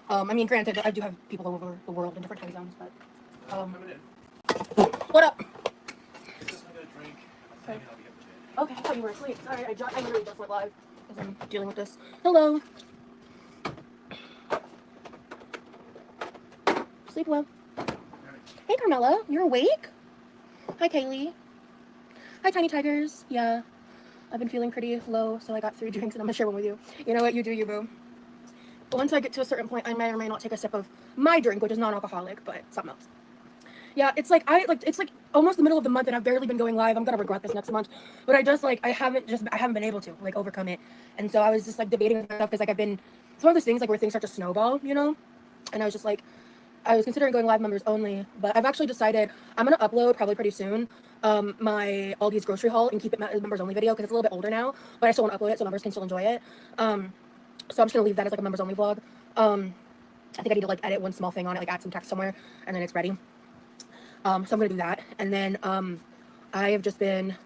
I mean, granted, I do have people all over the world in different time zones, but what up? Okay. Okay, I thought you were asleep. Sorry, I literally just went live because I'm dealing with this. Hello. Sleep well. Hey, Carmela, you're awake? Hi, Kaylee. Hi, Tiny Tigers. Yeah, I've been feeling pretty low, so I got 3 drinks and I'm gonna share one with you. You know what? You do you, boo. Once I get to a certain point, I may or may not take a sip of my drink, which is non-alcoholic, but something else. Yeah, it's like it's like almost the middle of the month and I've barely been going live. I'm gonna regret this next month, but I haven't been able to like overcome it, and so I was just like debating with myself because like I've been it's one of those things like where things start to snowball, you know, and I was just like I was considering going live members only, but I've actually decided I'm gonna upload probably pretty soon my Aldi's grocery haul and keep it as members only video because it's a little bit older now, but I still want to upload it so members can still enjoy it. So I'm just gonna leave that as like a members only vlog. I think I need to like edit one small thing on it, like add some text somewhere, and then it's ready. So I'm gonna do that, and then I have just been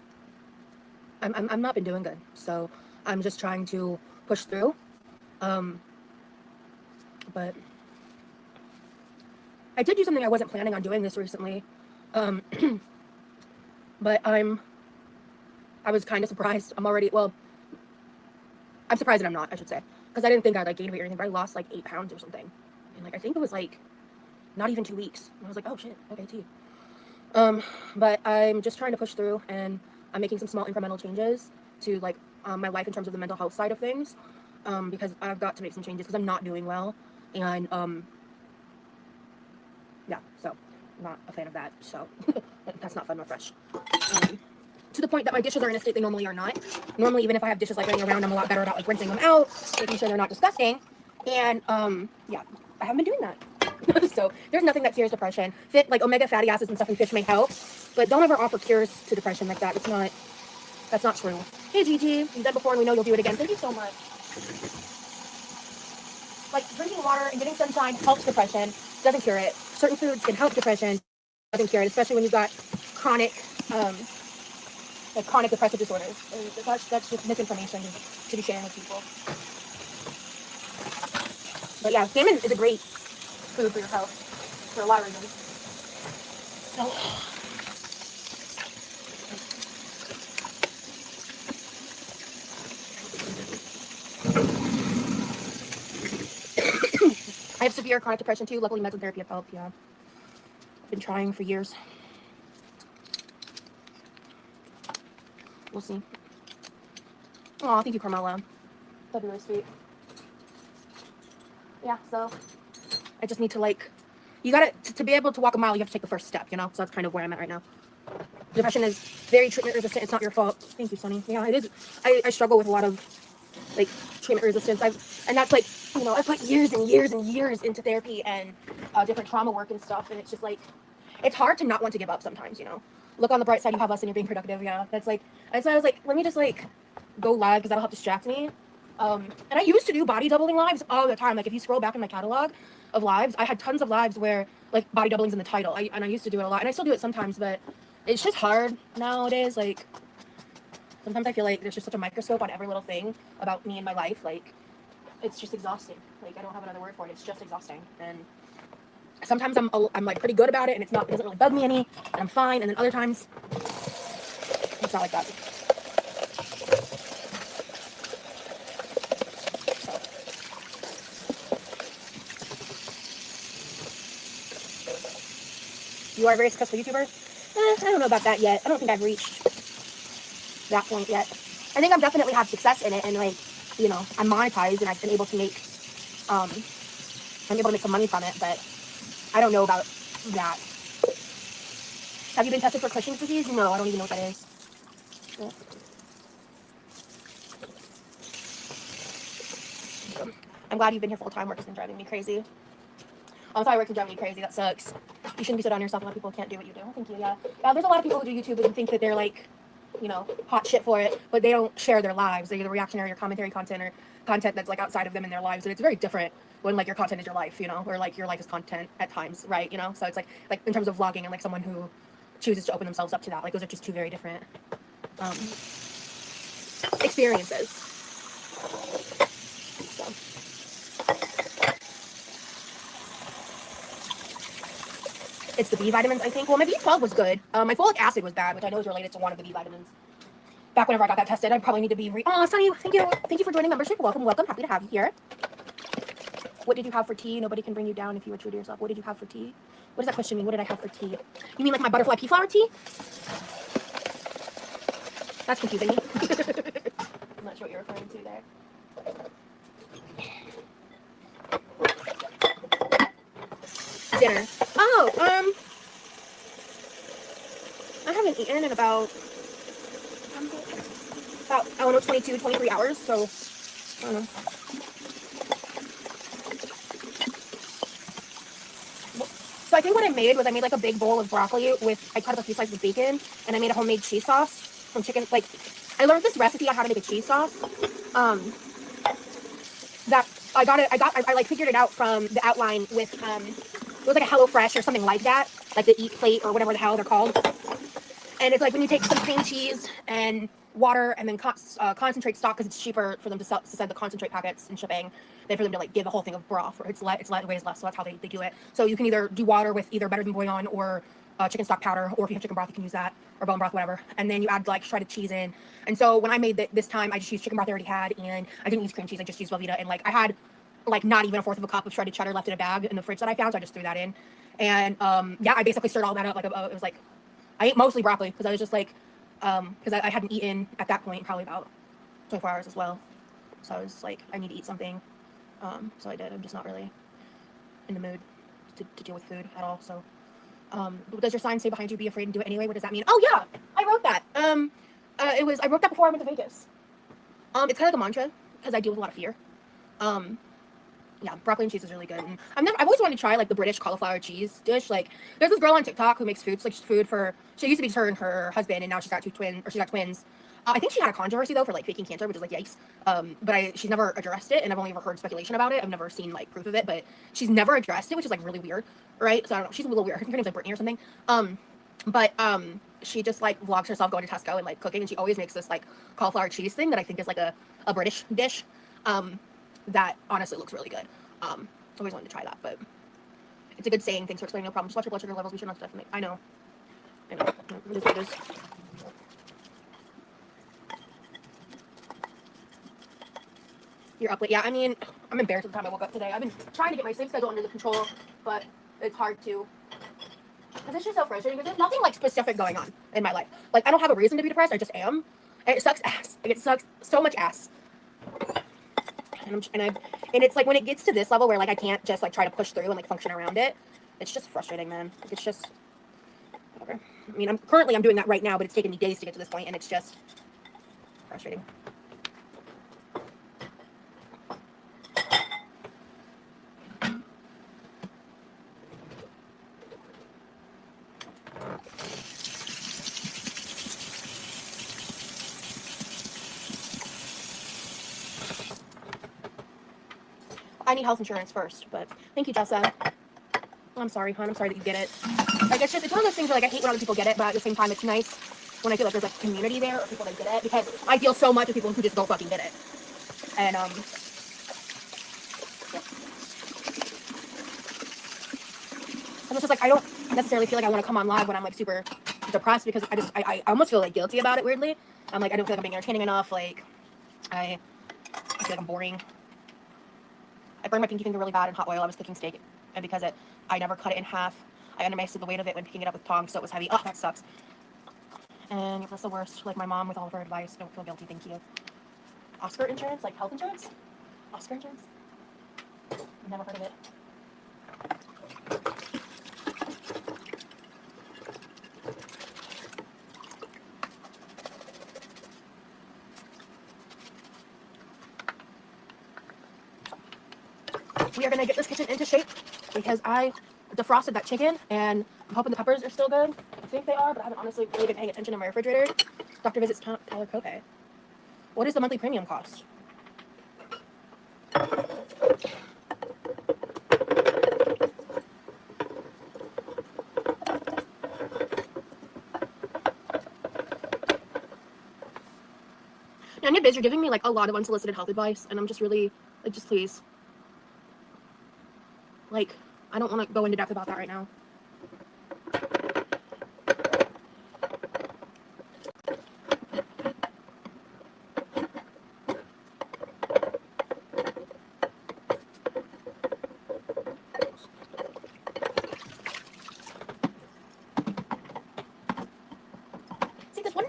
I'm not been doing good, so I'm just trying to push through. But I did do something I wasn't planning on doing this recently, but I was kind of surprised. I'm surprised that I'm not, I should say, because I didn't think I'd like gain weight or anything, but I lost like 8 pounds or something, and like I think it was like not even 2 weeks. And I was like, oh shit, okay, T. But I'm just trying to push through, and I'm making some small incremental changes to like my life in terms of the mental health side of things, because I've got to make some changes because I'm not doing well, and yeah, so I'm not a fan of that. So that's not fun or fresh. To the point that my dishes are in a state they normally are not. Normally, even if I have dishes like laying around, I'm a lot better about like rinsing them out, making sure they're not disgusting, and yeah, I haven't been doing that. So there's nothing that cures depression. Like omega fatty acids and stuff in fish may help, but don't ever offer cures to depression like that. That's not true. Hey Gigi, you've done before and we know you'll do it again. Thank you so much. Like drinking water and getting sunshine helps depression, doesn't cure it. Certain foods can help depression, doesn't cure it, especially when you've got chronic chronic depressive disorders. That's just misinformation to be sharing with people. But yeah, salmon is a great food for your health for a lot of reasons. So I have severe chronic depression too. Luckily, meds and therapy have helped. Yeah, I've been trying for years. We'll see. Oh, thank you, Carmela. That'd be really sweet. Yeah, so I just need to like, you gotta, to be able to walk a mile, you have to take the first step, you know? So that's kind of where I'm at right now. Depression is very treatment resistant. It's not your fault. Thank you, Sonny. Yeah, it is. I struggle with a lot of like treatment resistance. And that's like, you know, I put years and years and years into therapy and different trauma work and stuff. And it's just like, it's hard to not want to give up sometimes, you know? Look on the bright side, you have us and you're being productive. Yeah, that's like, that's why I was like, let me just like go live because that'll help distract me. And I used to do body doubling lives all the time. Like if you scroll back in my catalog of lives, I had tons of lives where like body doubling's in the title. And I used to do it a lot, and I still do it sometimes, but it's just hard nowadays. Like sometimes I feel like there's just such a microscope on every little thing about me and my life. Like it's just exhausting. Like I don't have another word for it. It's just exhausting. And sometimes I'm like pretty good about it, and it doesn't really bug me any, and I'm fine. And then other times it's not like that. You are a very successful YouTuber? I don't know about that yet. I don't think I've reached that point yet. I think I've definitely had success in it, and like, you know, I'm monetized and I've been able to make, I'm able to make some money from it, but I don't know about that. Have you been tested for Cushing's disease? No, I don't even know what that is. Yeah. I'm glad you've been here full time. Work has been driving me crazy. I'm sorry, work is driving me crazy. That sucks. You shouldn't be so down on yourself. A lot of people can't do what you do. Thank you. Yeah. There's a lot of people who do YouTube and think that they're like, you know, hot shit for it, but they don't share their lives. They're either reactionary or commentary content or content that's like outside of them in their lives, and it's very different when like your content is your life, you know, or like your life is content at times, right? You know, so it's like in terms of vlogging and like someone who chooses to open themselves up to that, like those are just two very different experiences. So It's the B vitamins, I think. Well, my B12 was good. My folic acid was bad, which I know is related to one of the B vitamins. Back whenever I got that tested, I probably need to be oh, Sunny, thank you. Thank you for joining membership. Welcome, welcome. Happy to have you here. What did you have for tea? Nobody can bring you down if you were true to yourself. What did you have for tea? What does that question mean? What did I have for tea? You mean like my butterfly pea flower tea? That's confusing me. I'm not sure what you're referring to there. Dinner. Oh, I haven't eaten in about I don't know, 22, 23 hours, so I don't know. So I think what I made was I made like a big bowl of broccoli with, I cut up a few slices of bacon, and I made a homemade cheese sauce from chicken. Like, I learned this recipe on how to make a cheese sauce. That I like figured it out from the outline with, it was like a HelloFresh or something like that, like the Eat Plate or whatever the hell they're called. And it's like when you take some cream cheese and water and then concentrate stock, because it's cheaper for them to send the concentrate packets and shipping than for them to like give a whole thing of broth. Or it's weighs less, so that's how they do it. So you can either do water with either Better Than Bouillon or chicken stock powder, or if you have chicken broth, you can use that, or bone broth, whatever. And then you add like shredded cheese in. And so when I made this time, I just used chicken broth I already had, and I didn't use cream cheese. I just used Velveeta, and like I had like not even a fourth of a cup of shredded cheddar left in a bag in the fridge that I found, so I just threw that in. And yeah, I basically stirred all that up. Like it was like, I ate mostly broccoli because I was just like, because I hadn't eaten at that point probably about 24 hours as well. So I was like, I need to eat something. So I did. I'm just not really in the mood to deal with food at all. So, does your sign say behind you, be afraid and do it anyway? What does that mean? Oh yeah, I wrote that. I wrote that before I went to Vegas. It's kind of like a mantra because I deal with a lot of fear. Yeah, broccoli and cheese is really good. And I've always wanted to try like the British cauliflower cheese dish. Like, there's this girl on TikTok who makes food for. She used to be her and her husband, and now she's got twins. I think she had a controversy though for like faking cancer, which is like yikes. But she's never addressed it, and I've only ever heard speculation about it. I've never seen like proof of it, but she's never addressed it, which is like really weird, right? So I don't know. She's a little weird. I think her name's like Brittany or something. She just like vlogs herself going to Tesco and like cooking, and she always makes this like cauliflower cheese thing that I think is like a British dish. That honestly looks really good. Always wanted to try that, but it's a good saying. Thanks for explaining. No problem. Just watch your blood sugar levels. We should not definitely. I know. It is what it is. You're up late. Yeah, I mean, I'm embarrassed at the time I woke up today. I've been trying to get my sleep schedule under control, but it's hard to. Because it's just so frustrating. Because there's nothing like specific going on in my life. Like, I don't have a reason to be depressed. I just am. And it sucks ass. Like, it sucks so much ass. And it's like when it gets to this level where like I can't just like try to push through and like function around it, it's just frustrating, man. Like, it's just whatever. I mean, I'm doing that right now, but it's taken me days to get to this point, and it's just frustrating. I need health insurance first, but thank you, Jessa. I'm sorry, hon. I'm sorry that you get it. Like, it's one of those things where, like, I hate when other people get it, but at the same time, it's nice when I feel like there's, like, a community there or people that get it, because I deal so much with people who just don't fucking get it. And, yeah. And it's just, like, I don't necessarily feel like I want to come on live when I'm, like, super depressed, because I almost feel, like, guilty about it, weirdly. I'm, like, I don't feel like I'm being entertaining enough. Like, I feel like I'm boring. I burned my pinky finger really bad in hot oil. I was cooking steak, and because I never cut it in half, I underestimated the weight of it when picking it up with tongs, so it was heavy. Oh, that sucks. And that's the worst. Like my mom with all of her advice. Don't feel guilty, thank you. Oscar insurance? Like health insurance? Oscar insurance? I've never heard of it. We are going to get this kitchen into shape because I defrosted that chicken, and I'm hoping the peppers are still good. I think they are, but I haven't honestly really been paying attention in my refrigerator. Doctor visits Tyler Copay. What is the monthly premium cost? Now, Nick Biz, you're giving me like a lot of unsolicited health advice, and I'm just really like, just please. Like, I don't want to go into depth about that right now.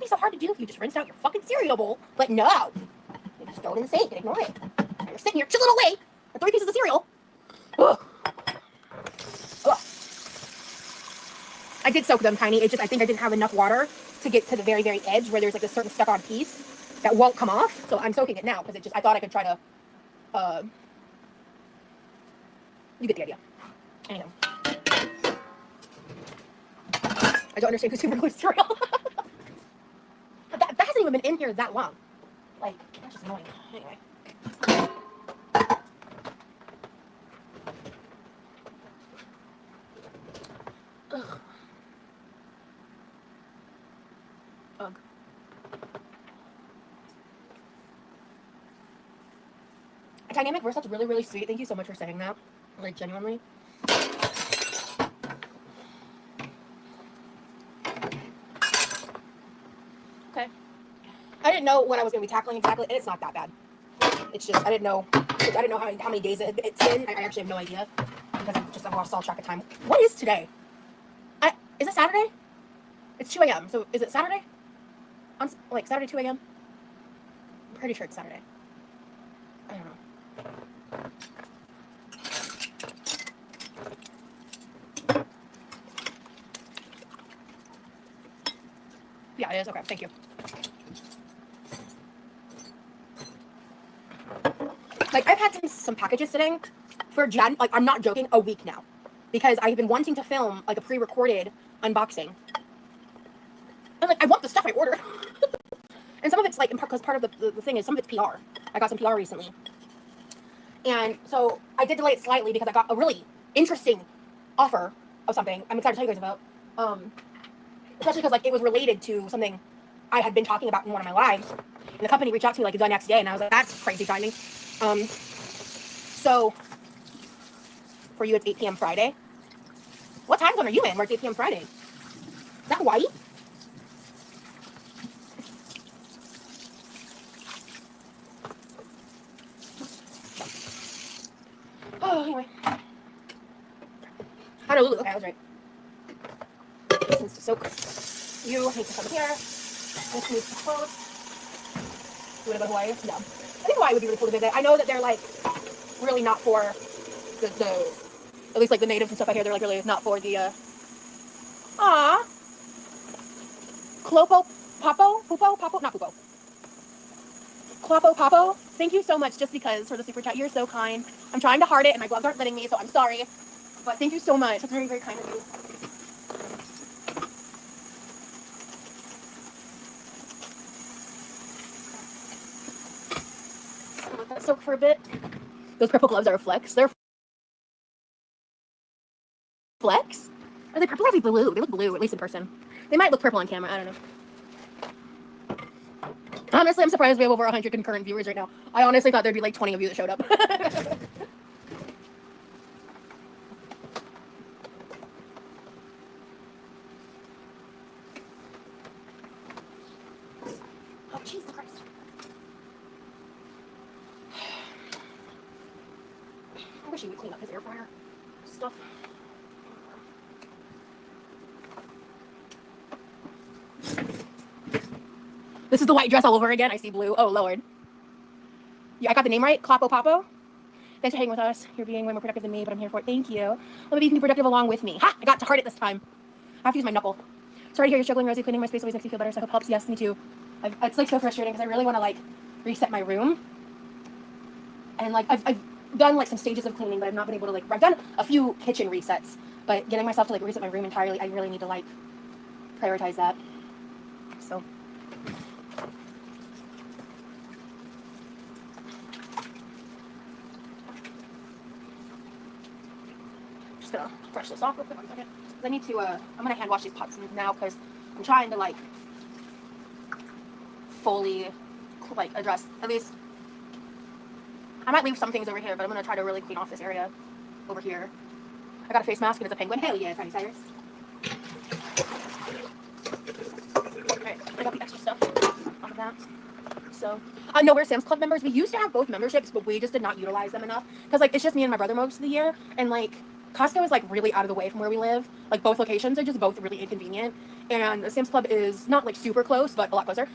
be so hard to do if you just rinsed out your fucking cereal bowl. But no. You just throw it in the sink and ignore it. And you're sitting here chiseling away at 3 pieces of cereal. Ugh. Ugh. I did soak them, Tiny. It's just I think I didn't have enough water to get to the very, very edge where there's like a certain stuck-on piece that won't come off. So I'm soaking it now because it just, I thought I could try to, you get the idea. Anyhow. I don't understand who's super glue cereal. that hasn't even been in here that long. Like, that's just annoying. Anyway. Ugh. Ugh. Dynamic, we're such really, really sweet. Thank you so much for saying that. Like, genuinely. Okay. I didn't know what I was going to be tackling exactly, and it's not that bad. It's just, I didn't know how many days it's been. I actually have no idea, because I've lost all track of time. What is today? Is it Saturday? It's 2 a.m., so is it Saturday? Like, Saturday 2 a.m.? I'm pretty sure it's Saturday. I don't know. Yeah, it is. Okay, thank you. Like, I've had some packages sitting for like, I'm not joking, a week now. Because I've been wanting to film, like, a pre-recorded unboxing. And, like, I want the stuff I ordered. And some of it's, like, because part of the thing is, some of it's PR. I got some PR recently. And so I did delay it slightly because I got a really interesting offer of something I'm excited to tell you guys about. Especially because, like, it was related to something I had been talking about in one of my lives. And the company reached out to me, like, the next day, and I was like, that's crazy timing. So, for you, it's 8 p.m. Friday. What time zone are you in where it's 8 p.m. Friday? Is that Hawaii? Oh, anyway. Honolulu. Okay, I was right. This needs to soak. You need to come here. This needs to close. You want to go to Hawaii? No. I think Hawaii would be really cool to visit. I know that they're, like, really not for the at least, like, the natives and stuff out here, they're, like, really not for the, Aww. Clopo Papo? Pupo? Papo? Not Pupo. Clopo Papo? Thank you so much, just because, for the super chat. You're so kind. I'm trying to heart it, and my gloves aren't letting me, so I'm sorry. But thank you so much. That's very, very kind of you. I'll let that soak for a bit. Those purple gloves are a flex. They're flex? Are they purple or are they blue? They look blue, at least in person. They might look purple on camera. I don't know. Honestly, I'm surprised we have over 100 concurrent viewers right now. I honestly thought there'd be like 20 of you that showed up. Oh, Jesus Christ. I wish he would clean up his air fryer stuff. This is the white dress all over again. I see blue. Oh, Lord. Yeah, I got the name right. Clopo Papo. Thanks for hanging with us. You're being way more productive than me, but I'm here for it. Thank you. Well, maybe you can be productive along with me. Ha! I got to heart it this time. I have to use my knuckle. Sorry to hear you're struggling, Rosie. Cleaning my space always makes me feel better, so I hope it helps. Yes, me too. It's, like, so frustrating because I really want to, like, reset my room. And, like, I've done, like, some stages of cleaning, but I've not been able to, like, I've done a few kitchen resets. But getting myself to, like, reset my room entirely, I really need to, like, prioritize that. So... just gonna brush this off real quick, 1 second. Because I need to, I'm gonna hand wash these pots now because I'm trying to, like, fully, like, address, at least, I might leave some things over here, but I'm gonna try to really clean off this area over here. I got a face mask and it's a penguin. Hell yeah, Tiny Cyrus. Alright, I got the extra stuff off of that. So, no, we're Sam's Club members. We used to have both memberships, but we just did not utilize them enough. Because, like, it's just me and my brother most of the year. And, like, Costco is like really out of the way from where we live. Like both locations are just both really inconvenient. And Sam's Club is not like super close, but a lot closer.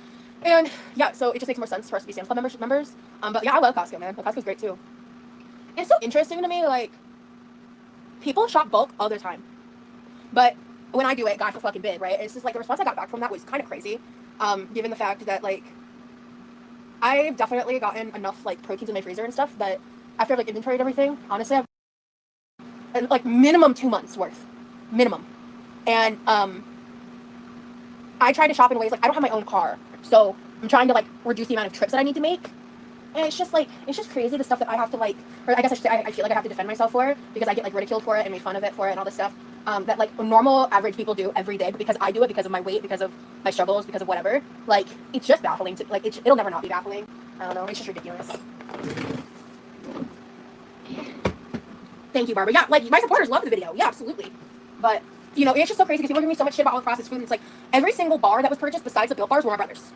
And yeah, so it just makes more sense for us to be Sam's Club members. But yeah, I love Costco, man. Costco's great too. It's so interesting to me, like, people shop bulk all the time. But when I do it, God for fucking bid, right? It's just like the response I got back from that was kind of crazy. Given the fact that, like, I've definitely gotten enough, like, proteins in my freezer and stuff that after I've, like, inventoried everything, honestly, I've, like, minimum 2 months worth. Minimum. And, I try to shop in ways, like, I don't have my own car. So I'm trying to, like, reduce the amount of trips that I need to make. And it's just, like, it's just crazy the stuff that I have to, like, or I guess I should say I feel like I have to defend myself for because I get, like, ridiculed for it and made fun of it for it and all this stuff. That, like, normal, average people do every day, but because I do it, because of my weight, because of my struggles, because of whatever, like, it's just baffling. Like, it'll never not be baffling. I don't know. It's just ridiculous. Thank you, Barbara. Yeah, like, my supporters love the video. Yeah, absolutely. But, you know, it's just so crazy because people give me so much shit about all the processed food. And it's like, every single bar that was purchased besides the Built Bars were my brother's.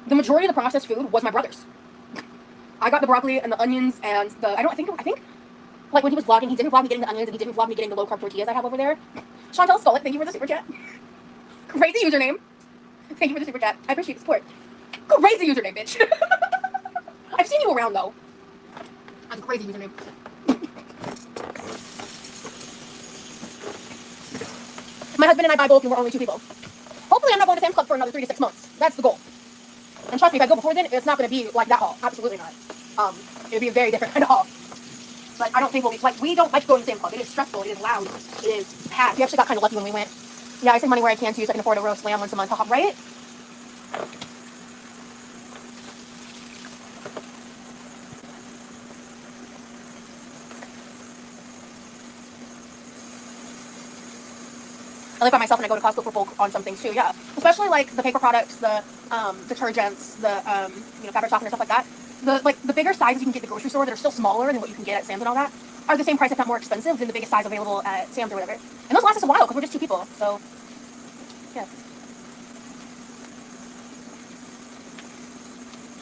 The majority of the processed food was my brother's. I got the broccoli and the onions and the, I think, like, when he was vlogging, he didn't vlog me getting the onions and he didn't vlog me getting the low-carb tortillas I have over there. Chantel Stolik, thank you for the super chat. Crazy username. Thank you for the super chat. I appreciate the support. Crazy username, bitch. I've seen you around, though. That's a crazy username. My husband and I buy bulk and we're only 2 people. Hopefully I'm not going to Sam's Club for another 3 to 6 months. That's the goal. And trust me, if I go before then, it's not going to be like that haul. Absolutely not. It'll be a very different kind of haul. But I don't think we'll be, like, we don't like going to Sam's Club. It is stressful. It is loud. It is packed. We actually got kind of lucky when we went. Yeah, I save money where I can too, so I can afford a roast lamb once a month. Right? I live by myself and I go to Costco for bulk on some things too, yeah. Especially like the paper products, the detergents, the fabric softener, stuff like that. The bigger sizes you can get at the grocery store that are still smaller than what you can get at Sam's and all that are the same price, if not more expensive, than the biggest size available at Sam's or whatever. And those last us a while because we're just 2 people, so yeah.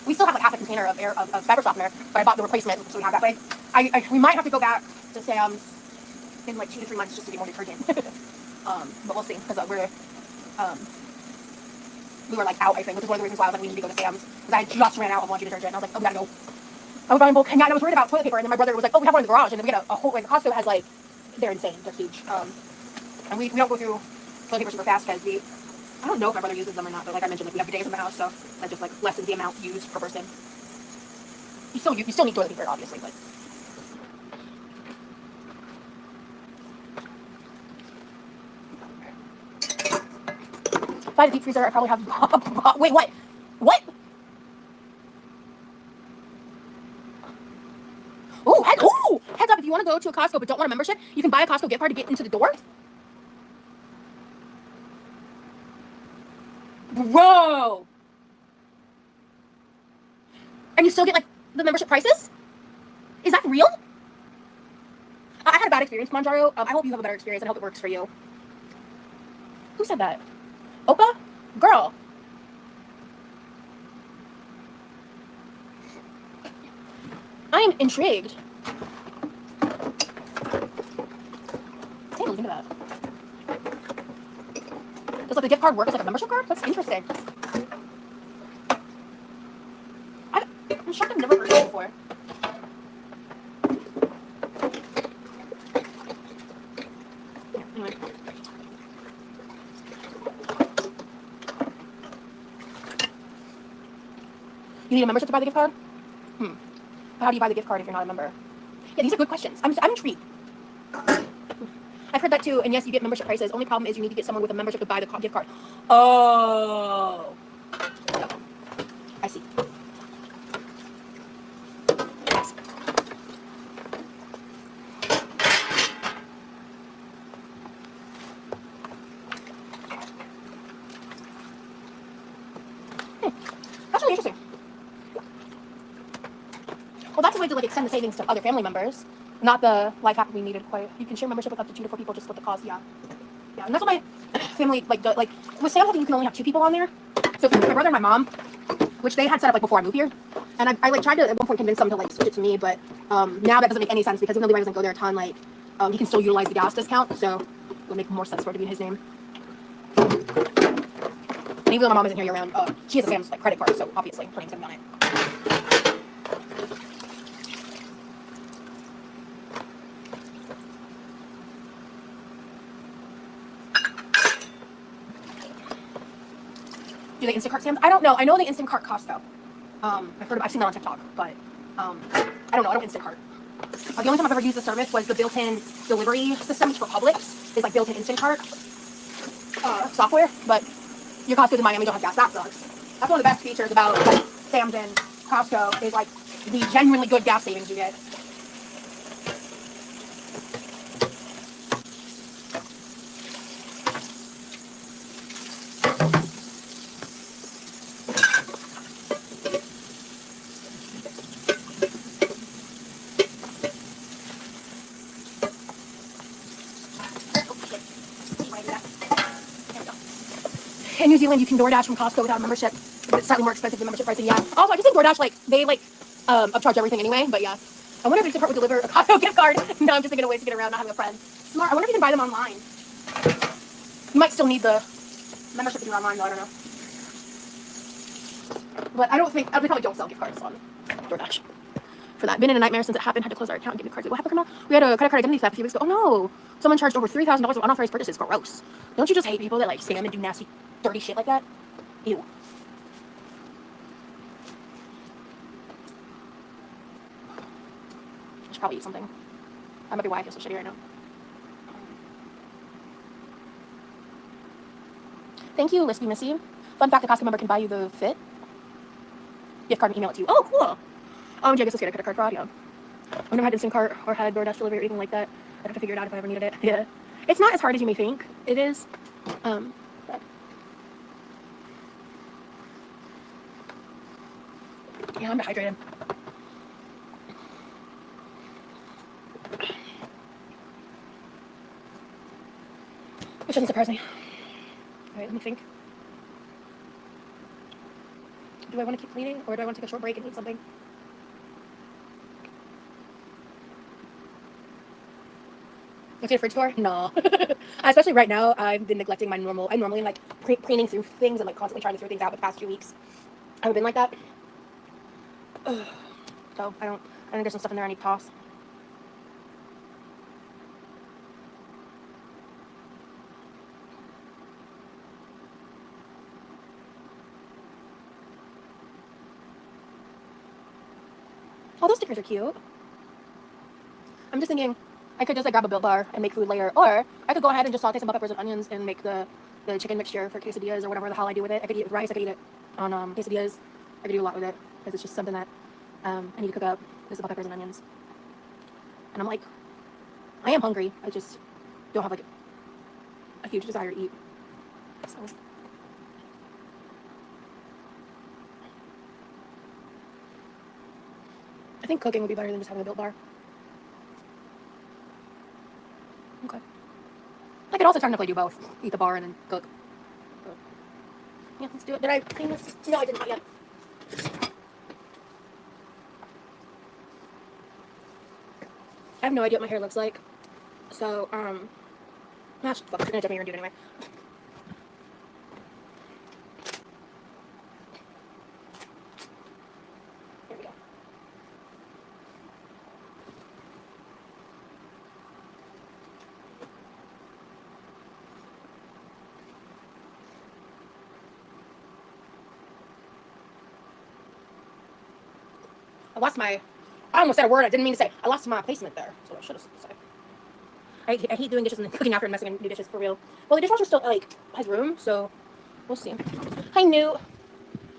We still have like half a container of fabric softener, but I bought the replacement, so we have that. But we might have to go back to Sam's in like 2 to 3 months just to get more detergent. But we'll see, because we were like out, I think, which is one of the reasons why I was like, we need to go to Sam's, because I just ran out of laundry detergent, and I was like, oh, we gotta go. I was buying bulk, and yeah, I was worried about toilet paper, and then my brother was like, oh, we have one in the garage, and then we get a whole, like, Costco has, like, they're insane, they're huge, and we don't go through toilet paper super fast, because I don't know if my brother uses them or not, but like I mentioned, like, we have bidets in the house, so that just, like, lessens the amount used per person. You still need toilet paper, obviously, but... If I had a deep freezer, I probably have... Wait, what? What? Ooh, heads up, if you want to go to a Costco but don't want a membership, you can buy a Costco gift card to get into the door. Bro! And you still get, like, the membership prices? Is that real? I had a bad experience, Manjaro. I hope you have a better experience, and I hope it works for you. Who said that? Opa? Girl. I am intrigued. Take a look into that. Does like the gift card work as like a membership card? That's interesting. I'm shocked I've never heard of it before. Yeah, anyway. You need a membership to buy the gift card? How do you buy the gift card if you're not a member? Yeah, these are good questions. I'm intrigued. I've heard that too, and yes, you get membership prices. Only problem is you need to get someone with a membership to buy the gift card. Oh. I see. Yes. That's really interesting. Well, that's a way to like extend the savings to other family members. Not the life hack we needed quite. You can share membership with up to 2 to 4 people, just split the cost. Yeah, and that's what my family like. Like with Sam's, I think you can only have 2 people on there. So my brother and my mom, which they had set up like before I moved here, and I like tried to at one point convince them to like switch it to me, but now that doesn't make any sense because even though I doesn't go there a ton, like he can still utilize the gas discount, so it would make more sense for it to be in his name. And even though my mom isn't here year-round, she has a Sam's like credit card, so obviously her name's gonna be on it. Do they Instacart Sam's? I don't know. I know they Instacart Costco. I've seen that on TikTok, but I don't know. I don't Instacart. The only time I've ever used the service was the built-in delivery systems for Publix. It's like built-in Instacart software, but your Costco's in Miami don't have gas. That sucks. That's one of the best features about like, Sam's and Costco is like the genuinely good gas savings you get. In New Zealand, you can DoorDash from Costco without a membership. It's slightly more expensive than membership pricing, yeah. Also, I just think DoorDash, like, they, like, upcharge everything anyway, but yeah. I wonder if Instacart would deliver a Costco gift card. No, I'm just thinking of ways to get around not having a friend. Smart. I wonder if you can buy them online. You might still need the membership if you're online, though, I don't know. But I they probably don't sell gift cards on DoorDash. For that. Been in a nightmare since it happened. Had to close our account and give me cards. What happened, Grandma? We had a credit card identity theft a few weeks ago. Oh no! Someone charged over $3,000 of unauthorized purchases. Gross. Don't you just hate people that like scam and do nasty, dirty shit like that? Ew. I should probably eat something. That might be why I feel so shitty right now. Thank you, Lispy Missy. Fun fact: the Costco member can buy you the fit gift card and email it to you. Oh, cool. Oh, I guess I'll get a credit card fraud, yeah. I've never had Instacart or had DoorDash delivery or anything like that. I'd have to figure it out if I ever needed it. Yeah. It's not as hard as you may think. It is. But yeah, I'm dehydrated. Which doesn't surprise me. Alright, let me think. Do I want to keep cleaning or do I want to take a short break and eat something? Let's get a fridge tour? No. Especially right now, I've been neglecting my normal. I'm normally like cleaning through things and like constantly trying to throw things out. But the past 2 weeks, I haven't been like that. Ugh. So I think there's some stuff in there I need to toss. Oh, those stickers are cute. I'm just thinking I could just like grab a Built Bar and make food later, or I could go ahead and just saute some bell peppers and onions and make the chicken mixture for quesadillas or whatever the hell I do with it. I could eat it with rice. I could eat it on quesadillas. I could do a lot with it because it's just something that I need to cook up. Is the bell peppers and onions. And I'm like, I am hungry. I just don't have like a huge desire to eat. So. I think cooking would be better than just having a Built Bar. Okay. I could also technically do both. Eat the bar and then cook. But yeah, let's do it. Did I clean this? No, I did not yet. I have no idea what my hair looks like. So, fuck, I'm gonna jump here and do it anyway. Here we go. I almost said a word I didn't mean to say. I lost my placement there. So I should have said. I hate doing dishes and then cooking after and messing and new dishes for real. Well, the dishwasher still, like, has room, so we'll see. Hi, Newt.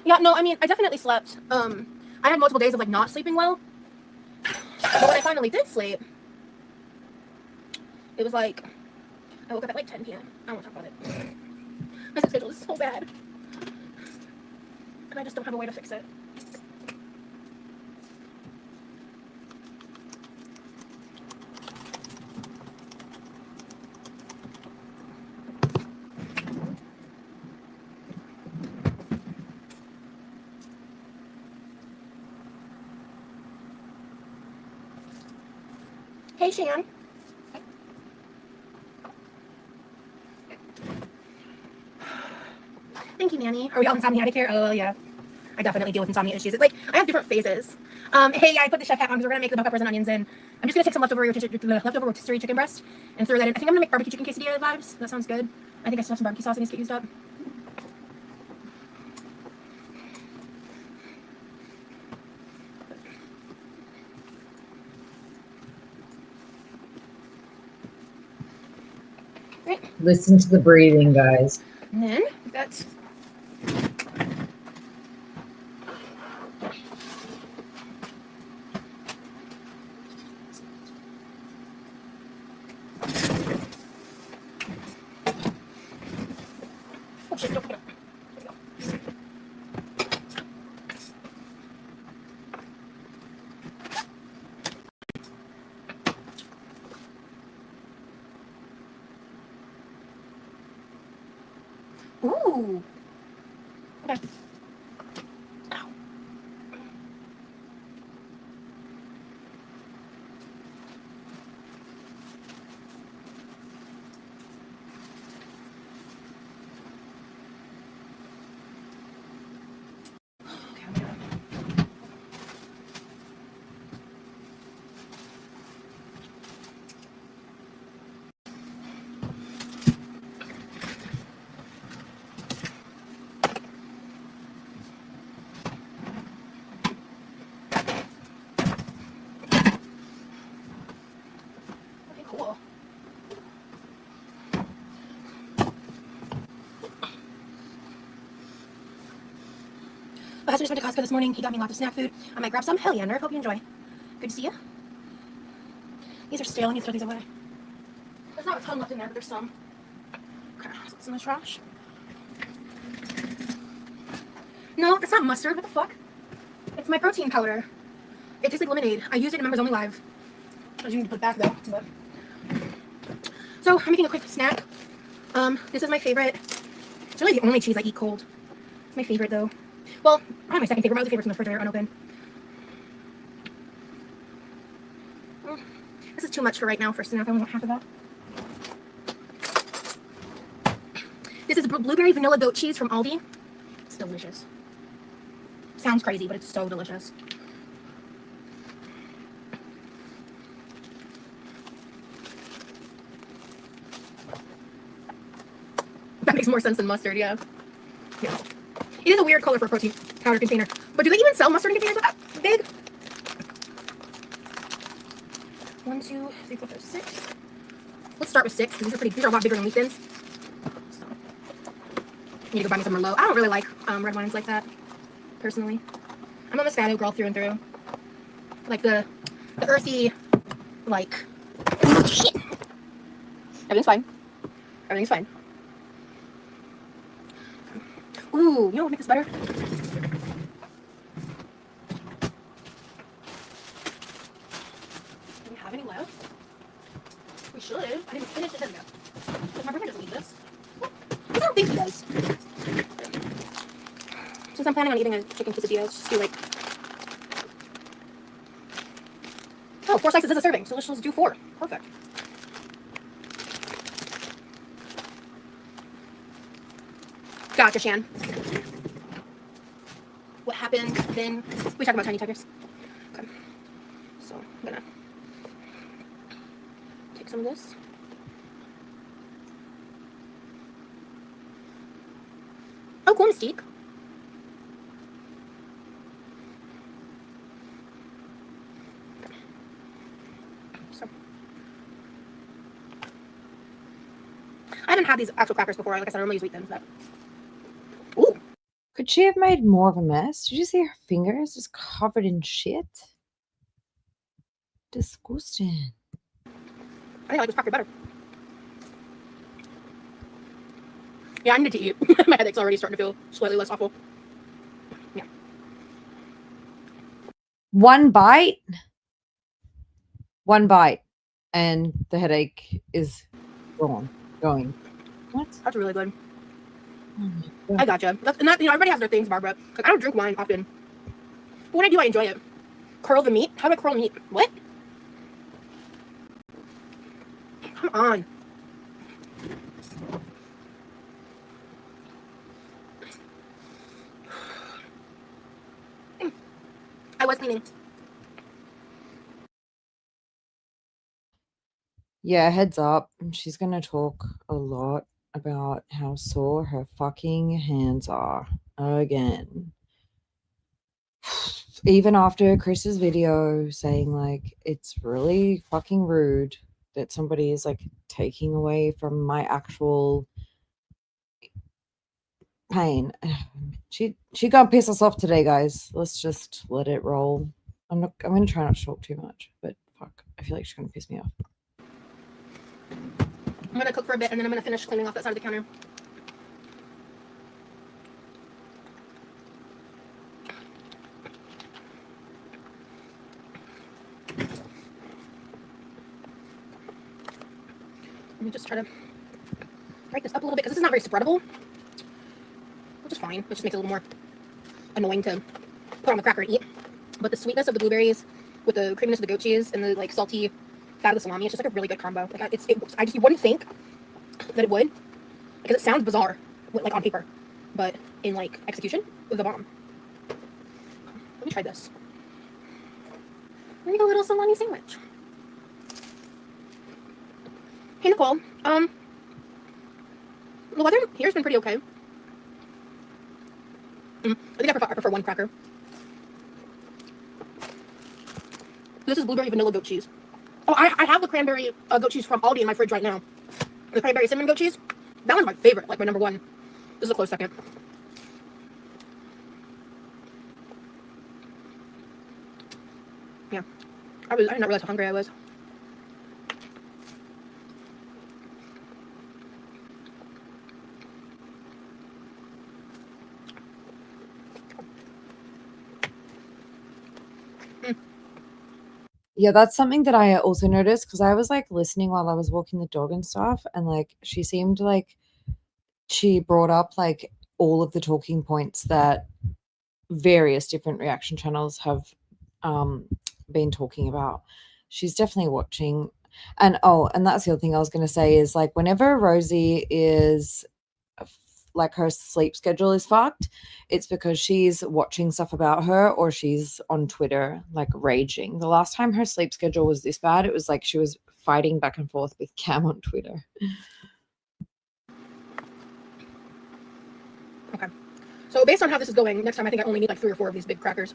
Yeah, no, I mean, I definitely slept. I had multiple days of, like, not sleeping well. But when I finally did sleep, it was like, I woke up at, like, 10 p.m. I don't want to talk about it. My sleep schedule is so bad. And I just don't have a way to fix it. Hey, Shan. Hey, Manny. Are we all insomniatic here? Oh, yeah. I definitely deal with insomnia issues. It's like, I have different phases. Hey, I put the chef hat on because we're going to make the bell peppers and onions, and I'm just going to take some leftover rotisserie chicken breast and throw that in. I think I'm going to make barbecue chicken quesadilla vibes. That sounds good. I think I still have some barbecue sauce that needs to get used up. Right. Listen to the breathing, guys. And then that's oh shit, don't forget. Ooh. Okay. Ow. Okay, I'm good. Okay, cool. My husband just went to Costco this morning. He got me lots of snack food. I might grab some. Hell yeah, Nerf. Hope you enjoy. Good to see you. These are stale. I need to throw these away. There's not a ton left in there, but there's some. Okay, so it's in the trash. No, that's not mustard. What the fuck? It's my protein powder. It tastes like lemonade. I used it in Members Only Live. I need to put it back though. But... So I'm making a quick snack. This is my favorite. It's really the only cheese I eat cold. It's my favorite though. Well, probably my second favorite. My other favorite's in the refrigerator unopened. This is too much for right now for snack. I only want half of that. This is blueberry vanilla goat cheese from Aldi. It's delicious. Sounds crazy, but it's so delicious. That makes more sense than mustard, yeah. Yeah. It is a weird color for a protein powder container. But do they even sell mustard in containers that big? 1, 2, 3, 4, 5, 6. Let's start with 6. These are a lot bigger than wheat thins. So, I need to go buy me some Merlot. I don't really like red wines like that, personally. I'm a Moscato girl through and through. Like the earthy, like, shit. Everything's fine. Everything's fine. Ooh, you know what would make this better? Do we have any left? We should. I didn't finish it. There we go. Because my boyfriend doesn't eat this. I don't think he does. Since I'm planning on eating a chicken quesadilla, let's just do like... Oh, 4 slices is a serving, so let's just do 4. Perfect. Gotcha, Shan. What happened then? We talk about tiny tigers. Okay. So I'm gonna take some of this. Oh, cool, Mystique. Okay. So I haven't had these actual crackers before. Like I said, I normally use wheat thins, but ooh. Could she have made more of a mess? Did you see her fingers just covered in shit? Disgusting. I think I like this cracker better. Yeah, I need to eat. My headache's already starting to feel slightly less awful. Yeah. One bite, and the headache is going. What? That's really good. Oh my God. I gotcha. And that, everybody has their things, Barbara. Like, I don't drink wine often. But when I do, I enjoy it. Curl the meat? How do I curl meat? What? Come on. was cleaning. Yeah, heads up. She's going to talk a lot about how sore her fucking hands are again. Even after Chris's video saying, like, it's really fucking rude that somebody is, like, taking away from my actual pain. She gonna piss us off today, guys. Let's just let it roll. I'm gonna try not to talk too much, but fuck, I feel like she's gonna piss me off. I'm gonna cook for a bit and then I'm gonna finish cleaning off that side of the counter. Let me just try to break this up a little bit because this is not very spreadable, which is fine. It just makes it a little more annoying to put on the cracker and eat. But the sweetness of the blueberries with the creaminess of the goat cheese and the like salty fat of the salami, it's just like a really good combo. Like you wouldn't think that it would, because it sounds bizarre, like on paper, but in like execution, it was the bomb. Let me try this. Let me get a little salami sandwich. Hey Nicole, the weather here's been pretty okay. I think I prefer one cracker. This is blueberry vanilla goat cheese. Oh, I have the cranberry goat cheese from Aldi in my fridge right now. The cranberry cinnamon goat cheese. That one's my favorite, like my number one. This is a close second. Yeah. I did not realize how hungry I was. Yeah, that's something that I also noticed because I was like listening while I was walking the dog and stuff, and like she seemed like she brought up like all of the talking points that various different reaction channels have been talking about. She's definitely watching. And that's the other thing I was going to say is like whenever Rosie is like her sleep schedule is fucked, it's because she's watching stuff about her or she's on Twitter like raging. The last time her sleep schedule was this bad, it was like she was fighting back and forth with Cam on Twitter. Okay. So based on how this is going, next time I think I only need like 3 or 4 of these big crackers.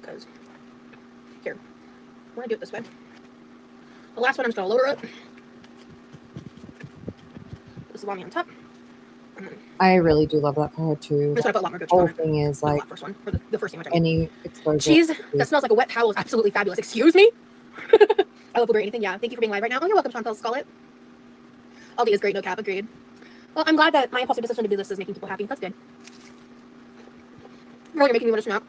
Because here, we're gonna do it this way. The last one I'm just gonna load her up. Put the salami on top. I really do love that for her too. That's what I put a lot more goat cheese whole on it. thing is like First one, or the first sandwich. any exposure. Cheese that smells like a wet towel is absolutely fabulous. Excuse me. I love blueberry anything. Yeah, thank you for being live right now. Oh, you're welcome, Chantal Scarlett. Aldi is great, no cap, agreed. Well, I'm glad that my impulsive decision to do this is making people happy. That's good. Girl, you're making me want to snap.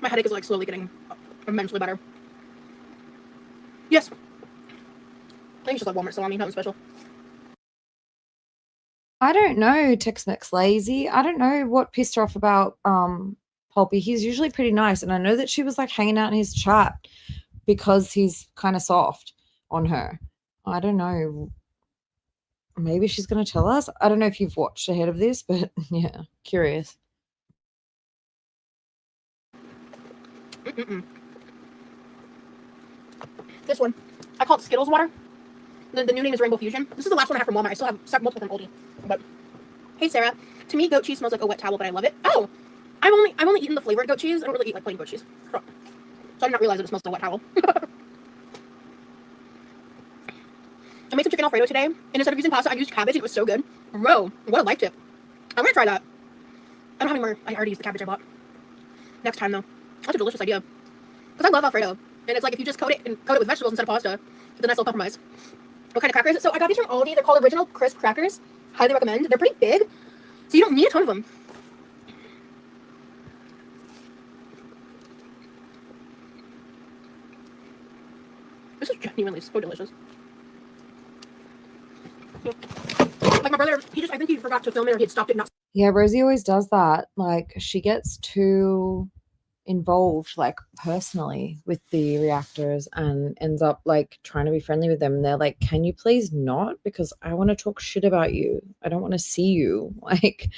My headache is like slowly getting immensely better. Yes. I think it's just like Walmart salami, nothing special. I don't know, Tex-Mex Lazy. I don't know what pissed her off about Pulpy. He's usually pretty nice, and I know that she was like hanging out in his chat because he's kind of soft on her. I don't know. Maybe she's going to tell us. I don't know if you've watched ahead of this, but yeah, curious. This one, I call it Skittles water. The new name is Rainbow Fusion. This is the last one I have from Walmart. I still have multiple from Aldi. But hey, Sarah. To me, goat cheese smells like a wet towel, but I love it. Oh, I've only eaten the flavored goat cheese. I don't really eat like plain goat cheese. So I did not realize that it smells like a wet towel. I made some chicken Alfredo today, and instead of using pasta, I used cabbage, and it was so good. Bro, what a life tip. I'm gonna try that. I don't have any more. I already used the cabbage I bought. Next time, though. That's a delicious idea. Because I love Alfredo. And it's like if you just coat it with vegetables instead of pasta, it's a nice little compromise. What kind of crackers? So I got these from Aldi. They're called Original Crisp Crackers. Highly recommend. They're pretty big, so you don't need a ton of them. This is genuinely so delicious. Like my brother, I think he forgot to film it, or he had stopped it. Yeah, Rosie always does that. Like she gets too involved like personally with the reactors and ends up like trying to be friendly with them, and they're like, can you please not, because I want to talk shit about you, I don't want to see you. Like,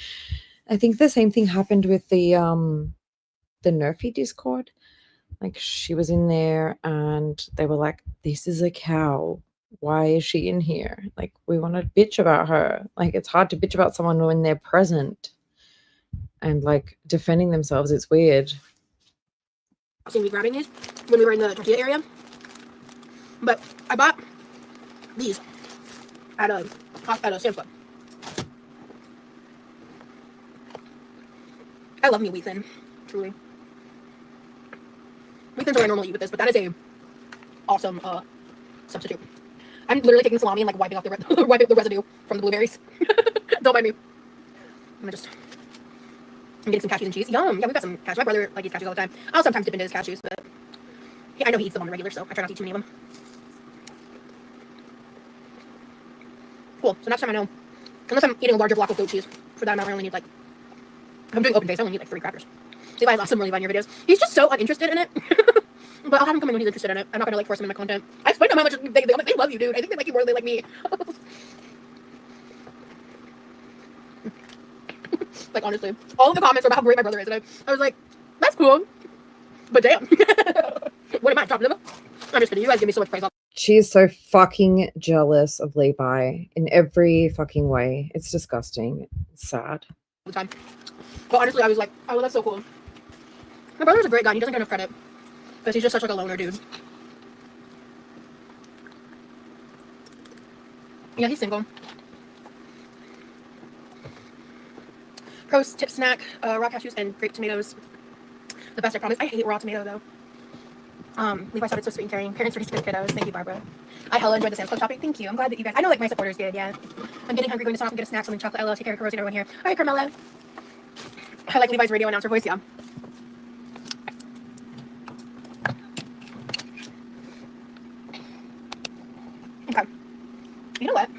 I think the same thing happened with the Nerfy Discord. Like, she was in there and they were like, this is a cow, why is she in here? Like, we want to bitch about her. Like, it's hard to bitch about someone when they're present and like defending themselves. It's weird. Seeing me grabbing these when we were in the tortilla area, but I bought these at a Sam's Club. I love me wheat thin, truly. Wheat thins are what I normally eat with this, but that is a awesome substitute. I'm literally taking salami and like wiping off the wiping the residue from the blueberries. Don't mind me. I'm getting some cashews and cheese. Yum! Yeah, we've got some cashews. My brother like eats cashews all the time. I'll sometimes dip into his cashews, but yeah, I know he eats them on the regular, so I try not to eat too many of them. Cool. So next time I know, unless I'm eating a larger block of goat cheese, for that amount I only need like, if I'm doing open face, I only need like 3 crackers. Levi's awesome, Levi, in your videos. He's just so uninterested in it. But I'll have him come in when he's interested in it. I'm not gonna like force him in my content. I explained to him how much they love you, dude. I think they like you more than they like me. Like, honestly, all of the comments were about how great my brother is, and I was like, that's cool, but damn. What am I, top of them? I'm just kidding. You guys give me so much praise all She is so fucking jealous of Levi in every fucking way. It's disgusting. It's sad. the time. But honestly, I was like, oh, that's so cool. My brother's a great guy. He doesn't get enough credit because he's just such like a loner dude. Yeah, he's single. Prost tip snack, raw cashews and grape tomatoes. The best, I promise. I hate raw tomato though. Levi said it's so sweet and caring. Parents raised good kiddos. Thank you, Barbara. I hella enjoyed the Sam's Club shopping. Thank you. I'm glad that you guys. I know like my supporters did. Yeah. I'm getting hungry. Going to stop and get a snack. Something chocolate. LL. Take care of Rosie and everyone here. All right, Carmela. I like Levi's radio announcer voice. Yeah. Okay. You know what?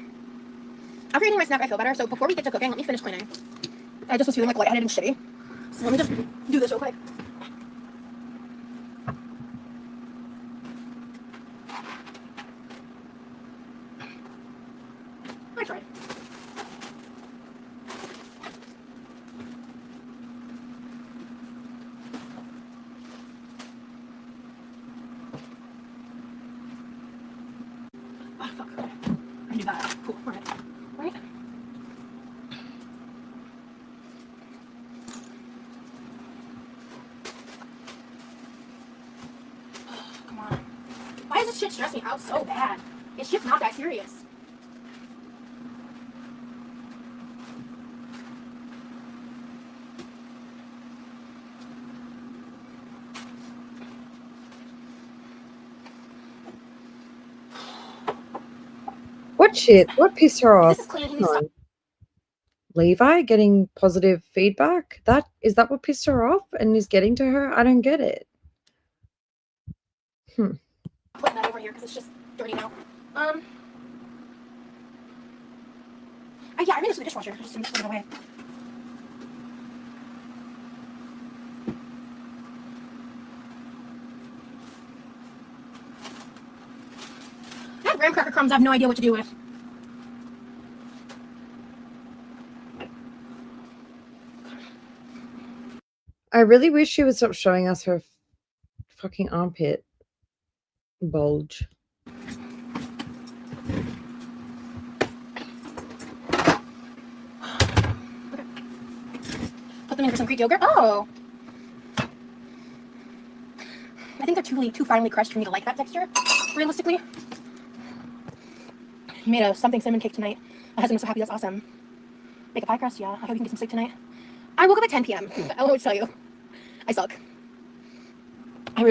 After eating my snack, I feel better. So before we get to cooking, let me finish cleaning. I just was feeling like lightheaded and shitty. So let me just do this real quick. I tried. Oh, fuck. Okay. I can do that. Cool. All right. Right? Come on. Why does this shit stress me out so bad? It's just not that serious. What shit? What pissed her off? This is clean. Hang on. Levi getting positive feedback? Is that what pissed her off and is getting to her? I don't get it. Putting that over here because it's just dirty now. Yeah, I made this with the dishwasher. I just didn't put it away. I have graham cracker crumbs. I have no idea what to do with. I really wish she would stop showing us her fucking armpit bulge. Put them into some Greek yogurt. Oh! I think they're too finely crushed for me to like that texture, realistically. You made a something cinnamon cake tonight. My husband was so happy. That's awesome. Make a pie crust? Yeah. I hope you can get some sleep tonight. I woke up at 10 p.m. I don't know what to tell you. I suck. I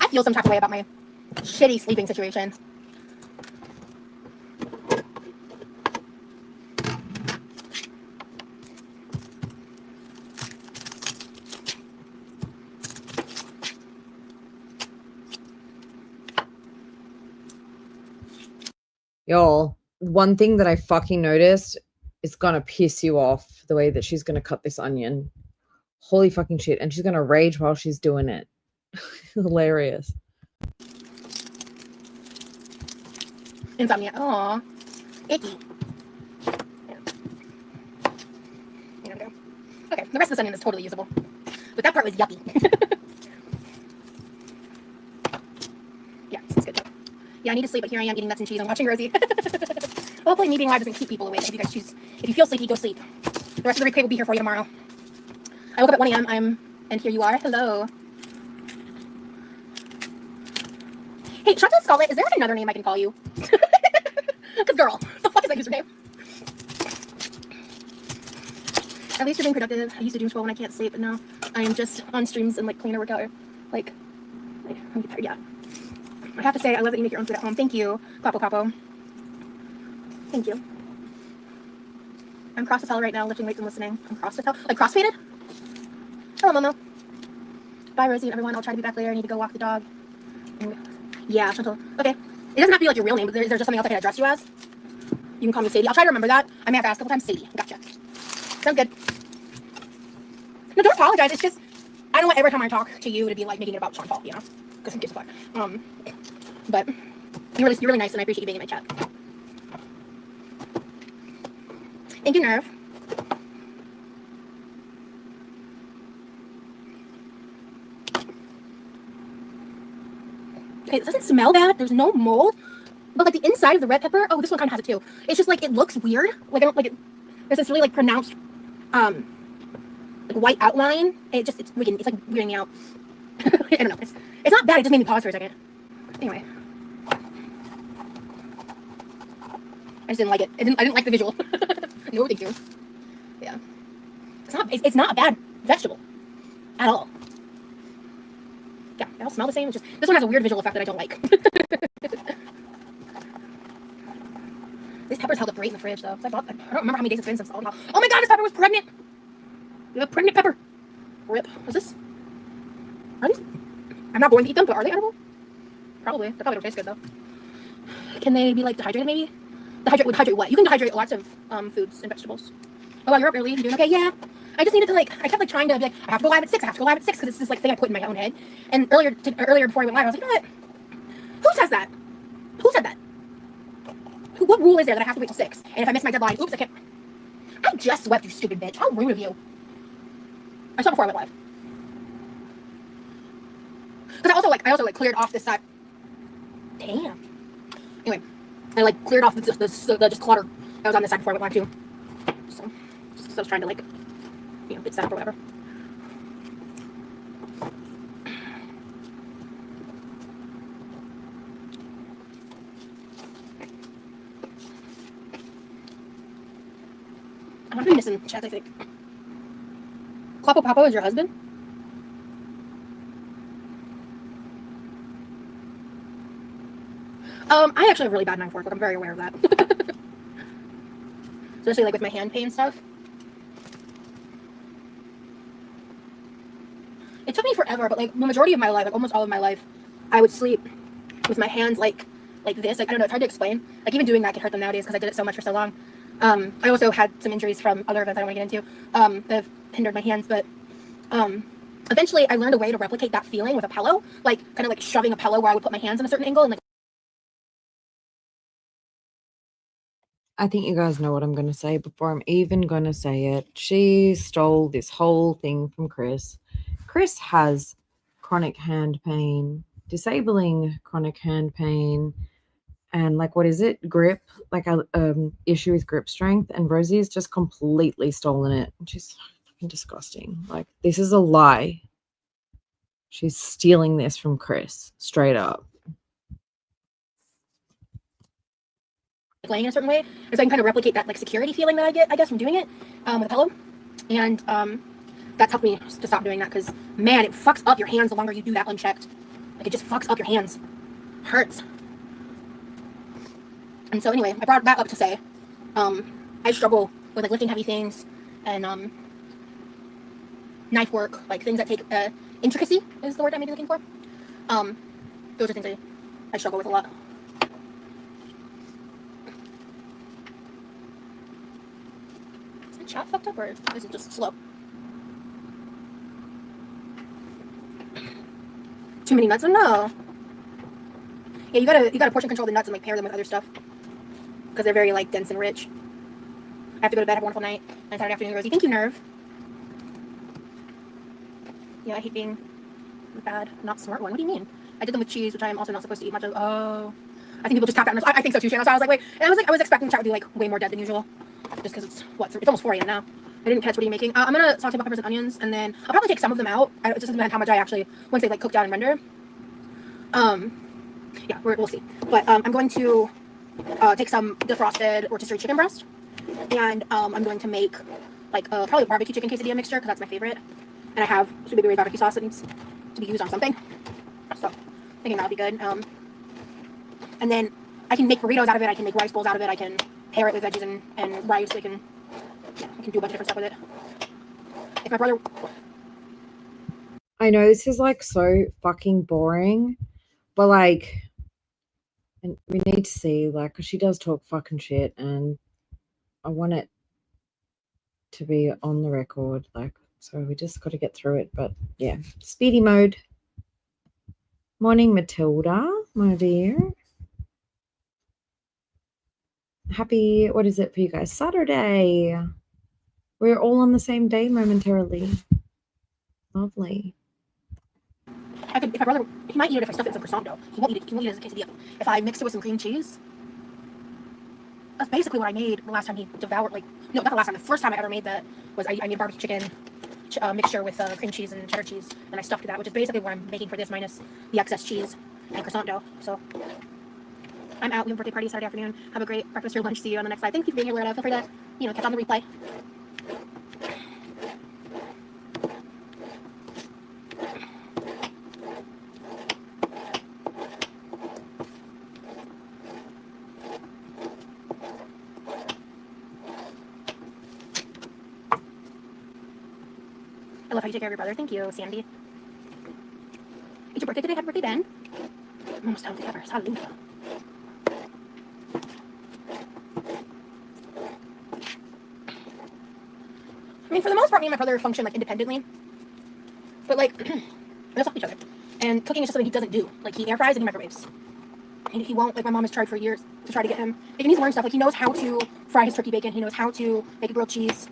feel some type of way about my shitty sleeping situation. Y'all, one thing that I fucking noticed is gonna piss you off, the way that she's gonna cut this onion. Holy fucking shit. And she's gonna rage while she's doing it. Hilarious. Insomnia. Aw. Icky. Yeah. There we go. Okay, the rest of this onion is totally usable. But that part was yucky. Yeah, it's good. Yeah, I need to sleep, but here I am eating nuts and cheese and watching Rosie. Hopefully me being live doesn't keep people awake. If you guys choose, if you feel sleepy, go sleep. The rest of the replay will be here for you tomorrow. I woke up at 1 a.m. And here you are. Hello. Hey, Chantal Scarlett, is there like another name I can call you? Because girl, the fuck is that username? At least you're being productive. I used to doom scroll when I can't sleep, but now I am just on streams and like cleaner workout. Like I'm tired. Yeah. I have to say, I love that you make your own food at home. Thank you, Capo Capo. Thank you. I'm cross as hell right now, lifting weights and listening. I'm cross as hell. Like crossfaded? Hello, Momo. Bye, Rosie and everyone. I'll try to be back later. I need to go walk the dog. Yeah, Chantal. Okay. It doesn't have to be like your real name, but there's just something else I can address you as. You can call me Sadie. I'll try to remember that. I may have to ask a couple times. Sadie. Gotcha. Sounds good. No, don't apologize. It's just, I don't want every time I talk to you to be like making it about Chantal, you know? Because who gives a fuck? But you're really nice and I appreciate you being in my chat. Thank you, Nerve. Okay, it doesn't smell bad. There's no mold. But like the inside of the red pepper, oh, this one kind of has it too. It's just like, it looks weird. Like I don't like it. There's this really like pronounced, like white outline. It's like weirding me out. I don't know. It's not bad. It just made me pause for a second. Anyway. I just didn't like it. I didn't like the visual. No, thank you. Yeah. It's not a bad vegetable. At all. Yeah, they all smell the same. It's just, this one has a weird visual effect that I don't like. These peppers held up great in the fridge, though. I don't remember how many days it's been since all. Oh my god, this pepper was pregnant! You have a pregnant pepper. Rip. What's this? Are these? I'm not going to eat them, but are they edible? Probably. They probably don't taste good, though. Can they be, like, dehydrated, maybe? Dehydrate what? You can dehydrate lots of foods and vegetables. Oh, wow, you're up early. You doing okay? Yeah. I just needed to, like, I kept, like, trying to be like, I have to go live at 6. I have to go live at 6, because it's this, like, thing I put in my own head. And earlier before I went live, I was like, you know what? Who says that? Who said that? What rule is there that I have to wait till 6? And if I miss my deadline, oops, I can't. I just swept, you stupid bitch. How rude of you. I saw before I went live. Because I also cleared off this side. Damn. Anyway, I like cleared off the just clutter that was on this side before I went live too. So, just because I was trying to like, you know, get set up or whatever. I might be missing chat, I think. Clapo Papo is your husband? I actually have really bad knife work. Like, I'm very aware of that. Especially like with my hand pain stuff. It took me forever, but like the majority of my life, like almost all of my life, I would sleep with my hands like this. Like, I don't know, it's hard to explain. Like even doing that can hurt them nowadays because I did it so much for so long. I also had some injuries from other events I don't want to get into that have hindered my hands, but eventually I learned a way to replicate that feeling with a pillow, like kind of like shoving a pillow where I would put my hands in a certain angle and like. I think you guys know what I'm going to say before I'm even going to say it. She stole this whole thing from Chris. Chris has chronic hand pain, disabling chronic hand pain, and like, what is it? Grip, like a issue with grip strength. And Rosie's just completely stolen it. She's fucking disgusting. Like, this is a lie. She's stealing this from Chris, straight up. Laying in a certain way, and so I can kind of replicate that like security feeling that I get, I guess, from doing it with a pillow, and that's helped me to stop doing that because man, it fucks up your hands the longer you do that unchecked. Like it just fucks up your hands, hurts. And so anyway, I brought that up to say, I struggle with like lifting heavy things and knife work, like things that take intricacy is the word I may be looking for. Those are things I struggle with a lot. Chat fucked up or is it just slow? Too many nuts? Oh no. Yeah, you gotta portion control the nuts and like pair them with other stuff because they're very like dense and rich. I have to go to bed. Have a wonderful night. And Saturday afternoon, Rosie. Thank you, Nerve. Yeah, I hate being the bad, not smart one. What do you mean? I did them with cheese, which I am also not supposed to eat much of. Oh, I think people just tap out. I think so too, Shannon. So I was like, wait, and I was expecting the chat would be like way more dead than usual, just because it's almost 4 a.m. now. I didn't catch what are you making. I'm gonna saute peppers and onions, and then I'll probably take some of them out. It just doesn't depend how much I actually once they like cook down and render. Yeah, we'll see. But I'm going to take some defrosted rotisserie chicken breast, and I'm going to make like probably a barbecue chicken quesadilla mixture because that's my favorite. And I have sweet baby Ray's barbecue sauce that needs to be used on something, so I'm thinking that'll be good. And then I can make burritos out of it. I can make rice bowls out of it. I can pair it with veggies and rice. I can do a bunch of different stuff with it. If my brother, I know this is like so fucking boring, but like, and we need to see like, cause she does talk fucking shit, and I want it to be on the record, like, so we just got to get through it. But yeah, speedy mode. Morning, Matilda, my dear. Happy, what is it for you guys? Saturday. We're all on the same day momentarily. Lovely. if my brother, he might eat it if I stuff it in some croissant dough. He won't eat it. He won't eat it as a quesadilla. If I mix it with some cream cheese, that's basically what I made the last time he devoured. Like, no, not the last time. The first time I ever made that was I made barbecue chicken mixture with cream cheese and cheddar cheese, and I stuffed that, which is basically what I'm making for this minus the excess cheese and croissant dough. So I'm out. We have a birthday party Saturday afternoon. Have a great breakfast or lunch. See you on the next slide. Thank you for being here, Loretta. Feel free to, catch on the replay. I love how you take care of your brother. Thank you, Sandy. It's your birthday today. Happy birthday, Ben. I'm almost done with the peppers. Hallelujah. I mean, for the most part, me and my brother function like independently. But like, we just help each other. And cooking is just something he doesn't do. Like, he air fries and he microwaves. And he won't, like, my mom has tried for years to try to get him. Like, and he's learned stuff. Like, he knows how to fry his turkey bacon. He knows how to make a grilled cheese.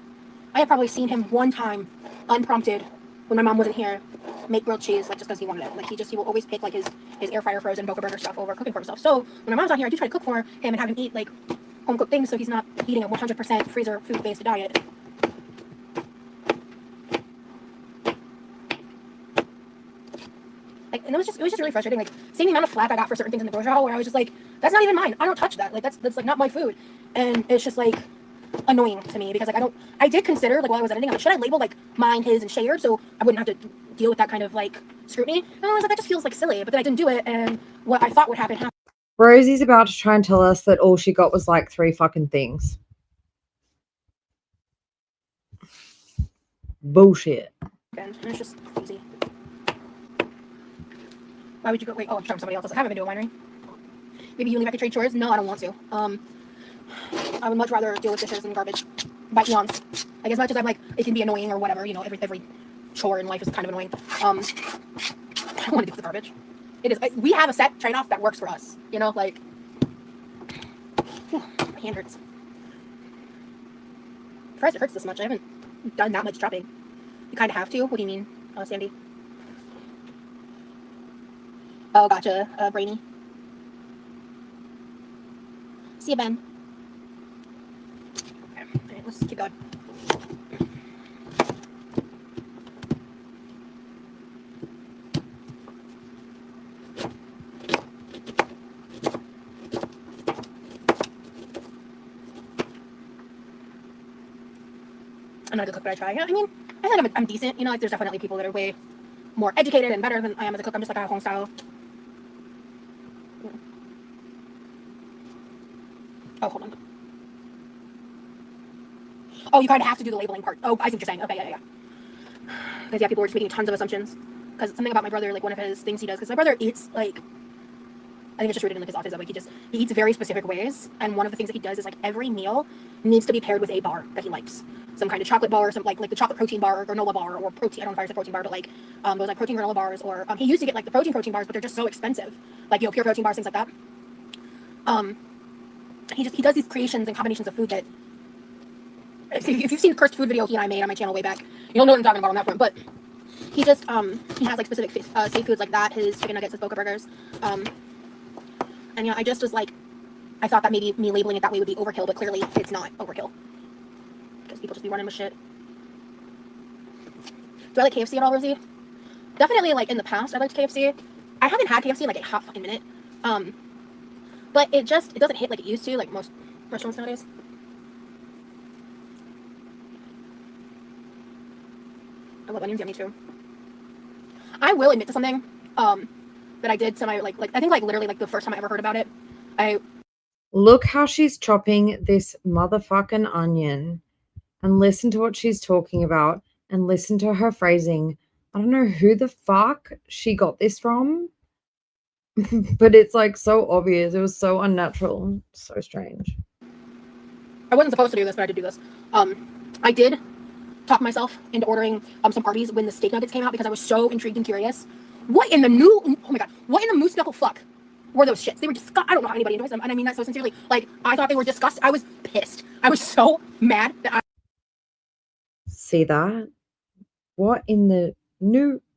I have probably seen him one time, unprompted, when my mom wasn't here, make grilled cheese, like, just because he wanted it. Like, he will always pick, like, his air fryer frozen Boca Burger stuff over cooking for himself. So, when my mom's not here, I do try to cook for him and have him eat, like, home-cooked things so he's not eating a 100% freezer food-based diet. Like, and it was just really frustrating. Like, seeing the amount of flack I got for certain things in the grocery haul, where I was just like, that's not even mine. I don't touch that. Like, that's like not my food. And it's just like annoying to me because like I did consider, like, while I was editing, I'm like, should I label like mine, his, and shared so I wouldn't have to deal with that kind of like scrutiny? And I was like, that just feels like silly. But then I didn't do it, and what I thought would happen happened. Rosie's about to try and tell us that all she got was like 3 fucking things. Bullshit. And it's just crazy. Why would you go? Wait, oh, I'm somebody else. I haven't been to a winery. Maybe you leave. I could trade chores. No, I don't want to. I would much rather deal with dishes and garbage by eons. Like, as much as I'm like, it can be annoying or whatever, you know, every chore in life is kind of annoying. I don't want to deal with the garbage. It is. We have a set trade-off that works for us. You know, like, whew, my hand hurts. I'm surprised it hurts this much. I haven't done that much chopping. You kind of have to. What do you mean, Sandy? Oh, gotcha, Brainy. See you, Ben. Okay, let's keep going. I'm not a good cook, but I try. I mean, I feel like I'm decent. You know, like, there's definitely people that are way more educated and better than I am as a cook. I'm just like a home style. Oh, hold on. Oh, you kind of have to do the labeling part. Oh, I see what you're saying. Okay, yeah. Because, yeah, people were just making tons of assumptions. Because something about my brother, like, one of his things he does, because my brother eats, like, I think it's just rooted in, like, his autism. Like, he eats very specific ways. And one of the things that he does is, like, every meal needs to be paired with a bar that he likes. some kind of chocolate bar, or some like the chocolate protein bar or granola bar or protein. I don't know if it's a protein bar, but like those like protein granola bars, or he used to get like the protein bars, but they're just so expensive. Like pure protein bars, things like that. He does these creations and combinations of food that if you've seen the cursed food video he and I made on my channel way back, you'll know what I'm talking about on that front. But he just he has like specific safe foods like that. His chicken nuggets, his Boca burgers, and I just was like, I thought that maybe me labeling it that way would be overkill, but clearly it's not overkill because people just be running with shit. Do I like KFC at all, Rosie? Definitely, like in the past, I liked KFC. I haven't had KFC in like a hot fucking minute. But it doesn't hit like it used to, like most restaurants nowadays. I love onions, yummy too. I will admit to something that I did semi like I think like literally like the first time I ever heard about it. Look how she's chopping this motherfucking onion, and listen to what she's talking about, and listen to her phrasing. I don't know who the fuck she got this from, but it's like so obvious. It was so unnatural, so strange. I wasn't supposed to do this, but I did do this. I did talk myself into ordering some Arby's when the steak nuggets came out because I was so intrigued and curious. What in the moose knuckle fuck were those shits? They were disgusting. I don't know how anybody enjoys them, and I mean that so sincerely. Like, I thought they were disgusting. I was pissed. I was so mad that I... See that? What in the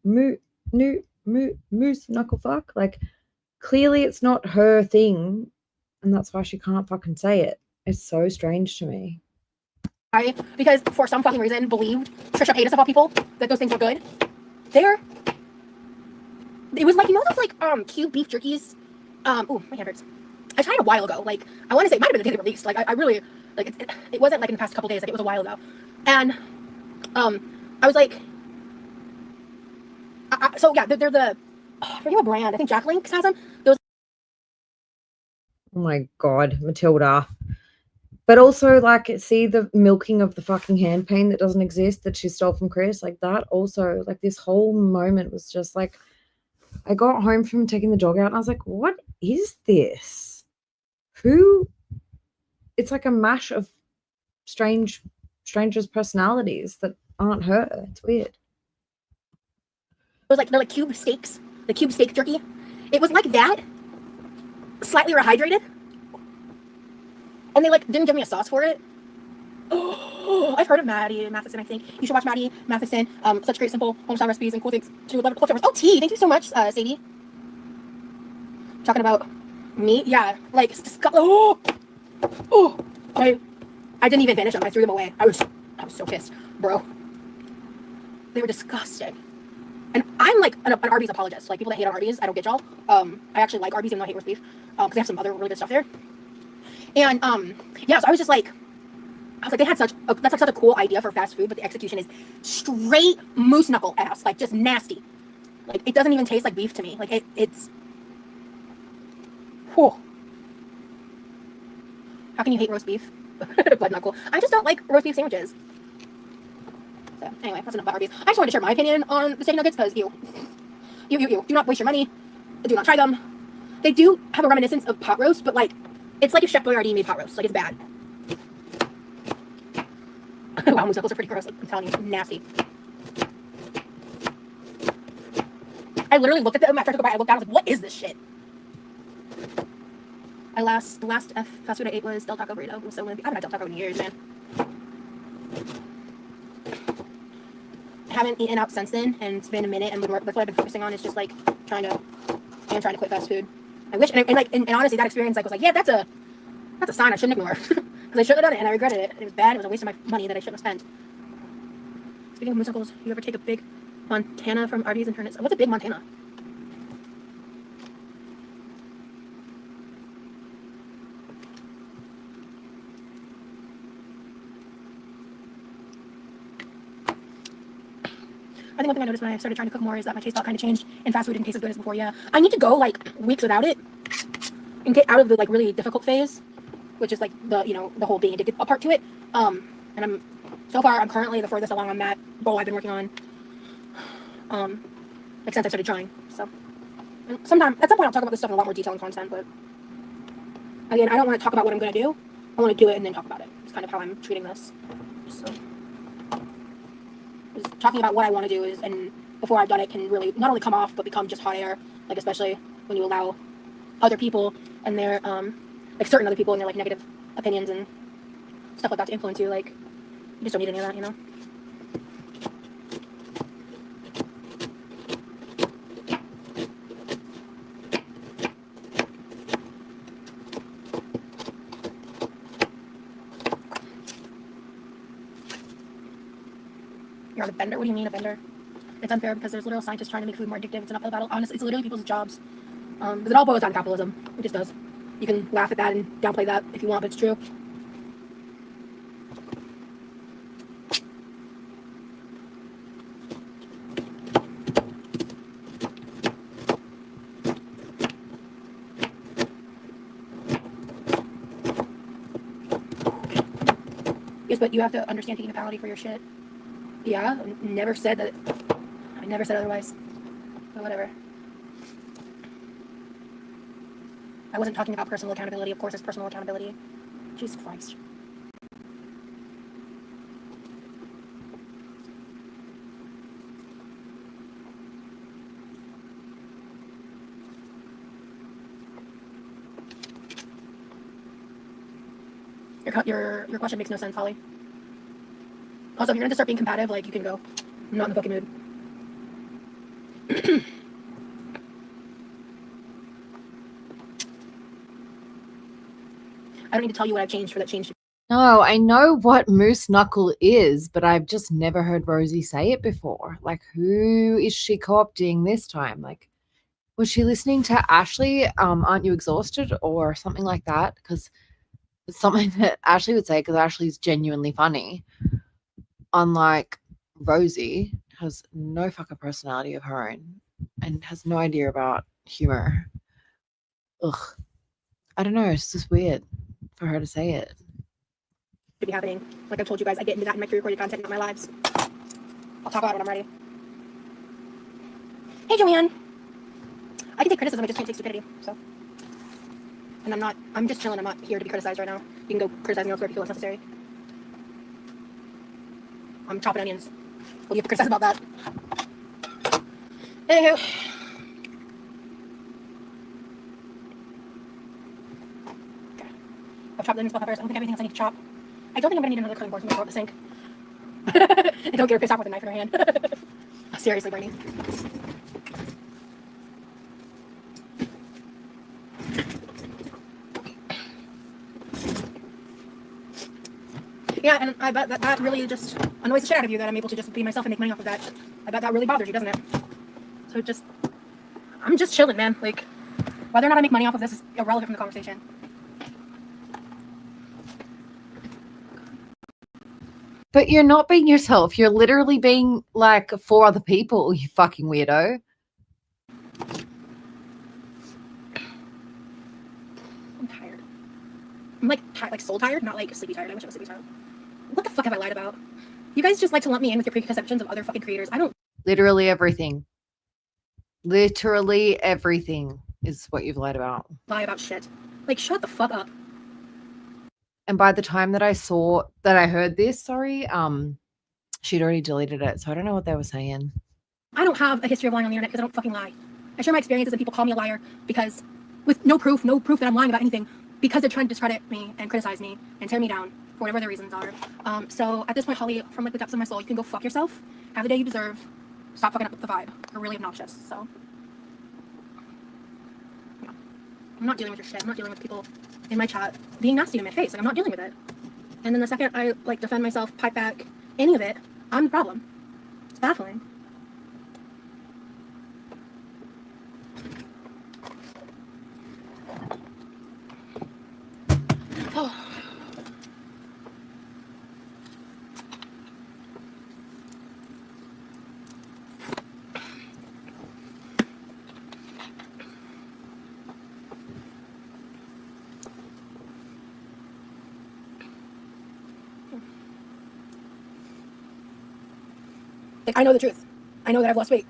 moose knuckle fuck? Like, clearly it's not her thing, and that's why she can't fucking say it. It's so strange to me. Because for some fucking reason, believed Trisha Paytas of all people that those things were good. It was like, you know those like cube beef jerkies? Oh, my hand hurts. I tried a while ago. Like, I want to say it might have been the day they were released. Like, I really like it wasn't like in the past couple days. Like, it was a while ago, and I was like, so yeah, they're the I forget what brand. I think Jack Links has them. Those. Oh my god, Matilda. But also, like, see the milking of the fucking hand pain that doesn't exist that she stole from Chris? Like, that also, like, this whole moment was just, like, I got home from taking the dog out, and I was like, what is this? Who? It's like a mash of strangers' personalities that aren't her. It's weird. They're like cube steaks, the cube steak jerky. It was like that, slightly rehydrated. And they like didn't give me a sauce for it. Oh, I've heard of Maddie Matheson, I think. You should watch Maddie Matheson. Such great simple homestyle recipes and cool things to love cool flavors. Oh, tea. Thank you so much, Sadie. Talking about meat. Yeah, like I didn't even finish them. I threw them away. I was so pissed, bro. They were disgusting. And I'm like an Arby's apologist. Like, people that hate on Arby's, I don't get y'all. I actually like Arby's even though I hate roast beef. Because they have some other really good stuff there. And yeah, so I was like, they had that's like such a cool idea for fast food, but the execution is straight moose knuckle ass, like just nasty. Like, it doesn't even taste like beef to me. Like, it's whew. How can you hate roast beef? Blood knuckle. I just don't like roast beef sandwiches. So anyway, that's enough about Arby's. I just wanted to share my opinion on the steak nuggets because you do not waste your money. Do not try them. They do have a reminiscence of pot roast, but like, it's like if Chef Boyardee made pot roast. Like, it's bad. Wow, moose knuckles are pretty gross. Like, I'm telling you, nasty. I literally looked at them after I took a bite. I looked down. I was like, what is this shit? The last fast food I ate was Del Taco burrito. I haven't had Del Taco in years, man. I haven't eaten out since then, and it's been a minute. And that's what I've been focusing on is just like trying to quit fast food. I wish, and honestly, that experience like was like, yeah, that's a sign I shouldn't ignore because I shouldn't have done it, and I regretted it. It was bad. It was a waste of my money that I shouldn't have spent. Speaking of moose knuckles, you ever take a big Montana from Arby's and turn it? What's a big Montana? I think one thing I noticed when I started trying to cook more is that my taste bud kind of changed, and fast food didn't taste as good as before. Yeah, I need to go like weeks without it and get out of the like really difficult phase, which is like the the whole being addicted part to it. And I'm currently the furthest along on that goal I've been working on. Like since I started trying. So, and at some point I'll talk about this stuff in a lot more detail and content. But again, I don't want to talk about what I'm gonna do. I want to do it and then talk about it. It's kind of how I'm treating this. So. talking about what I want to do is, and before I've done it, can really not only come off but become just hot air. Like especially when you allow other people and their like certain other people and their like negative opinions and stuff like that to influence you. Like you just don't need any of that, you know. You're on a bender? What do you mean a bender? It's unfair because there's literal scientists trying to make food more addictive. It's an uphill battle. Honestly, it's literally people's jobs. Because it all boils down to capitalism. It just does. You can laugh at that and downplay that if you want, but it's true. Yes, but you have to understand taking accountability for your shit. Yeah, I never said that. I never said otherwise. But whatever. I wasn't talking about personal accountability. Of course, it's personal accountability. Jesus Christ. Your question makes no sense, Holly. Also, if you're gonna start being combative, like, you can go. I'm not in the fucking mood. I don't need to tell you what I've changed for that change to. No, I know what moose knuckle is, but I've just never heard Rosie say it before. Like, who is she co-opting this time? Like, was she listening to Ashley, Aren't You Exhausted, or something like that? Because it's something that Ashley would say, because Ashley's genuinely funny. Unlike Rosie, has no fucking personality of her own and has no idea about humor. Ugh. I don't know, it's just weird for her to say it. Be happening. Like I've told you guys, I get into that in my pre-recorded content, not my lives. I'll talk about it when I'm ready. Hey, Joanne. I can take criticism, I just can't take stupidity, so. And I'm just chilling, I'm not here to be criticized right now. You can go criticize me elsewhere if you feel it's necessary. I'm chopping onions. What do you have to criticize about that? Anywho. Okay. I've chopped onions, bell peppers. I don't think everything else I need to chop. I don't think I'm gonna need another cutting board, so I'm gonna throw it in the sink. And don't get her pissed off with a knife in her hand. Seriously, Bernie. Yeah, and I bet that really just annoys the shit out of you that I'm able to just be myself and make money off of that. I bet that really bothers you, doesn't it? So I'm just chilling, man. Like, whether or not I make money off of this is irrelevant from the conversation. But you're not being yourself. You're literally being like for other people, you fucking weirdo. I'm tired. I'm like soul tired, not like sleepy tired. I wish I was sleepy tired. What the fuck have I lied about? You guys just like to lump me in with your preconceptions of other fucking creators. I don't. Literally everything. Literally everything is what you've lied about. Lie about shit. Like, shut the fuck up. And by the time that I heard this, she'd already deleted it. So I don't know what they were saying. I don't have a history of lying on the internet because I don't fucking lie. I share my experiences and people call me a liar because, with no proof that I'm lying about anything, because they're trying to discredit me and criticize me and tear me down for whatever their reasons are. So at this point, Holly, from like the depths of my soul, you can go fuck yourself. Have the day you deserve. Stop fucking up with the vibe. You're really obnoxious. So, yeah. I'm not dealing with your shit. I'm not dealing with people in my chat being nasty to my face. Like, I'm not dealing with it. And then the second I like defend myself, pipe back, any of it, I'm the problem. It's baffling. Oh. Like, I know the truth. I know that I've lost weight.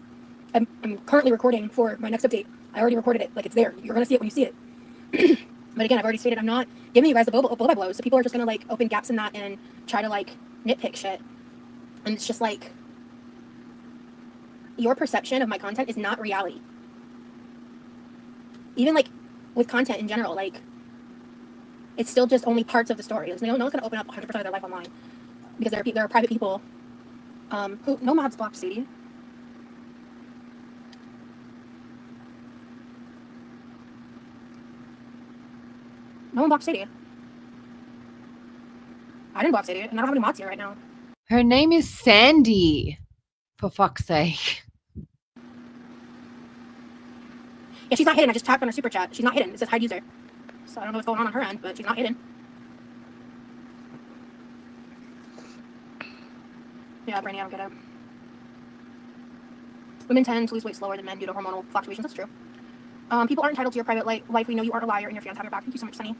I'm currently recording for my next update. I already recorded it. Like, it's there. You're going to see it when you see it. But again, I've already stated I'm not giving you guys the blow by blows. So people are just going to, like, open gaps in that and try to, like, nitpick shit. And it's just like, your perception of my content is not reality. Even like with content in general, like it's still just only parts of the story. No one's gonna open up 100% of their life online because there are private people who no mods blocked Sadie. No one blocked Sadie. I didn't block Sadie, and I don't have any mods here right now. Her name is Sandy. For fuck's sake. Yeah, she's not hidden. I just tapped on her super chat. She's not hidden. It says hide user. So I don't know what's going on her end, but she's not hidden. Yeah, Brandy, I don't get it. Women tend to lose weight slower than men due to hormonal fluctuations. That's true. People aren't entitled to your private life. We know you aren't a liar, and your fans have your back. Thank you so much, Sunny.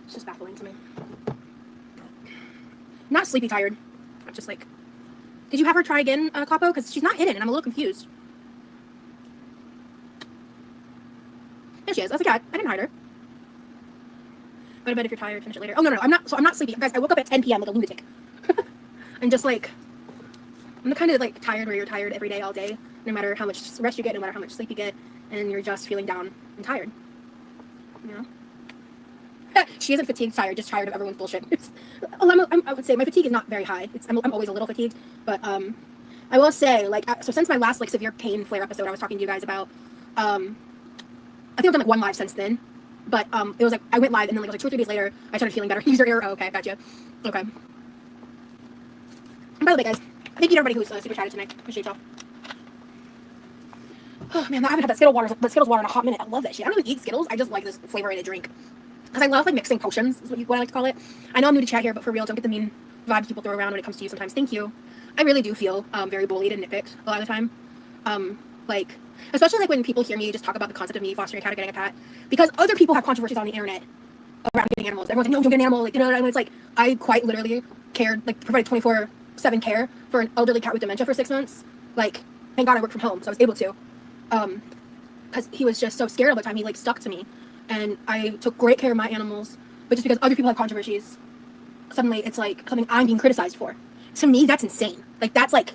It's just baffling to me. Not sleepy tired. Just like, did you have her try again, Capo? Because she's not hidden, and I'm a little confused. There she is. That's a cat. I didn't hide her. Go to bed if you're tired. Finish it later. Oh no, I'm not. So I'm not sleepy, guys. I woke up at 10 p.m. like a lunatic. And just like, I'm the kind of like tired where you're tired every day, all day, no matter how much rest you get, no matter how much sleep you get, and you're just feeling down and tired. You know? She isn't fatigued, tired, just tired of everyone's bullshit. I would say my fatigue is not very high. I'm always a little fatigued, but I will say, like, so since my last like severe pain flare episode, I was talking to you guys about. I think I've done like one live since then, but it was like I went live and then like 2 or 3 days later, I started feeling better. User error. Oh, okay, gotcha. Okay. And by the way, guys, thank you to everybody who's super chatted tonight. Appreciate y'all. Oh man, I haven't had that Skittles water in a hot minute. I love that shit. I don't even eat Skittles. I just like this flavor in a drink. Because I love like mixing potions, is what I like to call it. I know I'm new to chat here, but for real, don't get the mean vibes people throw around when it comes to you sometimes. Thank you. I really do feel very bullied and nitpicked a lot of the time. Like, especially like when people hear me just talk about the concept of me fostering a cat or getting a pet. Because other people have controversies on the internet around getting animals. Everyone's like, no, don't get an animal. Like, you know, and it's like, I quite literally cared, like provided 24/7 care for an elderly cat with dementia for 6 months. Like, thank God I work from home, so I was able to. Because he was just so scared all the time, he like stuck to me. And I took great care of my animals, but just because other people have controversies, suddenly it's like something I'm being criticized for. To me, that's insane. Like, that's like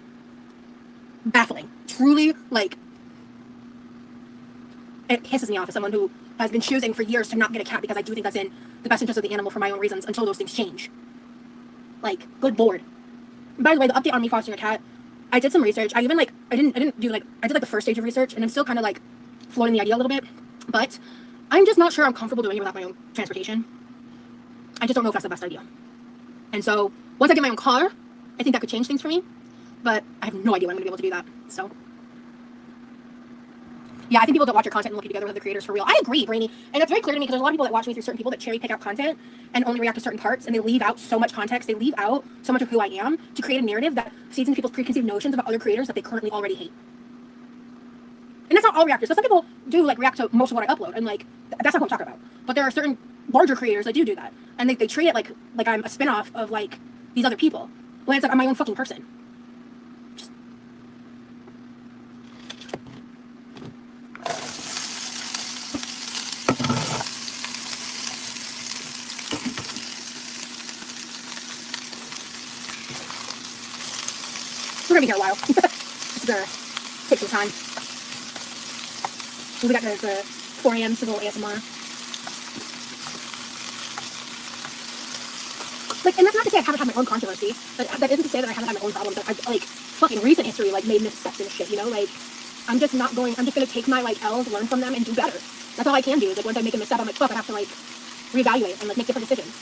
baffling. Truly, like, it pisses me off as someone who has been choosing for years to not get a cat because I do think that's in the best interest of the animal for my own reasons until those things change. Like, good lord. By the way, the update on me fostering a cat, I did some research. I did like the first stage of research, and I'm still kind of like floating the idea a little bit, but I'm just not sure I'm comfortable doing it without my own transportation. I just don't know if that's the best idea. And so once I get my own car, I think that could change things for me, but I have no idea when I'm gonna be able to do that. So yeah, I think people don't watch your content and look together with the creators for real. I agree, Brainy, and it's very clear to me because there's a lot of people that watch me through certain people that cherry pick out content and only react to certain parts, and they leave out so much context, they leave out so much of who I am to create a narrative that feeds into people's preconceived notions about other creators that they currently already hate. And that's not all reactors. So some people do like react to most of what I upload, and like that's not what I'm talking about. But there are certain larger creators that do that, and they treat it like I'm a spinoff of like these other people. When it's like I'm my own fucking person. Just... We're gonna be here a while. This is gonna take some time. We got the 4 a.m. civil ASMR. Like, and that's not to say I haven't had my own controversy, but that isn't to say that I haven't had my own problems. Like fucking recent history, like made missteps and shit, you know? Like, I'm just gonna take my like L's, learn from them, and do better. That's all I can do. Is like once I make a misstep, I'm like, fuck, I have to like reevaluate and like make different decisions.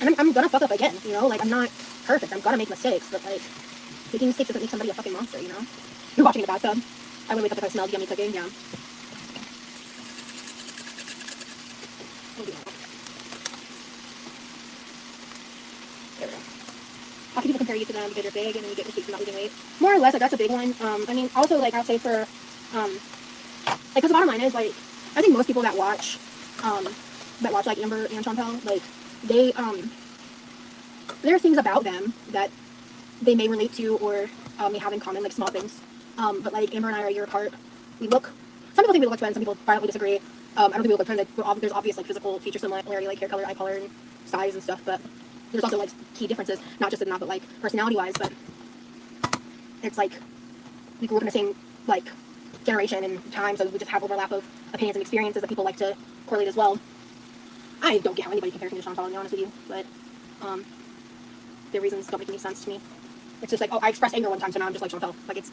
And I'm gonna fuck up again, you know? Like, I'm not perfect. I'm gonna make mistakes, but like, making mistakes doesn't make somebody a fucking monster, you know? You're watching in the bathtub. I would wake up if I smelled yummy cooking, yeah. There we go. How can people compare you to them because you're big and then you get mistakes for not losing weight? More or less, like, that's a big one. I mean, also, like, I'll say for, like, because the bottom line is, like, I think most people that watch, like, Amber and Chantel, like, they, there are things about them that they may relate to or may have in common, like small things. But like Amber and I are a year apart. we look. Some people think we look like twins. Some people violently disagree. I don't think we look like twins. There's obvious like physical feature similarity, like hair color, eye color, and size and stuff. But there's also like key differences, not just in that, but like personality-wise. But it's like we grew up in the same like generation and time, so we just have overlap of opinions and experiences that people like to correlate as well. I don't get how anybody compares me to Sean Paul, to be honest with you, but their reasons don't make any sense to me. It's just like, oh, I expressed anger one time, so now I'm just like Sean Paul. Like, it's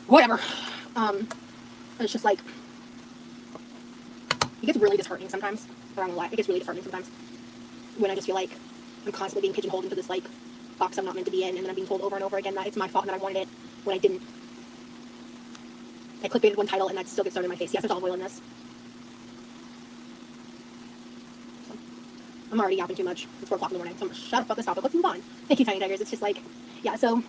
whatever. It's just like, it gets really disheartening sometimes. I'm not gonna lie, it gets really disheartening sometimes when I just feel like I'm constantly being pigeonholed into this like box I'm not meant to be in, and then I'm being told over and over again that it's my fault and that I wanted it when I didn't. I clickbaited one title and that still gets thrown in my face. Yes, there's olive oil in this. So, I'm already yapping too much. It's 4 o'clock in the morning, so I'm gonna shut up about this topic. Let's move on. Thank you, Tiny Tigers. It's just like, yeah, so,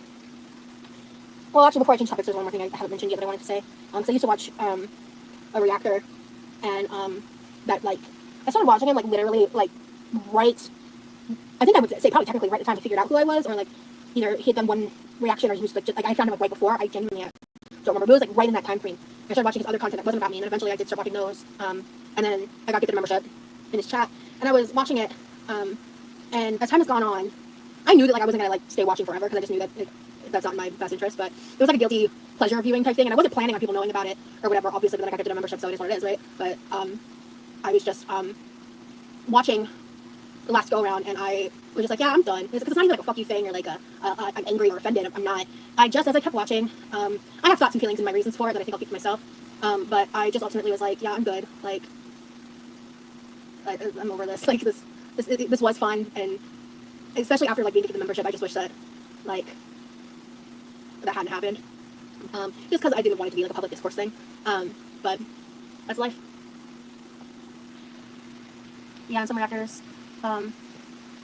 well, actually, before I change topics, there's one more thing I haven't mentioned yet that I wanted to say. So I used to watch a reactor, and that, like, I started watching him, like, literally, like, right, I think I would say probably technically right at the time to figure out who I was, or, like, either he had done one reaction, or he was, like, just, like, I found him, like, right before. I genuinely don't remember, but it was, like, right in that time frame. I started watching his other content that wasn't about me, and then eventually I did start watching those, and then I got gifted a membership in his chat, and I was watching it, and as time has gone on, I knew that, like, I wasn't gonna, like, stay watching forever, because I just knew that that's not in my best interest, but it was, like, a guilty pleasure viewing type thing, and I wasn't planning on people knowing about it, or whatever, obviously, but then I got gifted a membership, so it is what it is, right? But, I was just, watching the last go around, and I was just like, yeah, I'm done. Because it's not even like a fuck you thing, or like I'm angry or offended. I'm not. I just, as I kept watching, I have thoughts and feelings and my reasons for it that I think I'll keep to myself. But I just ultimately was like, yeah, I'm good. Like, I'm over this. Like, this was fun, and especially after like being gifted the membership, I just wish that like that hadn't happened. Just because I didn't want it to be like a public discourse thing. But that's life. Yeah, and some reactors,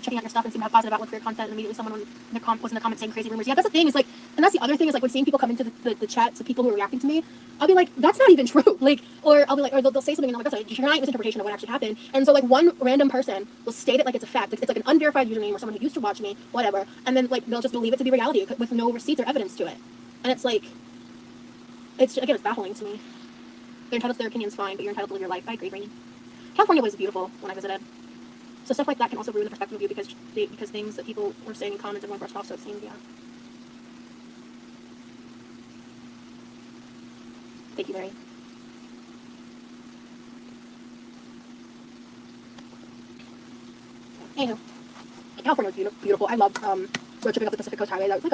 checking out your stuff and seem to have positive outlook for your content, and immediately someone was in the comments saying crazy rumors. Yeah, that's the thing, is like, and that's the other thing, is like when seeing people come into the chats of people who are reacting to me, I'll be like, that's not even true. Like, or I'll be like, or they'll say something and I'm like, that's a giant misinterpretation of what actually happened. And so like one random person will state it like it's a fact. It's like an unverified username or someone who used to watch me, whatever. And then like they'll just believe it to be reality with no receipts or evidence to it. And it's like, it's, again, it's baffling to me. They're entitled to their opinions, fine, but you're entitled to live your life. I agree, Rainy. California was beautiful when I visited. So stuff like that can also ruin the perspective of you because things that people were saying in comments and one brushed off, so it seemed, yeah. Thank you, Mary. Anywho, California was beautiful. I loved road tripping up the Pacific Coast Highway. That was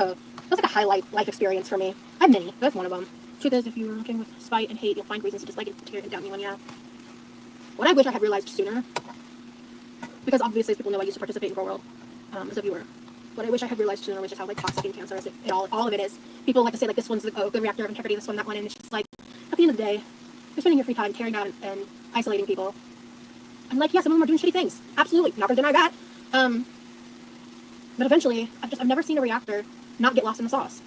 like a highlight life experience for me. I have many, but that's one of them. Truth is, if you're looking with spite and hate, you'll find reasons to dislike and tear and doubt anyone. Yeah. What I wish I had realized sooner, because obviously as people know I used to participate in Girl World as a viewer. What I wish I had realized sooner was just how like toxic and cancerous all of it is. People like to say like this one's a good reactor of integrity, this one, that one, and it's just like at the end of the day, you're spending your free time tearing down and isolating people. I'm like, yeah, some of them are doing shitty things. Absolutely, not gonna deny that. But eventually, I've never seen a reactor not get lost in the sauce.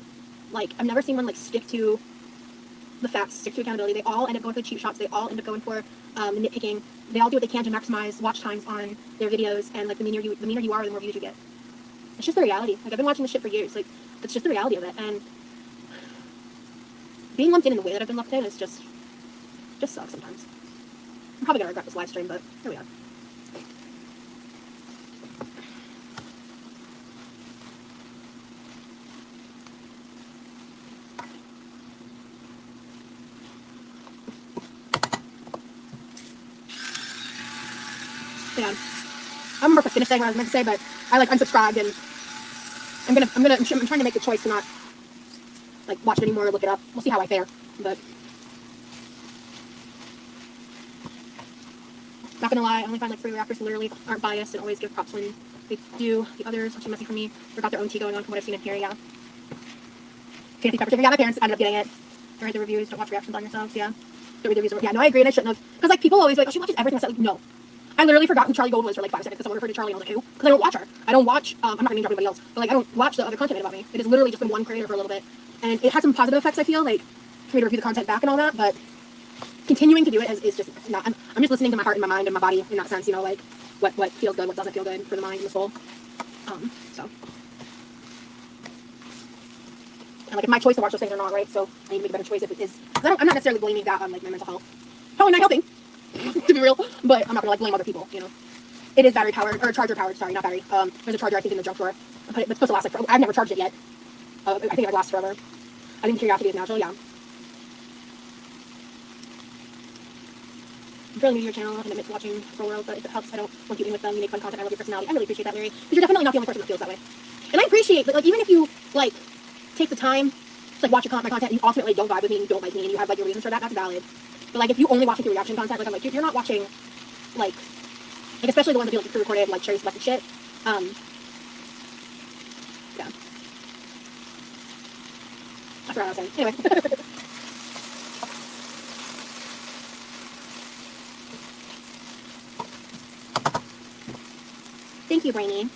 Like I've never seen one like stick to the facts, stick to accountability. They all end up going for the cheap shots. They all end up going for the nitpicking. They all do what they can to maximize watch times on their videos, and like the meaner you are, the more views you get. It's just the reality. Like I've been watching this shit for years. Like it's just the reality of it. And being lumped in the way that I've been lumped in is just sucks sometimes. I'm probably gonna regret this live stream, but here we are. Yeah. I remember if I finished saying what I was meant to say, but I like unsubscribed, and I'm trying to make the choice to not like watch it anymore or look it up. We'll see how I fare, but not gonna lie, I only find like 3 reactors who literally aren't biased and always give props when they do. The others are too messy for me, or got their own tea going on from what I've seen in here. Yeah. Fancy pepper chicken. Yeah, my parents ended up getting it. I read the reviews. Don't watch reactions on yourselves. Yeah. Don't read the reviews. Yeah, no, I agree, and I shouldn't have. Because like people always like, oh, she watches everything. I said like, no. I literally forgot who Charlie Gold was for like 5 seconds because someone referred to Charlie and I was like, who? Because I don't watch her. I don't watch, I'm not going to name drop anybody else, but like I don't watch the other content about me. It has literally just been one creator for a little bit. And it had some positive effects, I feel, like for me to review the content back and all that, but continuing to do it is just not, I'm just listening to my heart and my mind and my body in that sense, you know, like what feels good, what doesn't feel good for the mind and the soul. So. And like, if my choice to watch those things or not, right? So I need to make a better choice if it is. Because I'm not necessarily blaming that on like my mental health. Probably not helping, to be real. But I'm not gonna like blame other people, you know. It is battery powered or charger powered. Sorry, not battery. There's a charger I think in the junk drawer. It's supposed to last like forever. I've never charged it yet. I think it lasts forever. I think curiosity is natural. Yeah. I'm fairly new to your channel and admit to watching Girl World, but if it helps, I don't want you in with them. You make fun content. I love your personality. I really appreciate that, Mary. Because you're definitely not the only person that feels that way. And I appreciate that, like, even if you like take the time to like watch my content and you ultimately don't vibe with me and you don't like me and you have like your reasons for that, that's valid. But like, if you only watch your reaction content, like I'm like, dude, you're not watching like especially the ones that do like pre-recorded, like cherry selected shit. Yeah. I forgot what I was saying. Anyway. Thank you, Brainy.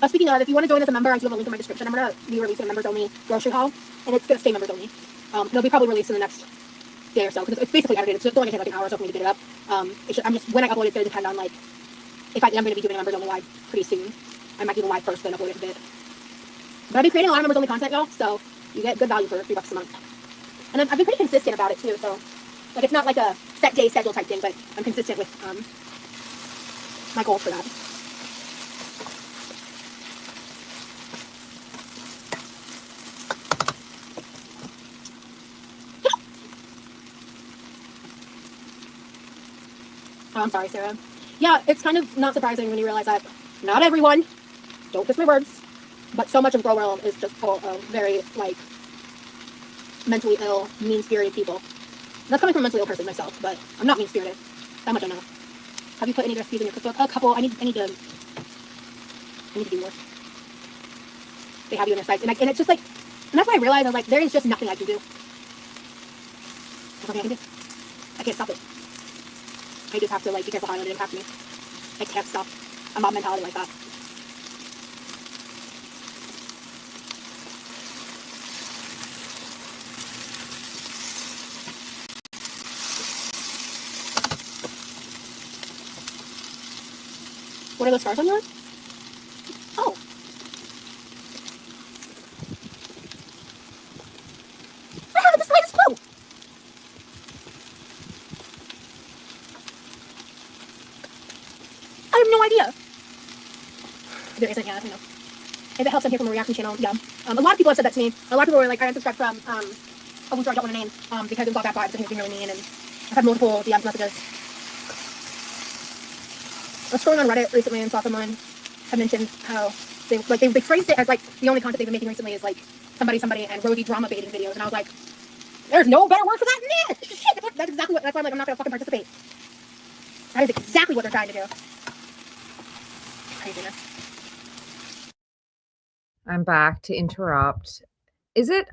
Speaking of, if you want to join as a member, I do have a link in my description. I'm going to be releasing a members only grocery haul, and it's going to stay members only. It'll be probably released in the next day or so, because it's basically edited. So it's only going to take like an hour or so for me to get it up. When I upload, it's going to depend on like, if I am going to be doing a members only live pretty soon. I might do the live first, then upload it a bit. But I've been creating a lot of members only content, y'all, so you get good value for $3 a month. And I've been pretty consistent about it too, so like it's not like a set day schedule type thing, but I'm consistent with my goals for that. Oh, I'm sorry, Sarah. Yeah, it's kind of not surprising when you realize that not everyone, don't twist my words, but so much of Girl World is just full of very, like, mentally ill, mean-spirited people. That's coming from a mentally ill person myself, but I'm not mean-spirited. That much I know. Have you put any recipes in your cookbook? A couple. I need to do more. They have you in their sites. And it's just like, and that's why I realized, I was like, there is just nothing I can do. There's nothing I can do. I can't stop it. I just have to, like, be careful how I let it impact me. I can't stop a mob mentality like that. What are those scars on yours? Oh. I haven't the slightest clue. I have no idea. There isn't, yeah, you know. If it helps, I'm here from a reaction channel, yeah. A lot of people have said that to me. A lot of people were like, I unsubscribed from, oh, sorry, I don't want to name, because it was all bad vibes and he was being really mean, and I've had multiple DMs messages. I was scrolling on Reddit recently and saw someone had mentioned how they phrased it as like the only content they've been making recently is like somebody and Rosie drama baiting videos, and I was like, there's no better word for that than that. Shit, that's exactly what. That's why I'm like, I'm not gonna fucking participate. That is exactly what they're trying to do. Craziness. I'm back to interrupt. Is it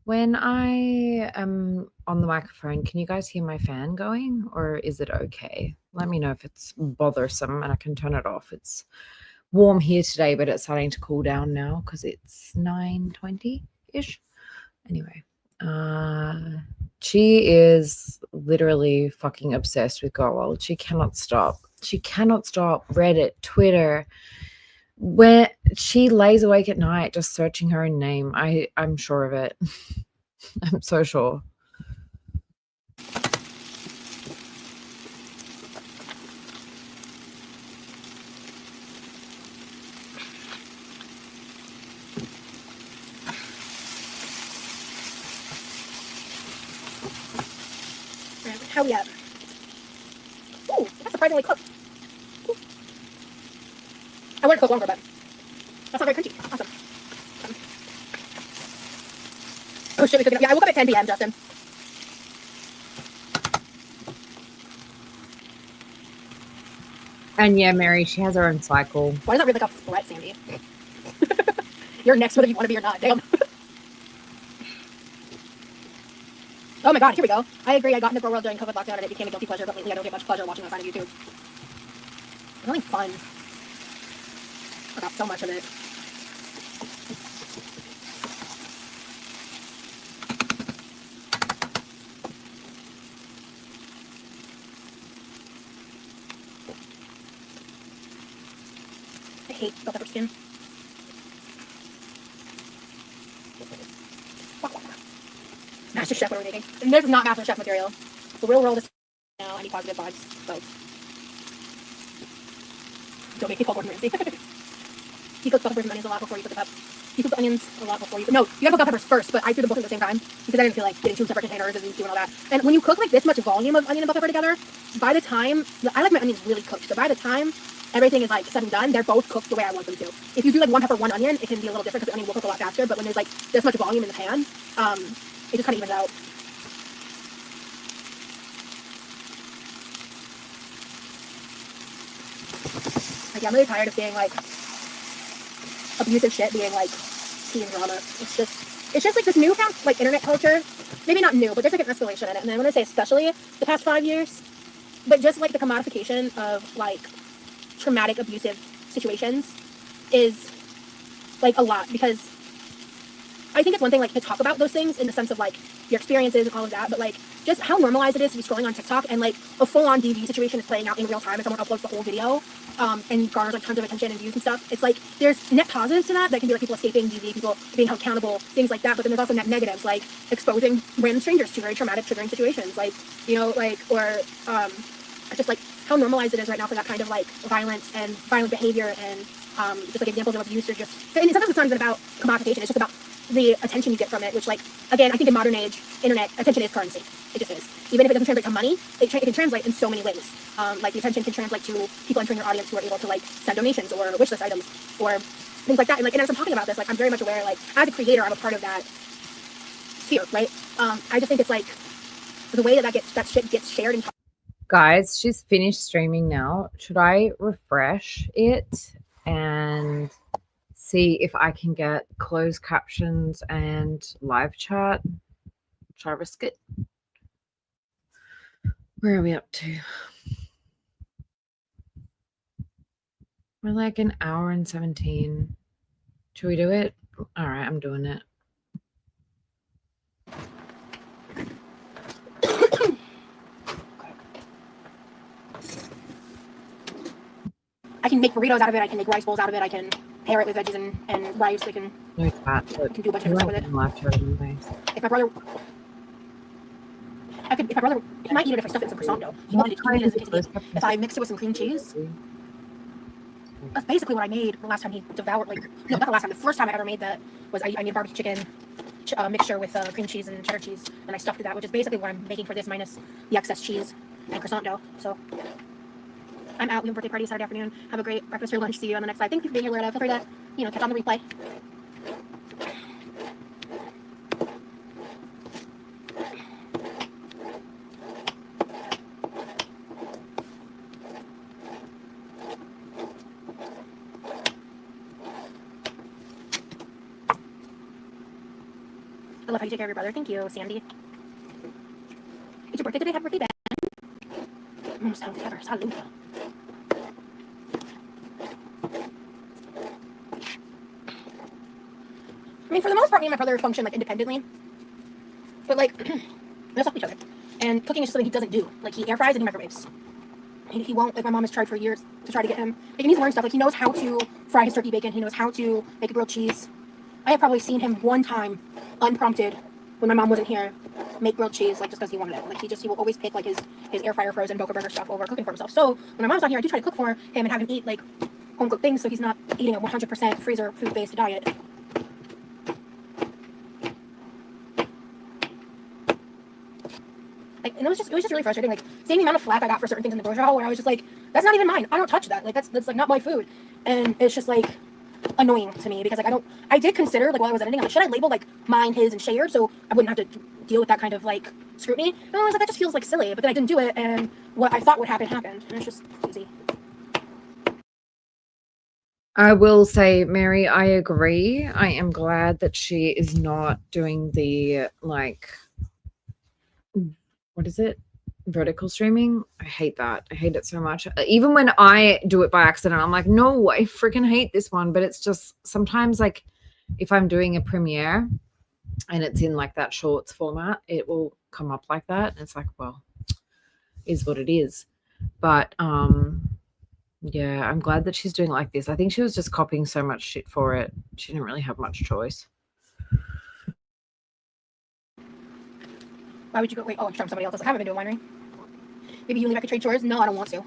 when I am on the microphone, can you guys hear my fan going, or is it okay? Let me know if it's bothersome and I can turn it off. It's warm here today, but it's starting to cool down now because it's 9:20-ish. Anyway, she is literally fucking obsessed with Girl World. She cannot stop. She cannot stop. Reddit, Twitter. When she lays awake at night just searching her own name. I'm sure of it. I'm so sure. How we at? Ooh, that's surprisingly cooked. Ooh. I want it to cook longer, but that's not very crunchy. Awesome. Oh shit, we cooking up. Yeah, I woke up at 10 p.m., Justin. And yeah, Mary, she has her own cycle. Why does that read like a threat, Sandy? You're next whether you want to be or not. Damn. Oh my god, here we go. I agree, I got into Girl World during COVID lockdown and it became a guilty pleasure, but lately I don't get much pleasure watching outside of YouTube. It's really fun. I got so much of it. I hate bell pepper skin. Master Chef what are we making? And this is not Master Chef material. The real world is now. Any positive vibes, folks. Don't make me call Gordon Ramsay. He cooked bell peppers and onions a lot before you put the pep. You cook the onions a lot before you. No, you gotta cook bell peppers first, but I threw them both in at the same time because I didn't feel like getting two separate containers and doing all that. And when you cook like this much volume of onion and bell pepper together, by the time I like my onions really cooked, so by the time everything is like said and done, they're both cooked the way I want them to. If you do like one pepper, one onion, it can be a little different because the onion will cook a lot faster. But when there's like this much volume in the pan, it just kind of evens out. Like, yeah, I'm really tired of seeing like abusive shit being like teen drama. It's just like this newfound like internet culture. Maybe not new, but there's like an escalation in it. And I want to say especially the past 5 years, but just like the commodification of like traumatic abusive situations is like a lot, because I think it's one thing like to talk about those things in the sense of like your experiences and all of that, but like just how normalized it is to be scrolling on TikTok and like a full-on DV situation is playing out in real time and someone uploads the whole video and garners like tons of attention and views and stuff. It's like there's net positives to that can be like people escaping DV, people being held accountable, things like that, but then there's also net negatives like exposing random strangers to very traumatic, triggering situations, like, you know, like, or just like how normalized it is right now for that kind of like violence and violent behavior and just like examples of abuse, or just, and sometimes it's not even about commodification, it's just about the attention you get from it, which, like, again, I think in modern age internet attention is currency. It just is. Even if it doesn't translate to money, it can translate in so many ways. Like the attention can translate to people entering your audience who are able to like send donations or wish list items or things like that. And like, and as I'm talking about this, like, I'm very much aware, like, as a creator, I'm a part of that sphere, right? I just think it's like the way that shit gets shared and Guys, she's finished streaming now. Should I refresh it and see if I can get closed captions and live chat? Should I risk it? Where are we up to? We're like an hour and 17. Should we do it? All right, I'm doing it. I can make burritos out of it. I can make rice bowls out of it. I can pair it with veggies and rice. We can, No fat. we can do a bunch of stuff with it. If my brother, he might eat it if I stuff it in some croissant dough. He wanted to eat it if I mix it with some cream cheese. That's basically what I made the last time he devoured, like, no, not the last time. The first time I ever made that was I made barbecue chicken mixture with cream cheese and cheddar cheese, and I stuffed that, which is basically what I'm making for this minus the excess cheese and croissant dough. So I'm out. We have a birthday party Saturday afternoon. Have a great breakfast or lunch. See you on the next slide. Thank you for being here, Loretta. Feel free to, you know, catch on the replay. I love how you take care of your brother. Thank you, Sandy. It's your birthday today. Happy birthday, Ben. I'm almost done together. Salud. I mean, for the most part, me and my brother function like independently, but like we also help each other. And cooking is just something he doesn't do. Like, he air fries and he microwaves. He won't. Like, my mom has tried for years to try to get him. Like, he needs to learn stuff. Like, he knows how to fry his turkey bacon. He knows how to make a grilled cheese. I have probably seen him one time, unprompted, when my mom wasn't here, make grilled cheese, like, just because he wanted it. Like, he will always pick like his air fryer frozen Boca Burger stuff over cooking for himself. So when my mom's not here, I do try to cook for him and have him eat like home cooked things, so he's not eating a 100% freezer food based diet. Like, and it was just really frustrating. Like, seeing the amount of flack I got for certain things in the grocery haul, where I was just like, that's not even mine. I don't touch that. Like, that's like not my food. And it's just like annoying to me, because like I did consider, like, while I was editing, I'm like, should I label like mine, his, and shared, so I wouldn't have to deal with that kind of like scrutiny? And I was like, that just feels like silly. But then I didn't do it, and what I thought would happen happened, and it's just easy. I will say, Mary, I agree. I am glad that she is not doing the, like, what is it? Vertical streaming. I hate that. I hate it so much. Even when I do it by accident, I'm like, no, I freaking hate this one. But it's just sometimes, like, if I'm doing a premiere and it's in like that shorts format, it will come up like that. And it's like, well, is what it is. But yeah, I'm glad that she's doing it like this. I think she was just copying so much shit for it. She didn't really have much choice. Why would you go? Wait, oh, you're talking to somebody else. I haven't been doing winery. Maybe you and me, I could trade chores. No, I don't want to.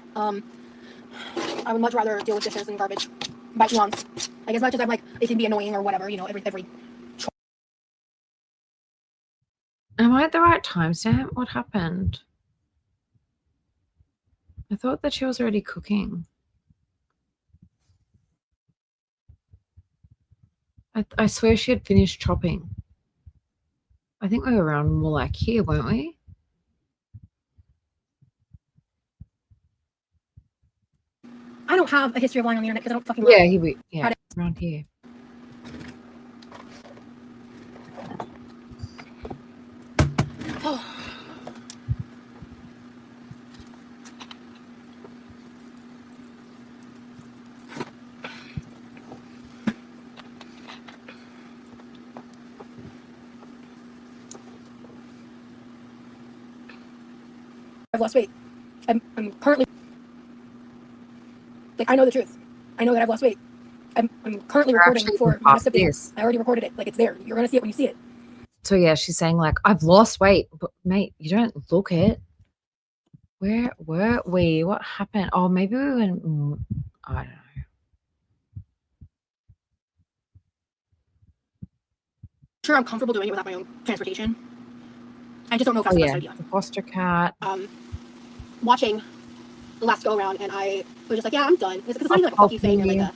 I would much rather deal with dishes and garbage by eons. Like as much as I'm like, it can be annoying or whatever, you know, every. Am I at the right timestamp? What happened? I thought that she was already cooking. I swear she had finished chopping. I think we were around more like here, weren't we? I don't have a history of lying on the internet because I don't fucking Yeah, lie. around here. I've lost weight. I'm currently like I know the truth. I know that I've lost weight. I'm currently recording for the rest of this. I already recorded it. Like it's there. You're gonna see it when you see it. So yeah, she's saying like I've lost weight, but mate, you don't look it. Where were we? What happened? Oh, maybe we went. I don't know. Sure, I'm comfortable doing it without my own transportation. I just don't know if that's the best idea. The foster cat. Watching the last go around, and I was just like, yeah, I'm done. It's because it's not even like a fucky thing or like a.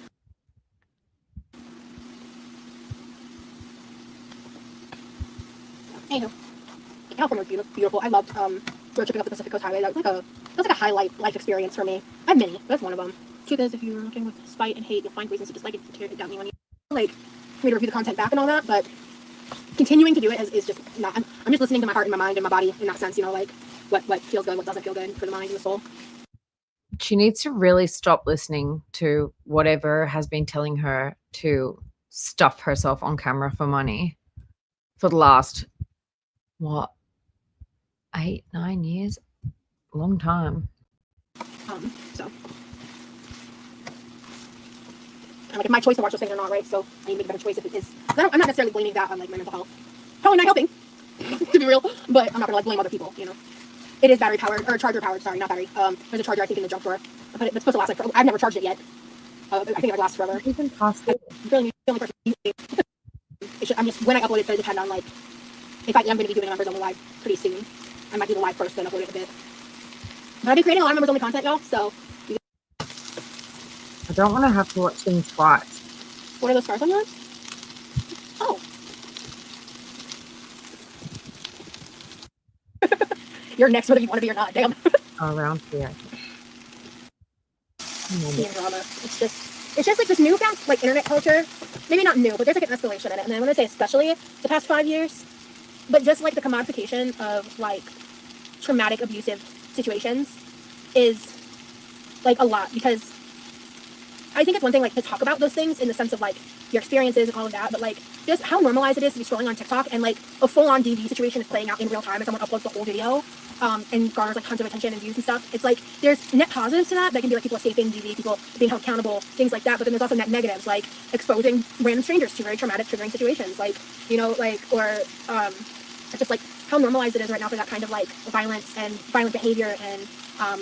Anywho, California was beautiful. I loved road tripping up the Pacific Coast Highway. That was like a highlight life experience for me. I have many, but that's one of them. Truth is, if you're looking with spite and hate, you'll find reasons to dislike it, to tear it down when you like for me to review the content back and all that. But continuing to do it is just not. I'm just listening to my heart and my mind and my body in that sense. You know, like what feels good, what doesn't feel good for the mind and the soul. She needs to really stop listening to whatever has been telling her to stuff herself on camera for money for the last, what, 8-9 years? Long time. So. And like if my choice to watch those things or not, right? So I need to make a better choice if it is. I'm not necessarily blaming that on like my mental health. Probably not helping, to be real. But I'm not gonna like blame other people, you know. It is battery powered or charger powered. Sorry, not battery. There's a charger I think in the junk drawer, but it's supposed to last like I've never charged it yet. I think it would last forever. Even past it. I'm just when I upload it's gonna depend on like if I am gonna be doing a members only live pretty soon. I might do the live first, then upload it a bit. But I've been creating a lot of members only content, y'all. So I don't want to have to watch things twice. what are those scars on yours? Oh. You're next whether you want to be or not. Damn. Around here. Teen drama. It's just like this newfound like internet culture. Maybe not new, but there's like an escalation in it. And I want to say especially the past 5 years, but just like the commodification of like traumatic abusive situations is like a lot because I think it's one thing like to talk about those things in the sense of like your experiences and all of that, but like just how normalized it is to be scrolling on TikTok and like a full-on DV situation is playing out in real time and someone uploads the whole video and garners like tons of attention and views and stuff. It's like there's net positives to that can be like people escaping DV, people being held accountable, things like that. But then there's also net negatives like exposing random strangers to very traumatic, triggering situations, like you know, like or just like how normalized it is right now for that kind of like violence and violent behavior and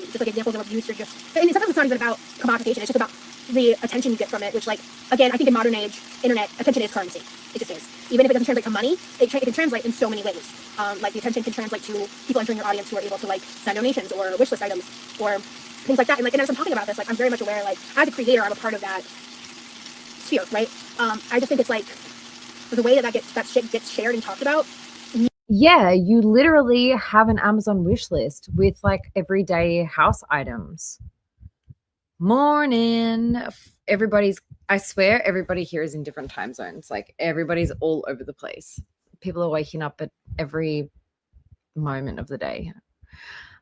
just like examples of abuse or just. And sometimes it's not even about commodification. It's just about the attention you get from it, which like again I think in modern age internet attention is currency. It just is. Even if it doesn't translate to money, it can translate in so many ways. Like the attention can translate to people entering your audience who are able to like send donations or wish list items or things like that. And like and as I'm talking about this, like I'm very much aware like as a creator I'm a part of that sphere, right? I just think it's like the way that shit gets shared and talked about. Yeah, you literally have an Amazon wish list with like everyday house items. Morning. I swear everybody here is in different time zones. Like everybody's all over the place. People are waking up at every moment of the day.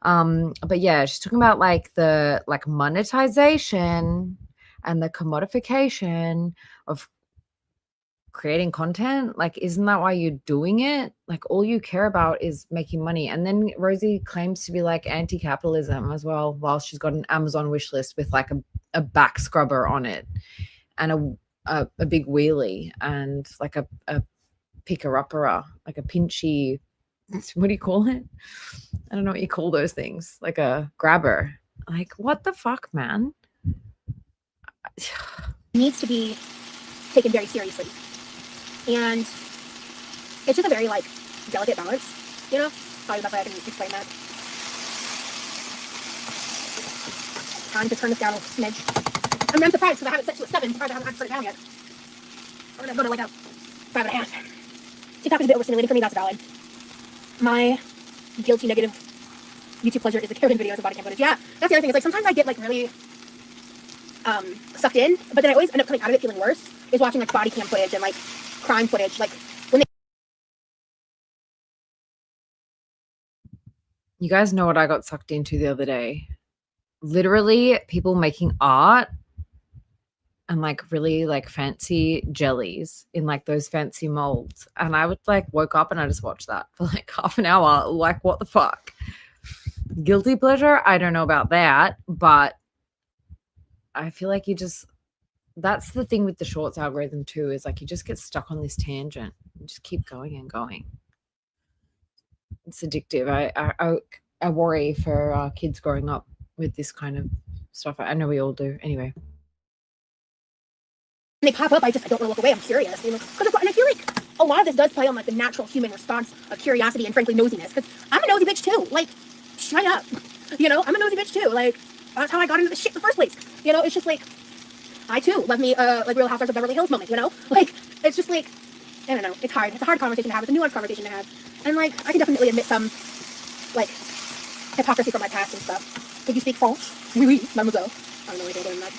But yeah, she's talking about like the like monetization and the commodification of creating content. Like, isn't that why you're doing it? Like all you care about is making money. And then Rosie claims to be like anti-capitalism as well, while she's got an Amazon wish list with like a back scrubber on it and a big wheelie and like a picker-upper, like a pinchy what do you call it? I don't know what you call those things. Like a grabber. Like, what the fuck, man? Needs to be taken very seriously. And it's just a very, like, delicate balance, you know? Probably the best way I can explain that. Trying to turn this down a smidge. I mean, I'm surprised because I have it set to a 7. Surprised I haven't turned it down yet. I'm gonna go to like a 5.5. TikTok is a bit overstimulating for me, that's valid. My guilty negative YouTube pleasure is the caravan videos of body cam footage. Yeah, that's the other thing. Is like sometimes I get like really sucked in, but then I always end up coming out of it feeling worse. Is watching like body cam footage and like crime footage, like when they. You guys know what I got sucked into the other day? Literally, people making art and like really like fancy jellies in like those fancy molds, and I would like woke up and I just watched that for like half an hour. Like, what the fuck? Guilty pleasure? I don't know about that, but I feel like that's the thing with the shorts algorithm too, is like you just get stuck on this tangent and just keep going and going. It's addictive. I worry for kids growing up with this kind of stuff. I know we all do. Anyway. When they pop up, I don't want to look away. I'm curious. And I feel like a lot of this does play on like the natural human response of curiosity and frankly nosiness. Because I'm a nosy bitch too. Like, straight up. You know, I'm a nosy bitch too. Like, that's how I got into this shit in the first place. You know, it's just like, I too love me like Real Housewives of Beverly Hills moment, you know? Like, it's just like, I don't know. It's hard. It's a hard conversation to have. It's a nuanced conversation to have. And like, I can definitely admit some, like, hypocrisy from my past and stuff. Did you speak French? Oui, oui, mademoiselle. I don't know what they're doing that.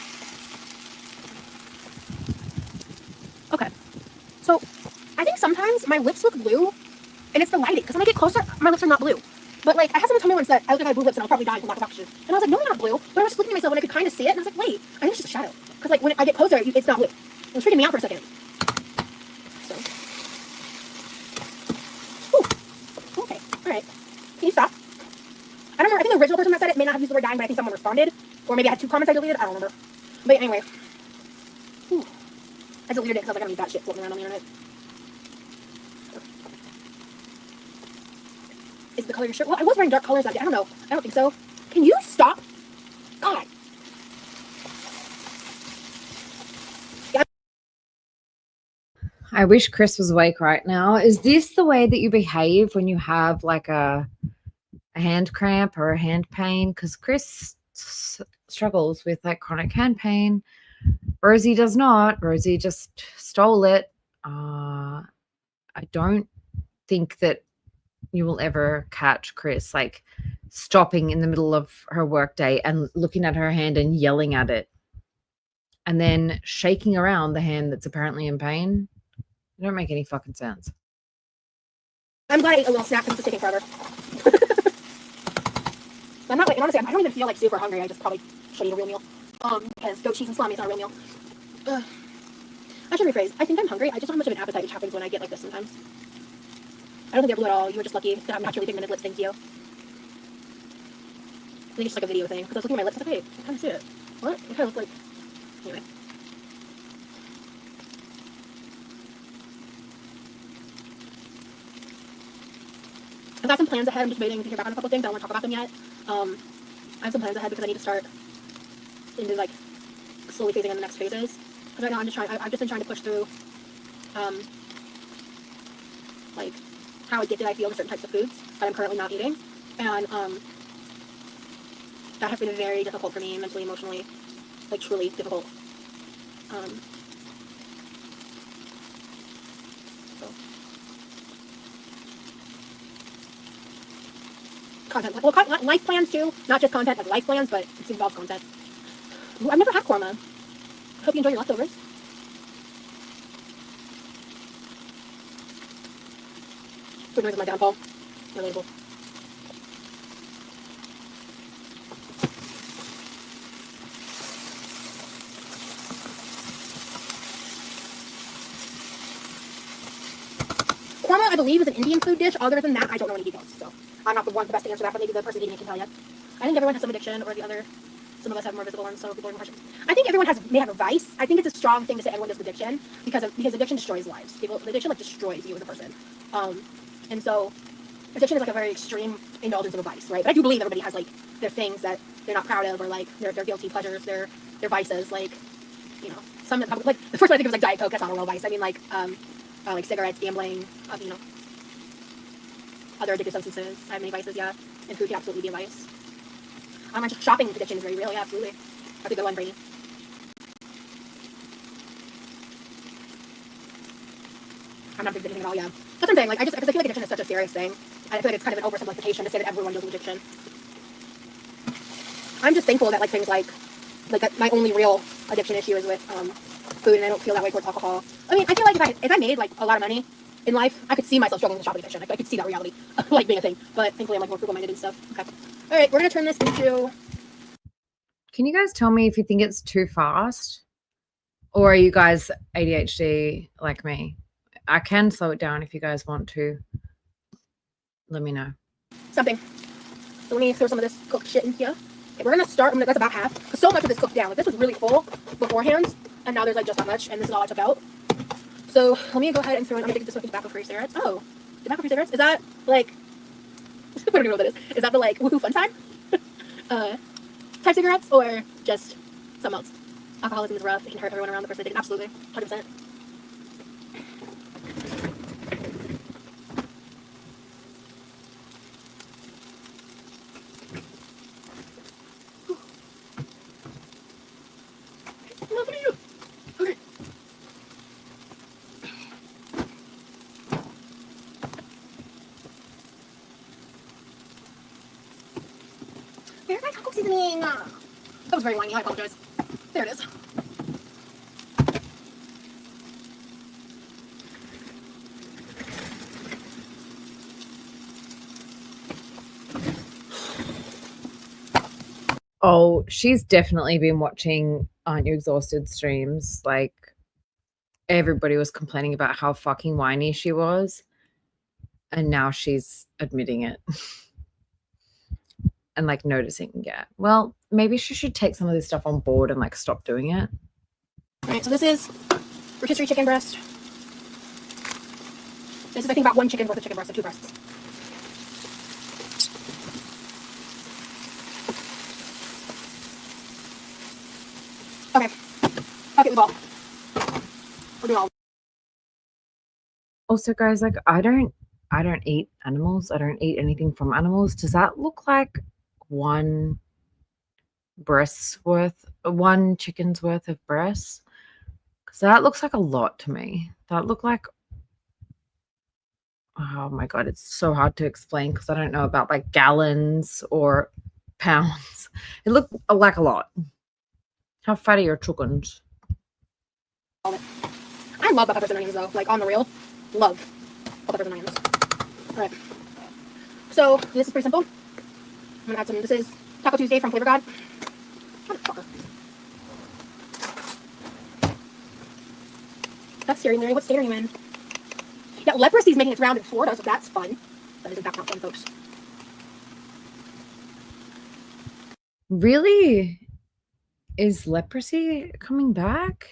Okay. So, I think sometimes my lips look blue, and it's the lighting. Because when I get closer, my lips are not blue. But like, I had someone tell me once that I look like I have blue lips and I'll probably die from lack of oxygen. And I was like, no, they're not blue. But I was just looking at myself and I could kind of see it, and I was like, wait, I think it's just a shadow. Because like, when I get closer, it's not blue. It was freaking me out for a second. So. Ooh. Okay. Alright. Can you stop? I don't remember. I think the original person that said it may not have used the word dying, but I think someone responded. Or maybe I had 2 comments I deleted. I don't remember. But anyway. Ooh. I deleted it because I was like, I don't need that shit floating around on the internet. Is the color of your shirt? Well, I was wearing dark colors that day. I don't know. I don't think so. Can you stop? God. Yeah. I wish Chris was awake right now. Is this the way that you behave when you have like a hand cramp or a hand pain? Because Chris struggles with like chronic hand pain. Rosie does not. Rosie just stole it. I don't think that you will ever catch Chris like stopping in the middle of her workday and looking at her hand and yelling at it and then shaking around the hand that's apparently in pain. It don't make any fucking sense. I'm glad I ate a little snack because it's taking forever. I'm not like, honestly, I don't even feel like super hungry. I just probably should eat a real meal. Because goat cheese and salami is not a real meal. I should rephrase. I think I'm hungry. I just don't have much of an appetite, which happens when I get like this sometimes. I don't think you're blue at all. You were just lucky that I'm naturally pigmented lips. Thank you. I think it's just like a video thing. Because I was looking at my lips, I was like, hey, I kind of see it. What? It kind of look like. Anyway. I've got some plans ahead. I'm just waiting to hear back on a couple of things. I don't want to talk about them yet. I have some plans ahead because I need to start into like slowly phasing in the next phases. Because right now I've just been trying to push through like how addicted I feel to certain types of foods that I'm currently not eating. And that has been very difficult for me mentally, emotionally, like truly difficult. Content. Well, life plans too. Not just content, like life plans, but it involves content. Ooh, I've never had korma. Hope you enjoy your leftovers. Food noise is my downfall. Relatable. Korma, I believe, is an Indian food dish. Other than that, I don't know any details. So I'm not the best to answer that, but maybe the person eating it can tell you. I think everyone has some addiction, or the other. Some of us have more visible ones, so people have more questions. I think everyone may have a vice. I think it's a strong thing to say everyone does addiction because addiction destroys lives. Addiction like destroys you as a person. And so addiction is like a very extreme indulgence of a vice, right? But I do believe everybody has like their things that they're not proud of, or like their guilty pleasures, their vices, like, you know, some like the first one I think of was like Diet Coke. That's not a real vice. I mean like cigarettes, gambling, you know, other addictive substances. I have many vices, yeah, and food can absolutely be a vice. Shopping addiction is very real, yeah, absolutely. That's a good one, Brady. I'm not a big addiction at all, yeah. That's what I'm saying. Like, I feel like addiction is such a serious thing. I feel like it's kind of an oversimplification to say that everyone deals with addiction. I'm just thankful that like things like my only real addiction issue is with food, and I don't feel that way towards alcohol. I mean, I feel like if I made like a lot of money in life, I could see myself struggling with shopping addiction. I could see that reality, like being a thing. But thankfully, I'm like more frugal-minded and stuff. Okay. All right, we're gonna turn this into. Can you guys tell me if you think it's too fast, or are you guys ADHD like me? I can slow it down if you guys want to. Let me know. Something. So let me throw some of this cooked shit in here. Okay, we're gonna start. That's about half. Because so much of this cooked down. Like, this was really full beforehand, and now there's like just that much, and this is all I took out. So let me go ahead and throw in. I'm gonna take this with tobacco-free cigarettes. Oh, tobacco-free cigarettes? Is that like? I don't even know what that is. Is that the like woohoo fun time? Type cigarettes, or just something else? Alcoholism is rough. It can hurt everyone around the person. Absolutely, 100%. Where's my taco seasoning? That was very whiny. I apologize. There it is. Oh, she's definitely been watching Aren't You Exhausted streams. Like, everybody was complaining about how fucking whiny she was. And now she's admitting it. And like noticing, yeah. Well, maybe she should take some of this stuff on board and like stop doing it. All right, so this is rotisserie chicken breast. This is, I think, about one chicken's worth of chicken breast, so 2 breasts. Okay. Okay, we ball. We're doing all. Also, guys, like I don't eat animals. I don't eat anything from animals. Does that look like one chicken's worth of breasts? Because that looks like a lot to me. That looked like, oh my God, it's so hard to explain because I don't know about like gallons or pounds. It looked like a lot. How fat are your chickens? I love bell peppers and onions though, like on the real. Love bell peppers and onions. Alright. So this is pretty simple. I'm gonna add some. This is Taco Tuesday from Flavor God. Motherfucker. That's scary, Larry. What state are you in? Yeah, leprosy is making its round in Florida, so that's fun. That's not fun, folks. Really? Is leprosy coming back?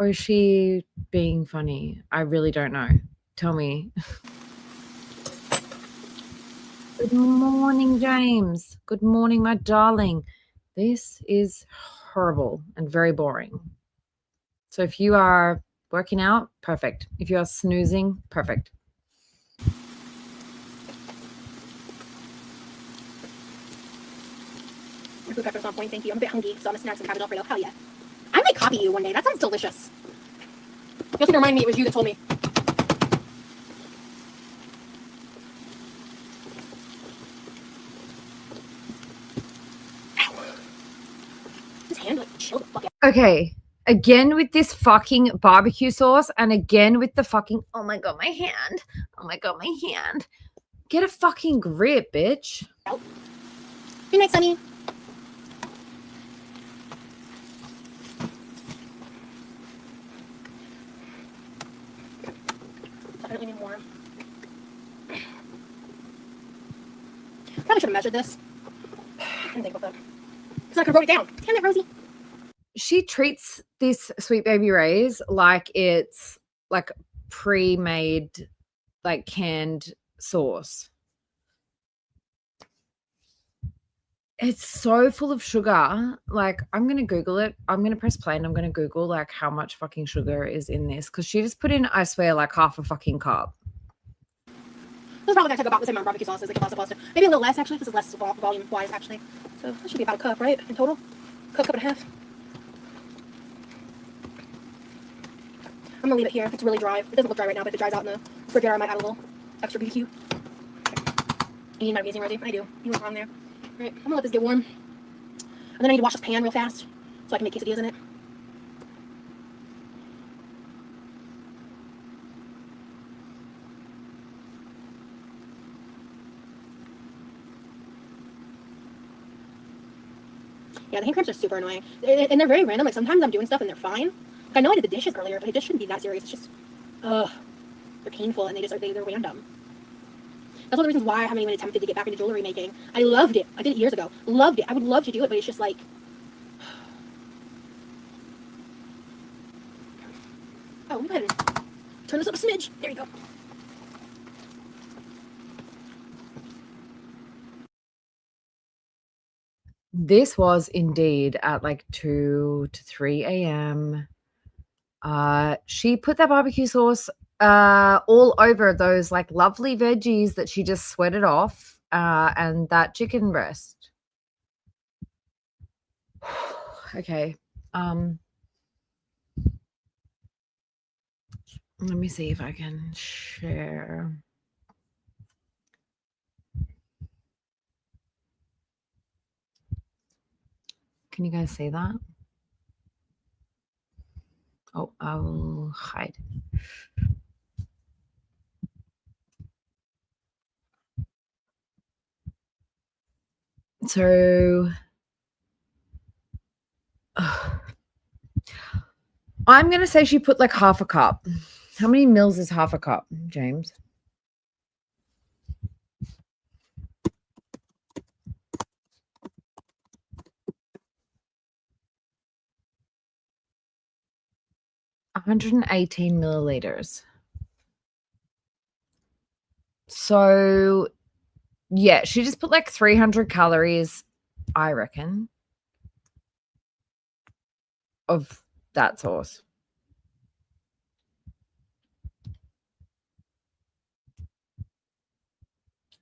Or is she being funny? I really don't know. Tell me. Good morning, James. Good morning, my darling. This is horrible and very boring. So if you are working out, perfect. If you are snoozing, perfect. Your food pepper's on point, thank you. I'm a bit hungry, so I'm gonna snag some cabbage Alfredo. Hell yeah. I might copy you one day. That sounds delicious. You also remind me it was you that told me. Ow. His hand like chill the fuck out. Okay. Again with this fucking barbecue sauce and again with the fucking, oh my God, my hand. Oh my God, my hand. Get a fucking grip, bitch. Good night, Sunny. Definitely need more. Probably should have measured this. I didn't think about that. Because I could have wrote it down. Damn it, Rosie. She treats this Sweet Baby Ray's like it's like pre-made, like canned sauce. It's so full of sugar. Like, I'm going to Google it. I'm going to press play and I'm going to Google like how much fucking sugar is in this. Because she just put in, I swear, like half a fucking cup. This is probably going to take about the same amount of barbecue sauce as like a pasta. Maybe a little less, actually. This is less volume-wise, actually. So that should be about a cup, right, in total? Cup and a half. I'm going to leave it here if it's really dry. It doesn't look dry right now, but if it dries out in the refrigerator, I might add a little extra BBQ. You need my amazing, Rosie. I do. You went wrong there. All right, I'm going to let this get warm. And then I need to wash this pan real fast so I can make quesadillas in it. Yeah, the hand cramps are super annoying. And they're very random. Like, sometimes I'm doing stuff and they're fine. Like, I know I did the dishes earlier, but it just shouldn't be that serious. It's just, they're painful and they're random. That's one of the reasons why I haven't even attempted to get back into jewelry making. I loved it. I did it years ago. Loved it. I would love to do it, but it's just like... Oh, let me go ahead and turn this up a smidge. There you go. This was indeed at like 2 to 3 a.m. She put that barbecue sauce all over those like lovely veggies that she just sweated off and that chicken breast. Okay. Let me see if I can share. Can you guys see that? Oh, I'll hide. So I'm going to say she put like half a cup. How many mils is half a cup, James? $118 milliliters. So, yeah, she just put like 300 calories, I reckon, of that sauce.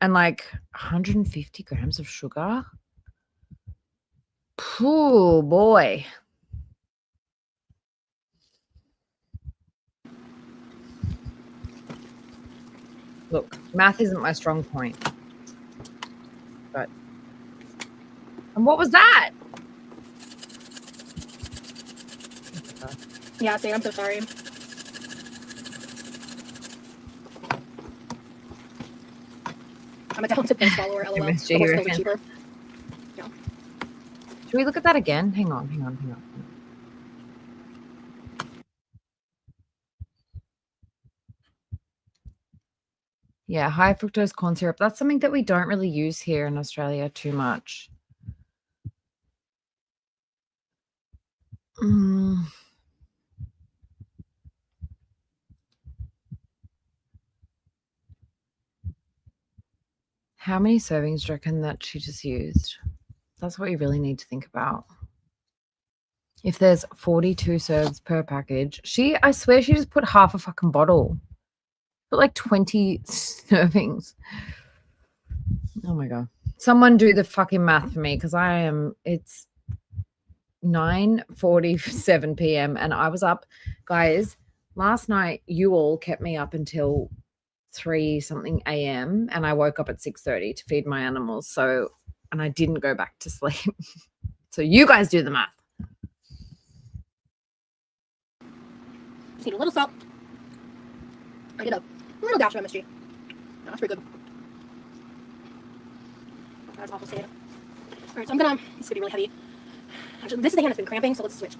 And like 150 grams of sugar. Oh, boy. Look, math isn't my strong point. But, and what was that? Yeah, see, I'm so sorry. I'm a talented post follower, LOL. MSG, you reckon? Cheaper. Yeah. Should we look at that again? Hang on. Yeah, high fructose corn syrup. That's something that we don't really use here in Australia too much. How many servings do you reckon that she just used? That's what you really need to think about. If there's 42 serves per package, I swear she just put half a fucking bottle. Put like 20 servings. Oh my God. Someone do the fucking math for me because it's 9:47 p.m. and I was up. Guys, last night you all kept me up until 3 something a.m. and I woke up at 6:30 to feed my animals. And I didn't go back to sleep. So you guys do the math. Just need a little salt. I did a little dash of MSG. No, that's pretty good. That's awful sad. Alright, so I'm gonna, this is gonna be really heavy. Actually, this is the hand that's been cramping, so let's switch.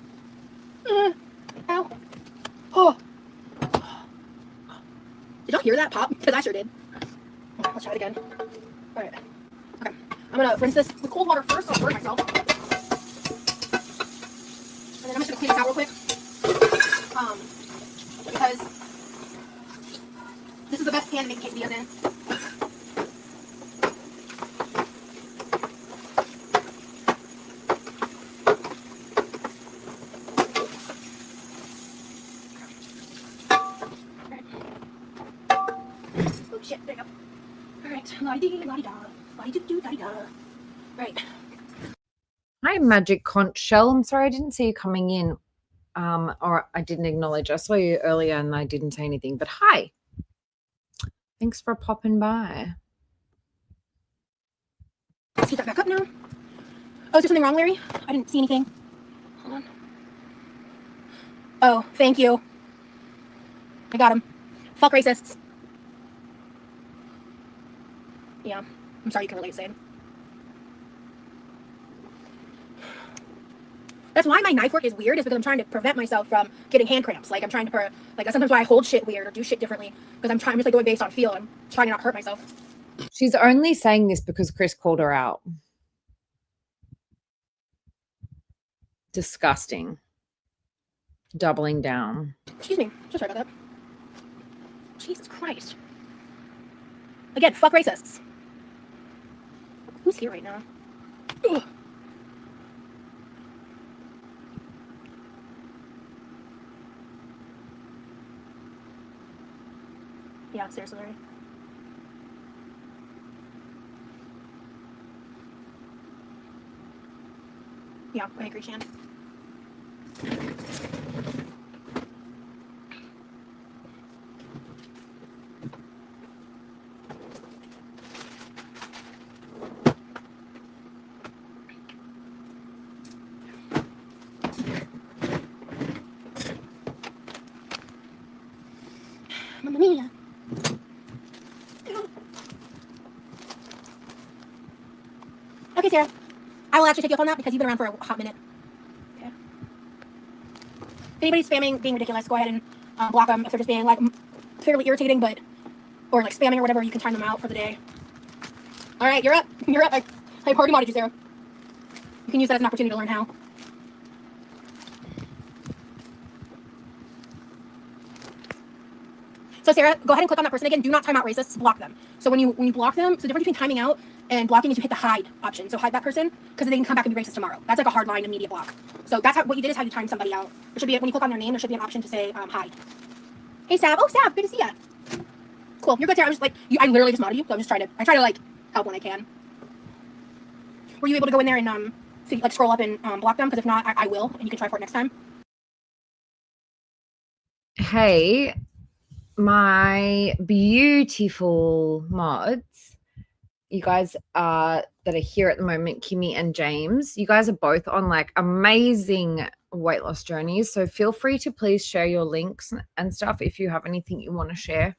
Ow. Oh. Did y'all hear that pop? Because I sure did. Okay, let's try it again. Alright. Okay. I'm gonna rinse this with cold water first, so I'll burn myself. And then I'm just gonna clean this out real quick. Because this is the best pan to make quesadillas in. shit. There you go. All right. La-di-dee, la-di-da. La-di-doo-doo, da-di-da. Right. Hi, Magic Conch Shell. I'm sorry I didn't see you coming in. Or I didn't acknowledge. I saw you earlier and I didn't say anything. But hi. Thanks for popping by. Let's heat that back up now. Oh, is there something wrong, Larry? I didn't see anything. Hold on. Oh, thank you. I got him. Fuck racists. Yeah. I'm sorry you can relate, Zane. That's why my knife work is weird, is because I'm trying to prevent myself from getting hand cramps. Like, I'm trying to, like, sometimes why I hold shit weird or do shit differently, because I'm just, like, going based on feel. I'm trying to not hurt myself. She's only saying this because Chris called her out. Disgusting. Doubling down. Excuse me. So sorry about that. Jesus Christ. Again, fuck racists. Who's here right now? Ugh. Yeah, seriously, Larry. Yeah, I agree, Shan. Mamma mia. Okay, Sarah. I will actually take you up on that because you've been around for a hot minute. Okay. If anybody's spamming, being ridiculous, go ahead and block them. If they're just being like fairly irritating, but or like spamming or whatever, you can time them out for the day. All right, you're up. You're up. I already modded you, Sarah. You can use that as an opportunity to learn how. So Sarah, go ahead and click on that person again. Do not time out racists. Block them. So when you block them, so the difference between timing out and blocking is you hit the hide option. So hide that person because they can come back and be racist tomorrow. That's like a hard line immediate block. So that's what you did is how you time somebody out. There should be when you click on their name, there should be an option to say hide. Hey Sav. Oh Sav, good to see ya. Cool. You're good, Sarah. I'm just like I literally just modded you. So I'm just trying to like help when I can. Were you able to go in there and so like scroll up and block them? Because if not, I will, and you can try for it next time. Hey, my beautiful mods, you guys that are here at the moment, Kimmy and James, you guys are both on like amazing weight loss journeys. So feel free to please share your links and stuff if you have anything you want to share.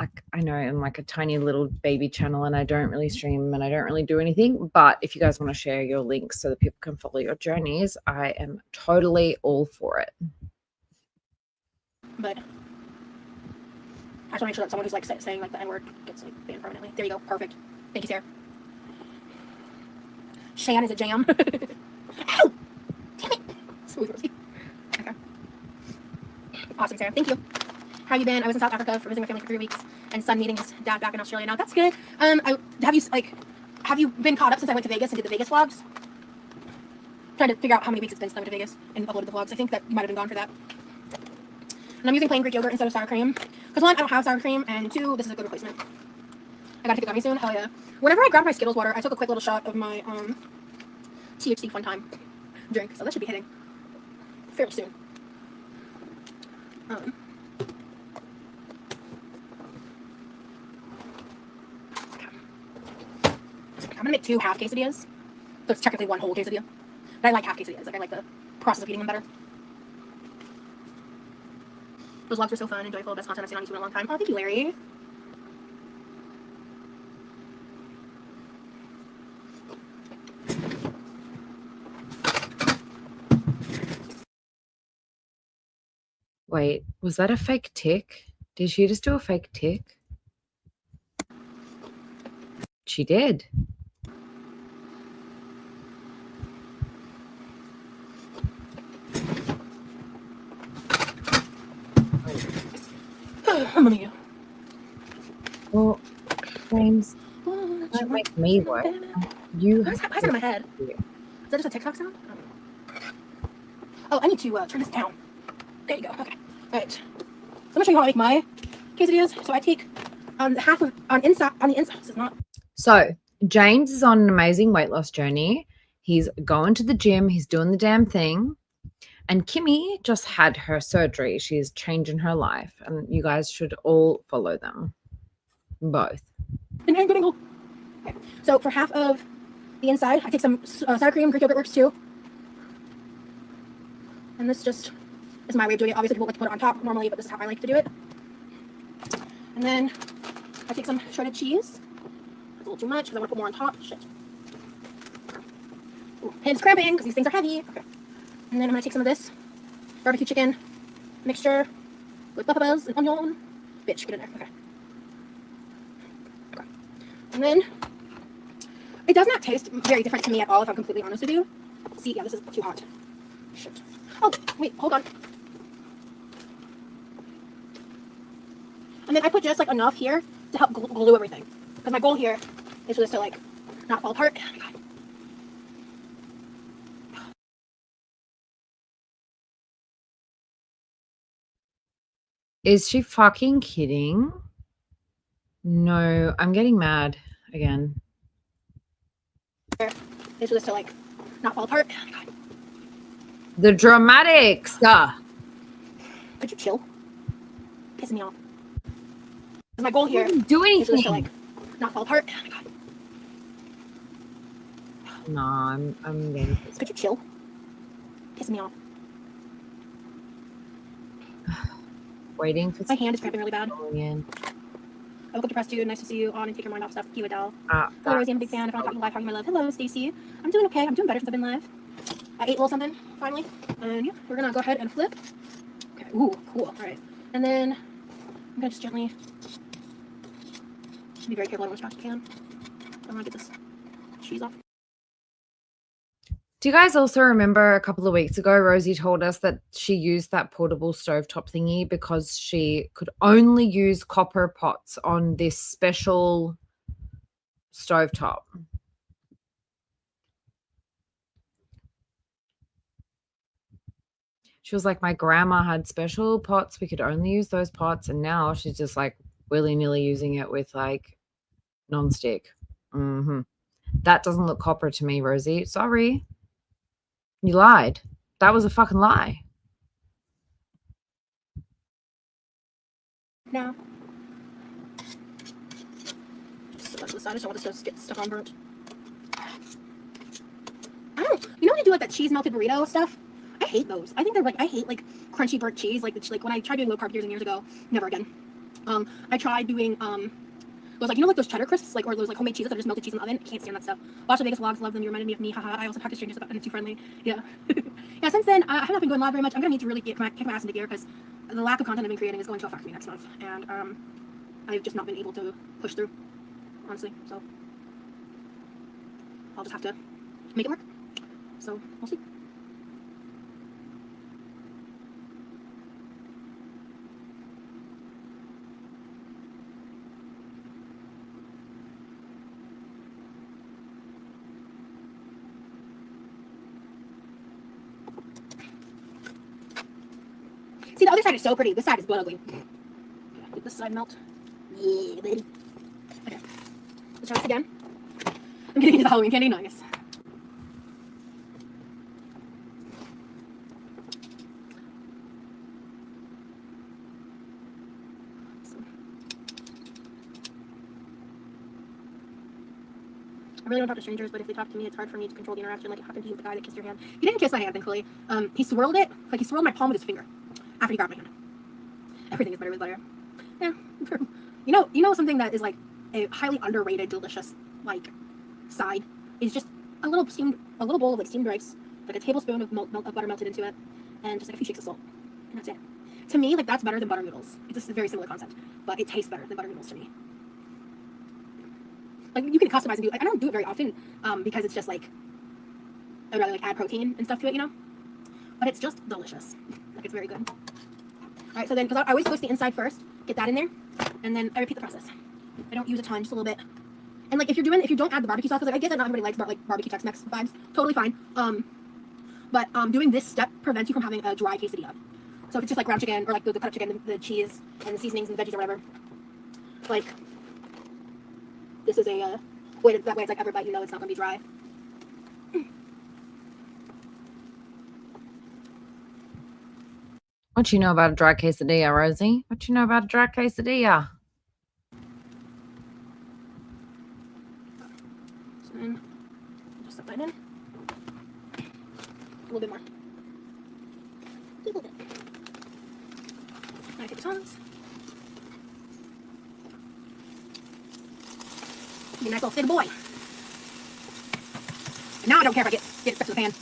Like, I know I'm like a tiny little baby channel and I don't really stream and I don't really do anything, but if you guys want to share your links so that people can follow your journeys, I am totally all for it. But I just want to make sure that someone who's like saying like the N-word gets like banned permanently. There you go. Perfect. Thank you, Sarah. Shan is a jam. Ow! Damn it. Smooth Rosie. Okay. Awesome, Sarah. Thank you. How you been? I was in South Africa for visiting my family for 3 weeks, and son meeting his dad back in Australia now. That's good. Have you been caught up since I went to Vegas and did the Vegas vlogs? Trying to figure out how many weeks it's been since I went to Vegas and uploaded the vlogs. I think that you might have been gone for that. And I'm using plain Greek yogurt instead of sour cream. Because one, I don't have sour cream, and two, this is a good replacement. I gotta take a gummy soon. Hell yeah. Whenever I grabbed my Skittles water, I took a quick little shot of my THC Fun Time drink. So that should be hitting fairly soon. I'm gonna make 2 half quesadillas. So it's technically 1 whole quesadilla. But I like half quesadillas. Like I like the process of eating them better. Those vlogs were so fun and joyful. Best content I've seen on YouTube in a long time. Oh, thank you, Larry. Wait, was that a fake tick? Did she just do a fake tick? She did. I'm gonna you. Well, James, don't make me work. Why is that in my head? Is that just a TikTok sound? Oh, I need to turn this down. There you go. Okay. All right. Let me show you how I make my quesadillas. So I take half of on the inside. This is not. So James is on an amazing weight loss journey. He's going to the gym. He's doing the damn thing. And Kimmy just had her surgery. She's changing her life. And you guys should all follow them. Both. Okay. So for half of the inside, I take some sour cream. Greek yogurt works too. And this just is my way of doing it. Obviously, people like to put it on top normally, but this is how I like to do it. And then I take some shredded cheese. That's a little too much because I want to put more on top. Shit. Ooh, hands cramping because these things are heavy. Okay. And then I'm going to take some of this barbecue chicken mixture with peppers and onion. Bitch, get in there. Okay. And then it does not taste very different to me at all, if I'm completely honest with you. See, yeah, this is too hot. Shit. Oh, wait, hold on. And then I put just like enough here to help glue everything. Because my goal here is for this to like not fall apart. Oh my God. Is she fucking kidding? No, I'm getting mad again. Is for this to like not fall apart. Oh my God. The dramatics. Could you chill? Pissing me off. Because my goal here Do is for this to anything. like not fall apart. Oh my God. No, I'm getting pissed. Could you chill? Pissing me off. Waiting for My hand is cramping really bad. in. I woke up depressed too. Nice to see you on and take your mind off stuff. You Adele. Ah, Hello, Rosie. I'm a big fan. If I'm not talking live, how are you, my love? Hello, Stacy. I'm doing okay. I'm doing better since I've been live. I ate a little something finally, and yeah, we're gonna go ahead and flip. Okay. Ooh, cool. All right, and then I'm gonna just gently be very careful on which spots you can. I want to get this cheese off. do you guys also remember a couple of weeks ago, Rosie told us that she used that portable stovetop thingy because she could only use copper pots on this special stovetop. She was like, my grandma had special pots. We could only use those pots. And now she's just like willy-nilly using it with like non-stick. That doesn't look copper to me, Rosie. Sorry. You lied. That was a fucking lie. Now, just set that to the side. I just don't want this to get stuck on burnt. I don't. You know when you do like that cheese melted burrito stuff? I hate those. I think they're like, I hate like crunchy burnt cheese. Like when I tried doing low carb years and years ago, never again. I tried doing those like, you know, like those cheddar crisps, like, or those like homemade cheeses that are just melted cheese in the oven. I can't stand that stuff. Watch the Vegas vlogs, love them. You reminded me of me. Haha. I also talk to strangers about them. Too friendly. Yeah. Yeah. Since then, I have not been going live very much. I'm gonna need to really kick my ass into gear because the lack of content I've been creating is going to affect me next month, and I've just not been able to push through, honestly. So I'll just have to make it work. So we'll see. See, the other side is so pretty. This side is blood ugly. Yeah, let this side melt. Yeah, baby. Okay. Let's try this again. I'm getting into the Halloween candy. Nice. I really don't talk to strangers, but if they talk to me, it's hard for me to control the interaction like it happened to you with the guy that kissed your hand. He didn't kiss my hand, thankfully. He swirled it. Like, he swirled my palm with his finger after he grabbed my hand. Everything is better with butter. Yeah. You know something that is like a highly underrated, delicious, like, side is just a little bowl of like steamed rice, like a tablespoon of butter melted into it, and just like a few shakes of salt. And that's it. To me, like, that's better than butter noodles. It's a very similar concept, but it tastes better than butter noodles to me. Like, you can customize and do, like, I don't do it very often, because it's just like, I'd rather like add protein and stuff to it, you know? But it's just delicious. Like, it's very good. Alright, so then, because I always twist the inside first, get that in there, and then I repeat the process. I don't use a ton, just a little bit. And like, if you don't add the barbecue sauce, because like, I get that not everybody likes barbecue Tex-Mex vibes, totally fine. But doing this step prevents you from having a dry quesadilla. So if it's just like ground chicken or like the cut up chicken, the cheese and the seasonings and the veggies or whatever, like this is a way that way it's like every bite you know it's not gonna be dry. What you know about a dry quesadilla, Rosie? What you know about a dry quesadilla? So then just stuff that in. A little bit more. Just a little bit. Now I take the tongs. Be a nice little thick boy. And now I don't care if I get it stuck to the pan.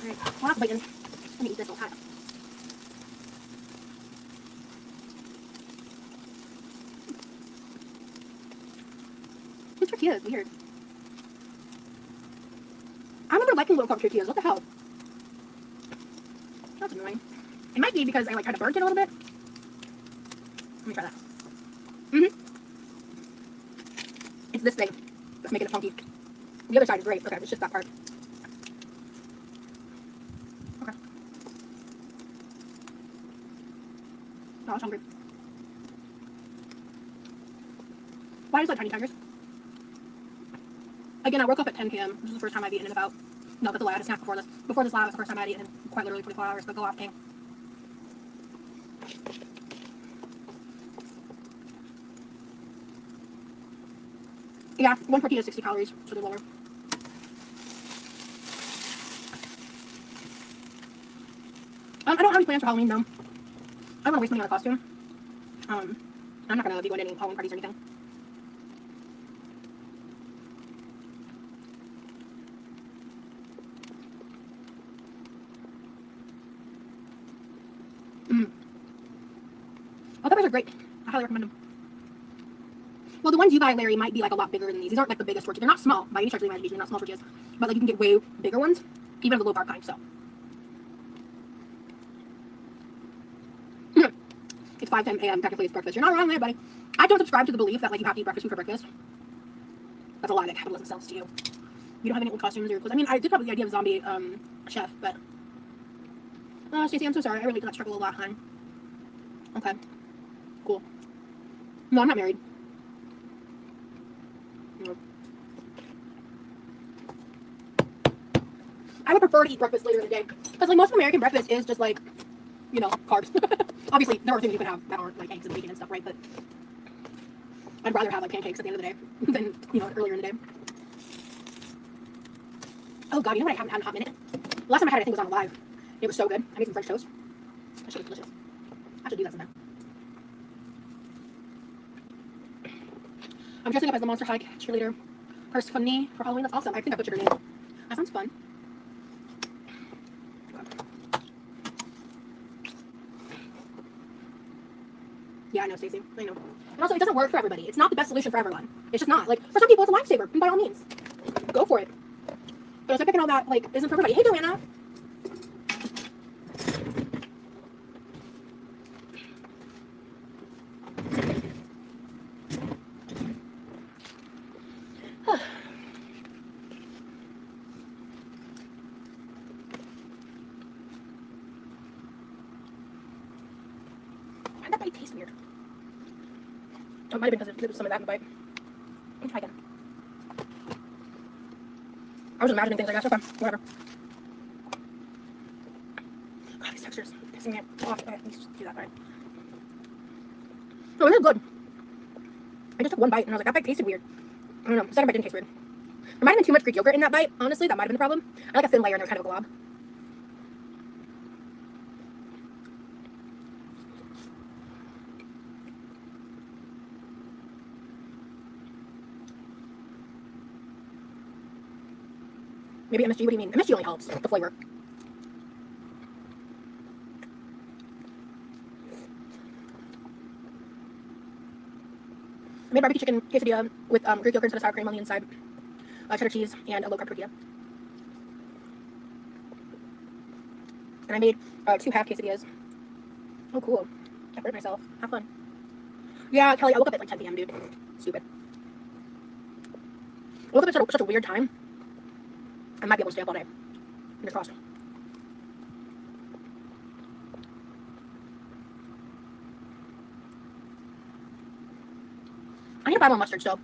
Alright, well that's bacon. Let me eat this little cut. This tortilla is weird. I remember liking little cup tortillas. What the hell? That's annoying. It might be because I like tried to burn it a little bit. Let me try that. It's this thing that's making it funky. The other side is great. Okay, it's just that part. Okay. Oh, I was hungry. Why is that Tiny Tigers? Again, I woke up at 10 p.m. This is the first time I've eaten in about... No, that's a lie. I had a snack before this. Before this live, it's the first time I'd eaten in quite literally 24 hours, but go off, King. Yeah, one tortilla is 60 calories, so they're lower. I don't have any plans for Halloween, though. I don't want to waste money on a costume. I'm not going to be going to any Halloween parties or anything. Oh, peppers are great. I highly recommend them. Well, the ones you buy, Larry, might be like a lot bigger than these. These aren't like the biggest tortillas. They're not small by any stretch of the imagination. They're not small tortillas, but like you can get way bigger ones, even the low carb kind. So it's 5:10 a.m. Technically, it's breakfast. You're not wrong there, buddy. I don't subscribe to the belief that like you have to eat breakfast food for breakfast. That's a lie that capitalism sells to you. You don't have any old costumes or clothes. I mean, I did have the idea of a zombie chef, but Stacey, I'm so sorry. I really did not struggle a lot, hon. Okay, cool. No, I'm not married. No. I would prefer to eat breakfast later in the day. Because like most of American breakfast is just like, you know, carbs. Obviously, there are things you can have that aren't like eggs and bacon and stuff, right? But I'd rather have like pancakes at the end of the day than, you know, earlier in the day. Oh god, you know what I haven't had in a hot minute? The last time I had it, I think was on a live. It was so good. I made some French toast. That shit was delicious. I should do that sometime. I'm dressing up as the Monster High cheerleader Persephone for Halloween. That's awesome. I think I butchered her name. That sounds fun. Yeah, I know, Stacey. I know. And also, it doesn't work for everybody. It's not the best solution for everyone. It's just not. Like, for some people, it's a lifesaver. And by all means, go for it. But it's like picking all that, like, isn't for everybody. Hey, Joanna. Why did that bite taste weird? Oh, it might have been because there was some of that in the bite. Let me try again. I was imagining things, I guess. Okay, whatever. God, these textures are pissing me off. Okay, let's just do that, alright. Oh, it is good. I just took one bite and I was like, that bite tasted weird. I don't know, the second bite didn't taste weird. There might have been too much Greek yogurt in that bite. Honestly, that might have been the problem. I like a thin layer and they're kind of a glob. Maybe MSG, what do you mean? MSG only helps the flavor. I made barbecue chicken quesadilla with Greek yogurt instead of sour cream on the inside, cheddar cheese, and a low carb tortilla. And I made 2 half quesadillas. Oh, cool. I hurt myself. Have fun. Yeah, Kelly, I woke up at like 10 p.m., dude. Stupid. I woke up at such a weird time. I might be able to stay up all day. Fingers crossed. I need to buy more mustard still.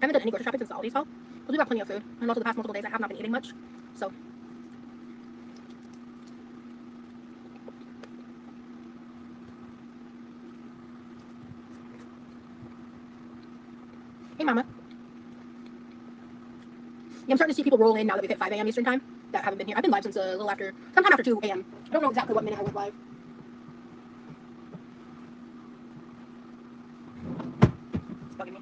I haven't done any grocery shopping since the Aldi's haul. Because we got plenty of food. And also the past multiple days I have not been eating much. So. Hey, Mama. Yeah, I'm starting to see people roll in now that we've hit 5 a.m. Eastern time that haven't been here. I've been live since a little after, sometime after 2 a.m. I don't know exactly what minute I went live. It's bugging me.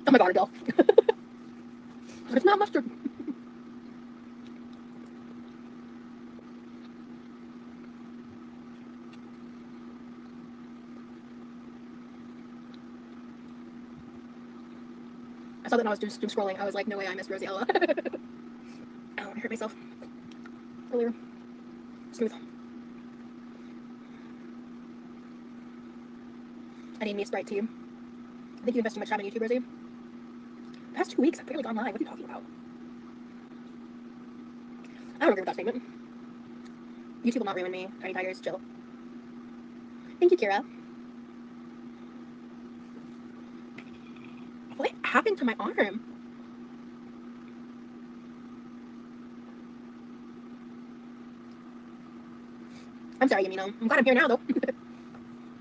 Oh my god, Adele. It's not mustard. I saw that when I was doom scrolling. I was like, no way I missed Rosiella. Oh, I hurt myself earlier. Smooth. I need me a Sprite tea. I think you invest too much time in YouTube, Rosie. The past 2 weeks, I've barely gone live. What are you talking about? I don't agree with that statement. YouTube will not ruin me. Tiny Tigers, chill. Thank you, Kira. What happened to my arm? I'm sorry, Yamino. I'm glad I'm here now, though.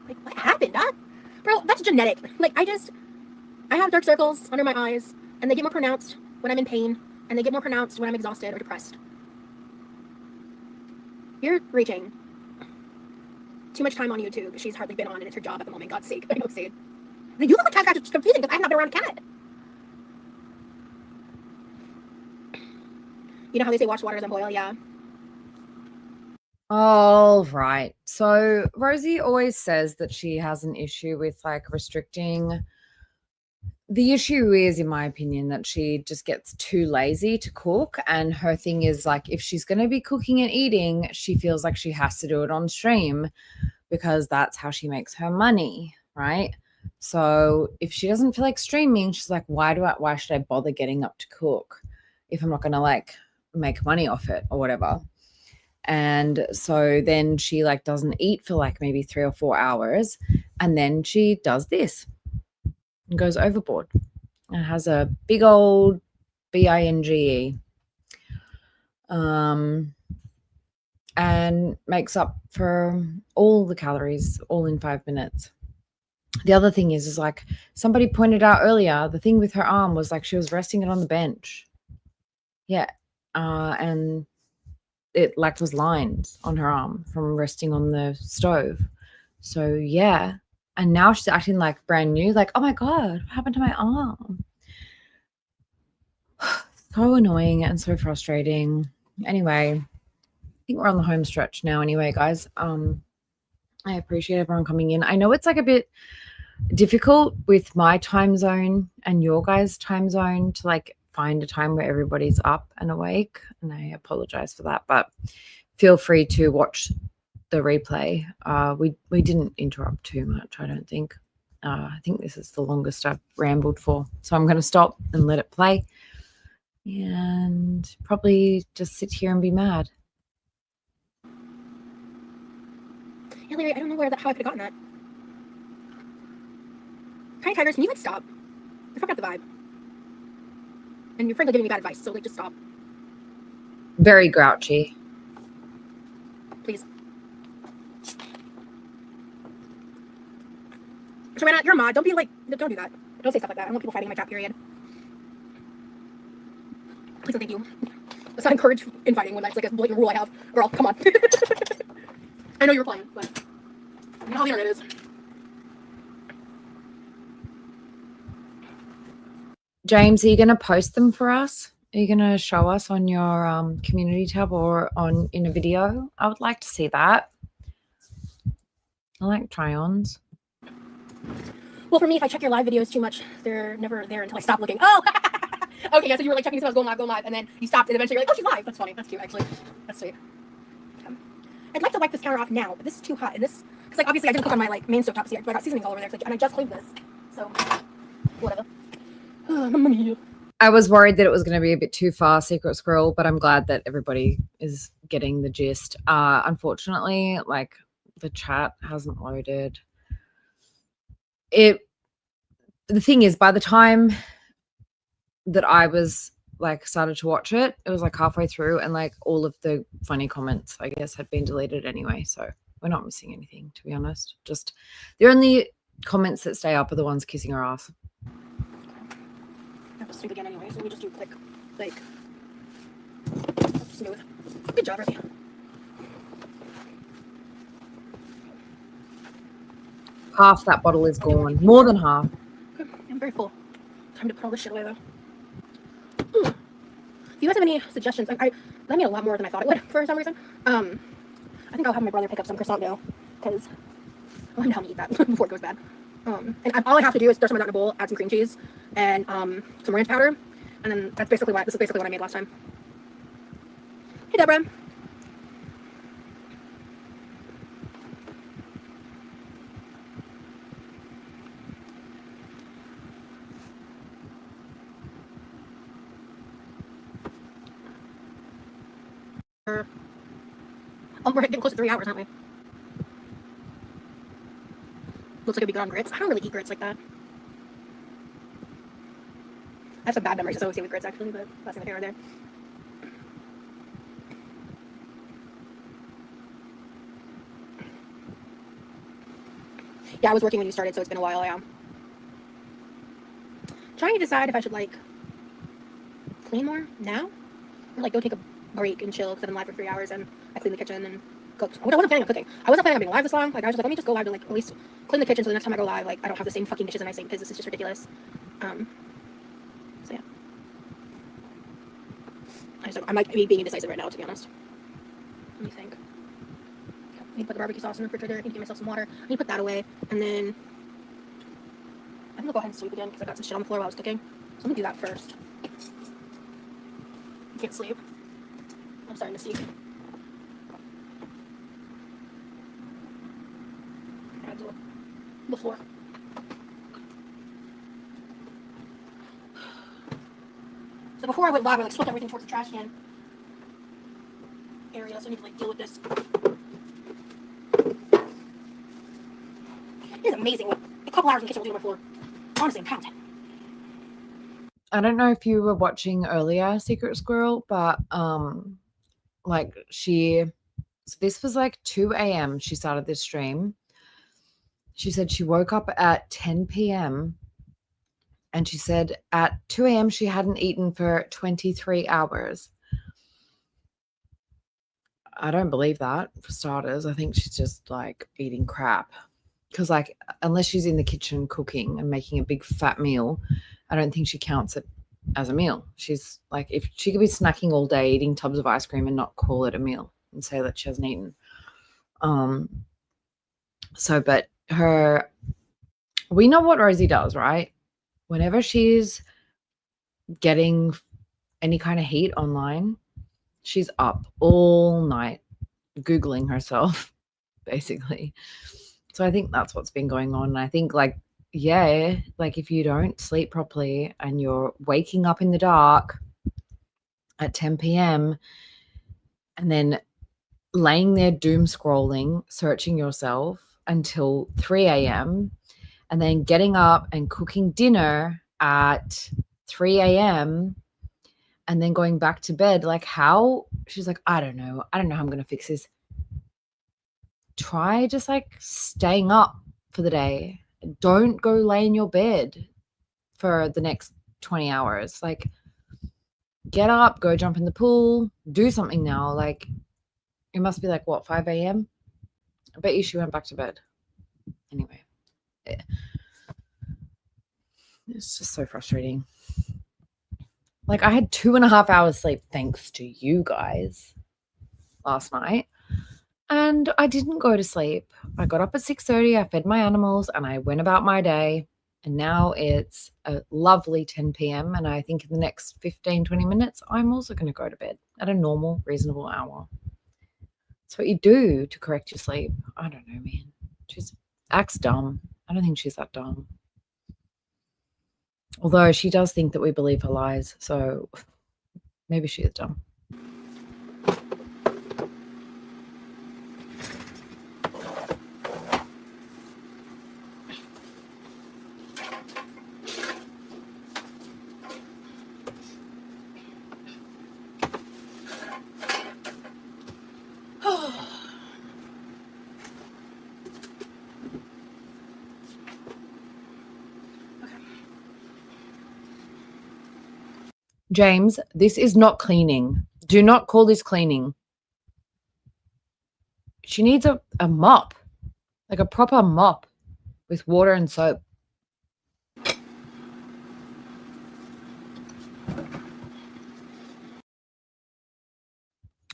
Like, what happened, Dad? Bro, that's genetic. Like, I have dark circles under my eyes, and they get more pronounced when I'm in pain, and they get more pronounced when I'm exhausted or depressed. You're reaching too much time on YouTube. She's hardly been on, and it's her job at the moment. God's sake. I know, Sade. You look like Cat Scratch. It's confusing because I have not been around a cat. You know how they say wash water than boil? Yeah. All right. So Rosie always says that she has an issue with like restricting. The issue is, in my opinion, that she just gets too lazy to cook. And her thing is like, if she's going to be cooking and eating, she feels like she has to do it on stream because that's how she makes her money, right? So if she doesn't feel like streaming, she's like, why should I bother getting up to cook if I'm not going to like make money off it or whatever? And so then she like doesn't eat for like maybe 3 or 4 hours. And then she does this and goes overboard and has a big old binge and makes up for all the calories all in 5 minutes. The other thing is like somebody pointed out earlier, the thing with her arm was like she was resting it on the bench. Yeah. And it like was lines on her arm from resting on the stove. So yeah. And now she's acting like brand new, like, oh my God, what happened to my arm? So annoying and so frustrating. Anyway, I think we're on the home stretch now anyway, guys. I appreciate everyone coming in. I know it's like a bit difficult with my time zone and your guys' time zone to like find a time where everybody's up and awake, and I apologize for that, but feel free to watch the replay. We didn't interrupt too much, I don't think. I think this is the longest I've rambled for, so I'm going to stop and let it play and probably just sit here and be mad. Yeah, Larry, I don't know how I could have gotten that. Tiny Tigers, can you like stop? I forgot the vibe. And you're frankly giving me bad advice, so like just stop. Very grouchy. Please. Joanna, you're a mod. Don't be like, don't do that. Don't say stuff like that. I don't want people fighting in my chat period. Please and thank you. Let's not encourage infighting when that's like a blatant rule I have. Girl, come on. I know you were playing, but you know how the internet is. James, are you going to post them for us? Are you going to show us on your community tab or in a video? I would like to see that. I like try-ons. Well, for me, if I check your live videos too much, they're never there until I stop looking. Oh! Okay, yeah, so you were like checking if I was going live, and then you stopped, and eventually you're like, oh, she's live. That's funny. That's cute, actually. That's sweet. I'd like to wipe this counter off now, but this is too hot. And this, because like obviously I didn't cook on my like main stove top, so I got seasonings all over there, and I just cleaned this. So, whatever. Mamma mia. I was worried that it was going to be a bit too far, Secret Squirrel, but I'm glad that everybody is getting the gist. Unfortunately, like the chat hasn't loaded. The thing is, by the time that I was like started to watch it, it was like halfway through, and like all of the funny comments, I guess, had been deleted anyway. So we're not missing anything, to be honest. Just the only comments that stay up are the ones kissing her ass. I have to sleep again anyway, so let me just do quick, like, smooth. Good job, Rosie. Half that bottle is gone. More than half. I'm very full. Time to put all this shit away, though. If you guys have any suggestions, I made a lot more than I thought it would for some reason. I think I'll have my brother pick up some croissant dough, because I want him to help me eat that before it goes bad. And all I have to do is stir some of that in a bowl, add some cream cheese, and some ranch powder, and then this is basically what I made last time. Hey, Deborah. Oh, we're getting close to 3 hours, aren't we? Looks like it'd be good on grits. I don't really eat grits like that. I have some bad memories associated with grits, actually, but that's neither here nor there. Yeah, I was working when you started, so it's been a while, yeah. Trying to decide if I should, like, clean more now, or, like, go take a break and chill, because I've been live for 3 hours, and I cleaned the kitchen and cooked. I wasn't planning on cooking. I wasn't planning on being live this long. Like, I was just like, let me just go live to, like, at least clean the kitchen, so the next time I go live, like, I don't have the same fucking dishes in my sink, because this is just ridiculous. So, yeah. I might be being indecisive right now, to be honest. Let me think. Okay, I need to put the barbecue sauce in the refrigerator. I need to get myself some water. I need to put that away. And then I'm gonna go ahead and sleep again because I got some shit on the floor while I was cooking. So I'm gonna do that first. I can't sleep. I'm starting to see. I do the floor. So before I went live, I like swept everything towards the trash can area, so I need to like deal with this. It is amazing what a couple hours in the kitchen will do on my floor. Honestly, I'm talented. I don't know if you were watching earlier Secret Squirrel, but like so this was like 2 a.m. she started this stream. She said she woke up at 10 p.m. and she said at 2 a.m. she hadn't eaten for 23 hours. I don't believe that, for starters. I think she's just like eating crap. Because like unless she's in the kitchen cooking and making a big fat meal, I don't think she counts it as a meal. She's like, if she could be snacking all day eating tubs of ice cream and not call it a meal and say that she hasn't eaten. But we know what Rosie does, right? Whenever she's getting any kind of heat online, she's up all night Googling herself, basically. So I think that's what's been going on. And I think like if you don't sleep properly and you're waking up in the dark at 10 p.m. and then laying there doom scrolling, searching yourself until 3 a.m. and then getting up and cooking dinner at 3 a.m. and then going back to bed, like how she's like, I don't know how I'm going to fix this. Try just like staying up for the day. Don't go lay in your bed for the next 20 hours. Like get up, go jump in the pool, do something now. Like it must be like what, 5 a.m.? I bet you she went back to bed. Anyway, it's just so frustrating. Like I had 2.5 hours sleep thanks to you guys last night. And I didn't go to sleep. I got up at 6:30, I fed my animals, and I went about my day. And now it's a lovely 10 p.m. And I think in the next 15, 20 minutes, I'm also going to go to bed at a normal, reasonable hour. That's what you do to correct your sleep. I don't know, man. She acts dumb. I don't think she's that dumb. Although she does think that we believe her lies. So maybe she is dumb. James, this is not cleaning. Do not call this cleaning. She needs a mop, like a proper mop with water and soap.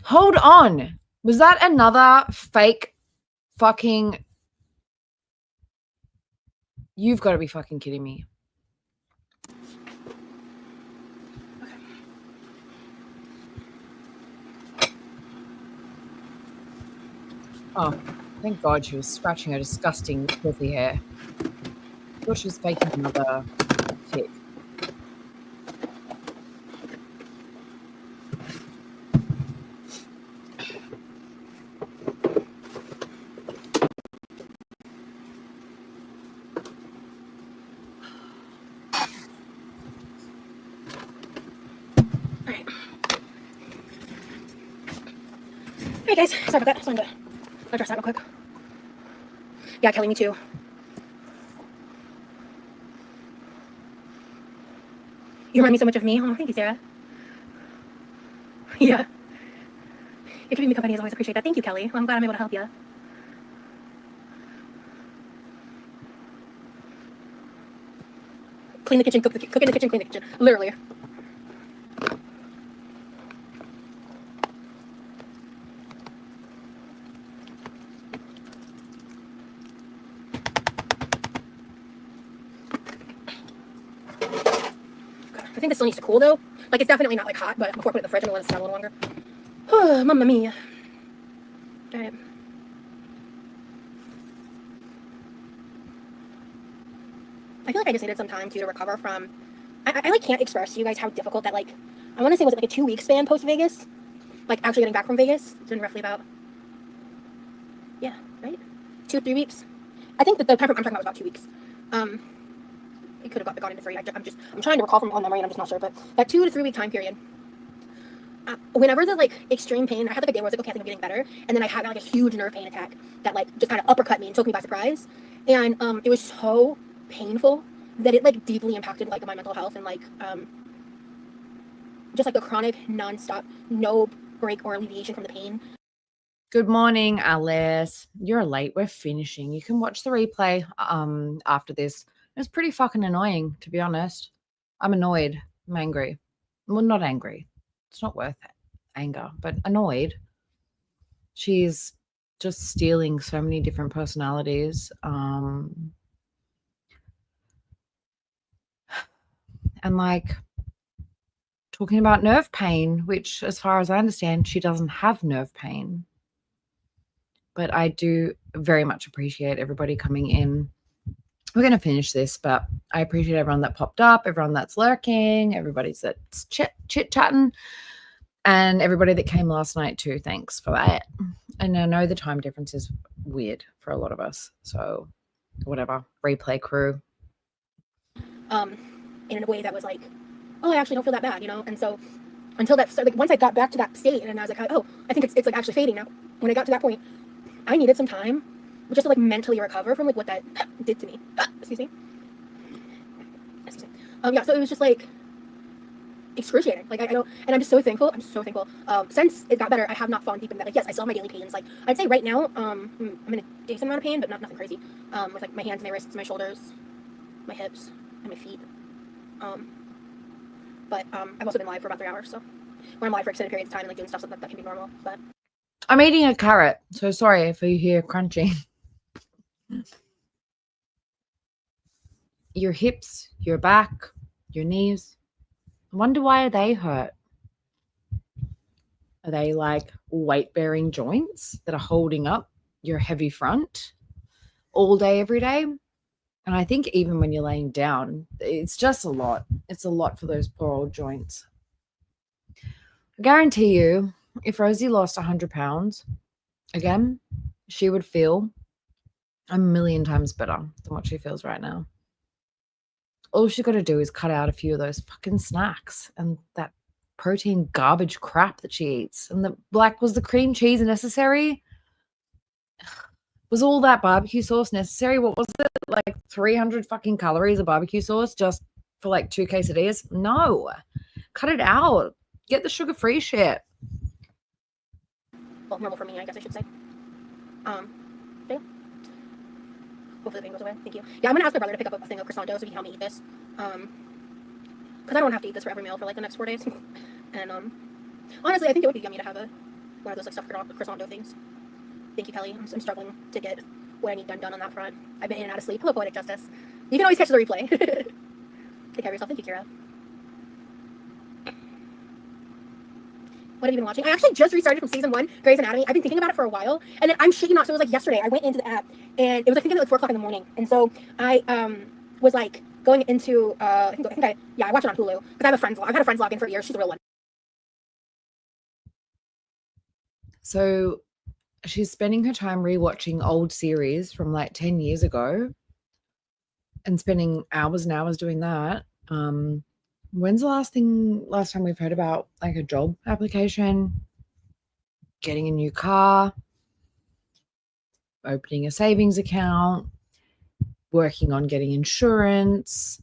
Hold on. Was that another fake fucking... You've got to be fucking kidding me. Oh, thank God she was scratching her disgusting, filthy hair. I thought she was faking another tick. Hey guys, sorry about that. Just wanted to address that real quick. Yeah, Kelly, me too. You remind me so much of me. Oh, thank you, Sarah. Yeah. You're keeping me company as always. Appreciate that. Thank you, Kelly. Well, I'm glad I'm able to help you. Clean the kitchen, cook in the kitchen, clean the kitchen. Literally. I think this still needs to cool though. Like it's definitely not like hot, but before I put it in the fridge, I'm gonna let it stand a little longer. Oh, mamma mia. Alright. I feel like I just needed some time too to recover from. I like can't express to you guys how difficult that like. I want to say was it like a 2-week span post Vegas, like actually getting back from Vegas. It's been roughly about. Yeah, right. 2-3 weeks. I think that the time I'm talking about was about 2 weeks. It could have gone into 3. I'm trying to recall from my own memory, and I'm just not sure. But that 2 to 3 week time period. Whenever the like extreme pain, I had like a day where I was like, okay, I think I'm getting better, and then I had like a huge nerve pain attack that like just kind of uppercut me and took me by surprise, and it was so painful that it like deeply impacted like my mental health and like just like the chronic nonstop no break or alleviation from the pain. Good morning, Alice. You're late. We're finishing. You can watch the replay after this. It's pretty fucking annoying, to be honest. I'm annoyed. I'm angry. Well, not angry. It's not worth it. Anger, but annoyed. She's just stealing so many different personalities. And like talking about nerve pain, which as far as I understand, she doesn't have nerve pain. But I do very much appreciate everybody coming in. We're going to finish this, but I appreciate everyone that popped up, everyone that's lurking, everybody that's chit-chatting, and everybody that came last night too. Thanks for that. And I know the time difference is weird for a lot of us, so whatever. Replay crew. In a way that was like, oh, I actually don't feel that bad, you know? And so until that, so like once I got back to that state and I was like, oh, I think it's like actually fading now. When I got to that point, I needed some time just to like mentally recover from like what that did to me. Excuse me. Yeah, so it was just like excruciating. Like I don't, and I'm just so thankful. I'm so thankful. Since it got better, I have not fallen deep in that. Like yes, I still have my daily pains. Like I'd say right now, I'm in a decent amount of pain, but nothing crazy. With like my hands, my wrists, my shoulders, my hips, and my feet. But I've also been live for about 3 hours, so when I'm live for extended periods of time and like doing stuff that can be normal. But I'm eating a carrot, so sorry if you hear crunching. Your hips, your back, your knees. I wonder why they hurt. Are they like weight-bearing joints that are holding up your heavy front all day, every day? And I think even when you're laying down, it's just a lot. It's a lot for those poor old joints. I guarantee you, if Rosie lost 100 pounds, again, she would feel a million times better than what she feels right now. All she's got to do is cut out a few of those fucking snacks and that protein garbage crap that she eats. And was the cream cheese necessary? Was all that barbecue sauce necessary? What was it? Like 300 fucking calories of barbecue sauce just for like 2 quesadillas? No. Cut it out. Get the sugar-free shit. Well, normal for me, I guess I should say. Yeah. Hopefully the pain goes away. Thank you. Yeah, I'm gonna ask my brother to pick up a thing of croissant dough so he can help me eat this. Because I don't have to eat this for every meal for like the next 4 days. And honestly, I think it would be yummy to have one of those like stuffed croissant dough things. Thank you, Kelly. I'm struggling to get what I need done on that front. I've been in and out of sleep. Hello, Poetic Justice. You can always catch the replay. Take care of yourself. Thank you, Kira. What have you been watching? I actually just restarted from season 1, Grey's Anatomy. I've been thinking about it for a while, and then I'm shaking off. So it was like yesterday. I went into the app, and it was like thinking like 4 o'clock in the morning, and so I was like going into I watch it on Hulu because I have a friend's log. I've had a friend's login for years. She's a real one. So she's spending her time rewatching old series from like 10 years ago and spending hours and hours doing that. When's the last time we've heard about like a job application, getting a new car, opening a savings account, working on getting insurance,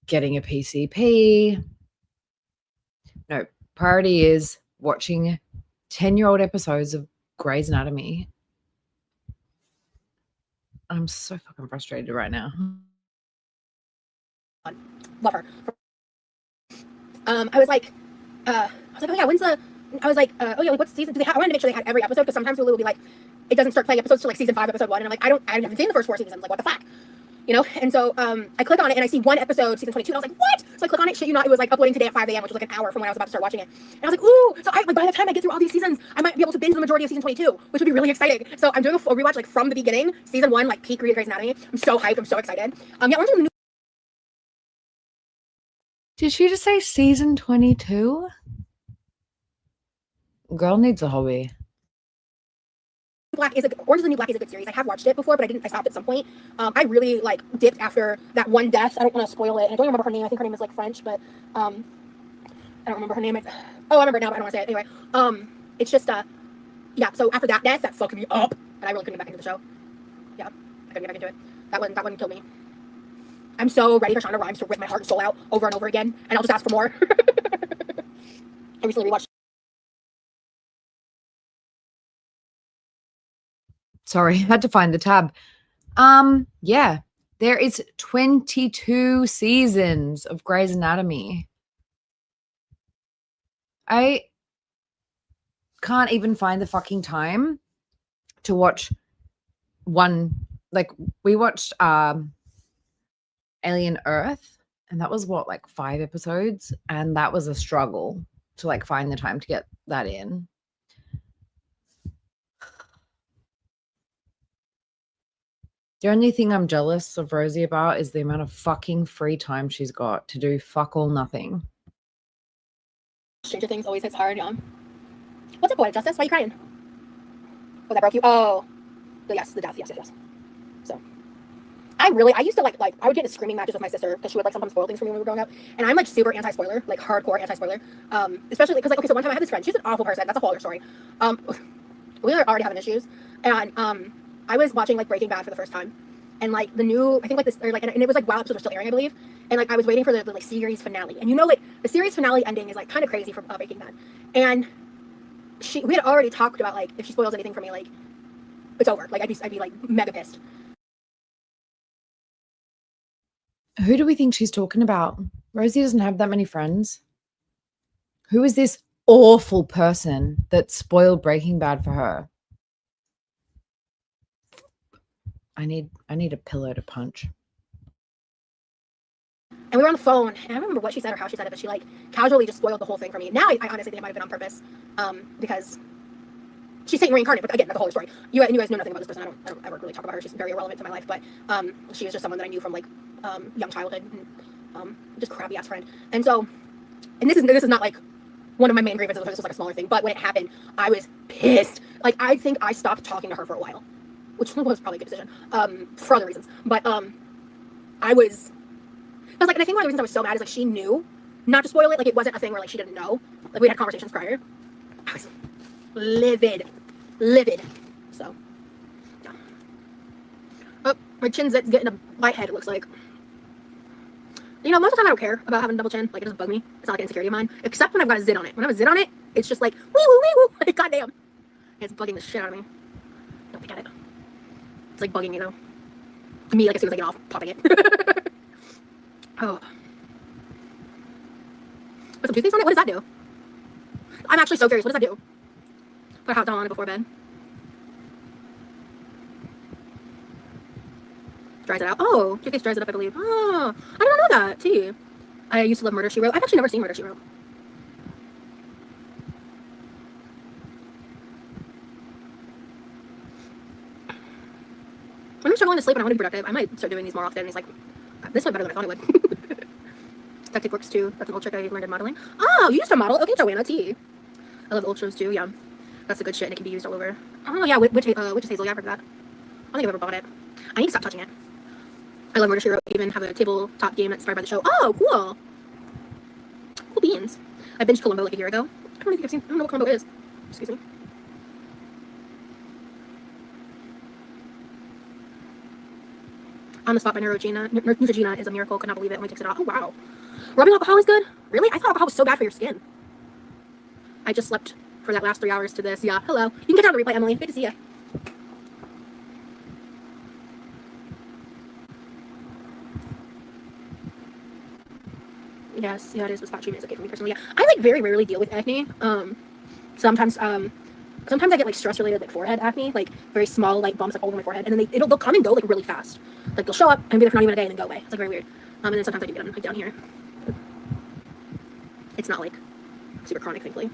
getting a PCP? No, priority is watching 10-year-old episodes of Grey's Anatomy. I'm so fucking frustrated right now. Love her. I was like, oh yeah, when's the? I was like, oh yeah, like what's season? I wanted to make sure they had every episode because sometimes Hulu will be like, it doesn't start playing episodes till like season 5, episode 1, and I'm like, I haven't seen the first 4 seasons. Like, what the fuck, you know? And so I click on it and I see one episode, season 22, and I was like, what? So I click on it, shit, you know, it was like uploading today at 5 a.m., which was like an hour from when I was about to start watching it. And I was like, ooh, so like by the time I get through all these seasons, I might be able to binge the majority of season 22, which would be really exciting. So I'm doing a full rewatch like from the beginning, season 1, like peak Grey's Anatomy. I'm so hyped. I'm so excited. Yeah, we're doing the new. Did she just say season 22? Girl needs a hobby. Orange is the New Black is a good series. I have watched it before, but I stopped at some point. I really like dipped after that one death. I don't want to spoil it. And I don't remember her name. I think her name is like French, but I don't remember her name. I remember it now, but I don't want to say it anyway. It's just yeah. So after that death, that fucked me up, and I really couldn't get back into the show. Yeah, I couldn't get back into it. That one killed me. I'm so ready for Shonda Rhimes to rip my heart and soul out over and over again, and I'll just ask for more. I recently rewatched. Sorry, I had to find the tab. Yeah, there is 22 seasons of Grey's Anatomy. I can't even find the fucking time to watch one. Like, we watched Alien Earth, and that was what, like 5 episodes, and that was a struggle to like find the time to get that in. The only thing I'm jealous of Rosie about is the amount of fucking free time she's got to do fuck all nothing. Stranger Things always hits hard, yeah. What's up, Poetic Justice? Why are you crying? Oh, that broke you? Oh. Yes, the death. Yes. So, I used to like I would get into screaming matches with my sister because she would like sometimes spoil things for me when we were growing up. And I'm like super anti-spoiler, like hardcore anti-spoiler. Especially because like, okay, so one time I had this friend. She's an awful person. That's a whole other story. We were already having issues. And I was watching like Breaking Bad for the first time. And like the new, I think like this, or like, and it was like while episodes were still airing, I believe. And like I was waiting for the like series finale. And you know, like the series finale ending is like kind of crazy for Breaking Bad. And we had already talked about like if she spoils anything for me, like it's over. Like I'd be like mega pissed. Who do we think she's talking about? Rosie doesn't have that many friends. Who is this awful person that spoiled Breaking Bad for her? I need a pillow to punch. And we were on the phone, and I don't remember what she said or how she said it, but she like casually just spoiled the whole thing for me. Now I honestly think it might have been on purpose, because she's Satan reincarnated. But again, that's the whole story. You guys know nothing about this person. I don't ever really talk about her. She's very irrelevant to my life. But she was just someone that I knew from like young childhood, and just crappy ass friend. And so, and this is not like one of my main grievances. This was like a smaller thing. But when it happened, I was pissed. Like I think I stopped talking to her for a while, which was probably a good decision for other reasons. But I was. Because like, and I think one of the reasons I was so mad is like she knew not to spoil it. Like it wasn't a thing where like she didn't know. Like we had conversations prior. I was livid. So, yeah. Oh, my chin's getting a white head. It looks like. You know, most of the time I don't care about having a double chin. Like, it doesn't bug me. It's not like an insecurity of mine. Except when I've got a zit on it. When I have a zit on it, it's just like, wee woo, wee woo. Like, goddamn. It's bugging the shit out of me. Don't pick at it. It's like bugging me, though. To me, like, as soon as I get off, popping it. Oh. Put some toothpaste on it? What does that do? I'm actually so curious. What does that do? Put a hot towel on it before bed. Dries it out. Oh, toothpaste dries it up, I believe. Oh, I didn't know that. Tea. I used to love Murder, She Wrote. I've actually never seen Murder, She Wrote. When I'm struggling to sleep and I want to be productive, I might start doing these more often. It's like, this went better than I thought it would. Tactic works too. That's an old trick I learned in modeling. Oh, you used to model? Okay, Joanna T. I love old shows too, yeah. That's a good shit and it can be used all over. Oh yeah, Witch's Hazel, yeah, I've heard that. I don't think I've ever bought it. I need to stop touching it. I love Murder, She Wrote. Even have a tabletop game that's inspired by the show. Oh, cool. Cool beans. I binged Columbo like a year ago. I don't know what Columbo is. Excuse me. On the Spot by Neutrogena is a miracle. Could not believe it. Only takes it off. Oh, wow. Rubbing alcohol is good? Really? I thought alcohol was so bad for your skin. I just slept for that last 3 hours to this. Yeah, hello. You can catch on the replay, Emily. Good to see you. Yes, yeah, it is. The spot treatment is okay for me personally. Yeah, I like very rarely deal with acne. Sometimes I get like stress related like forehead acne, like very small like bumps like all over my forehead, and then they'll come and go like really fast. Like they'll show up and be there for not even a day and then go away. It's like very weird. And then sometimes I do get them like down here. It's not like super chronic, thankfully.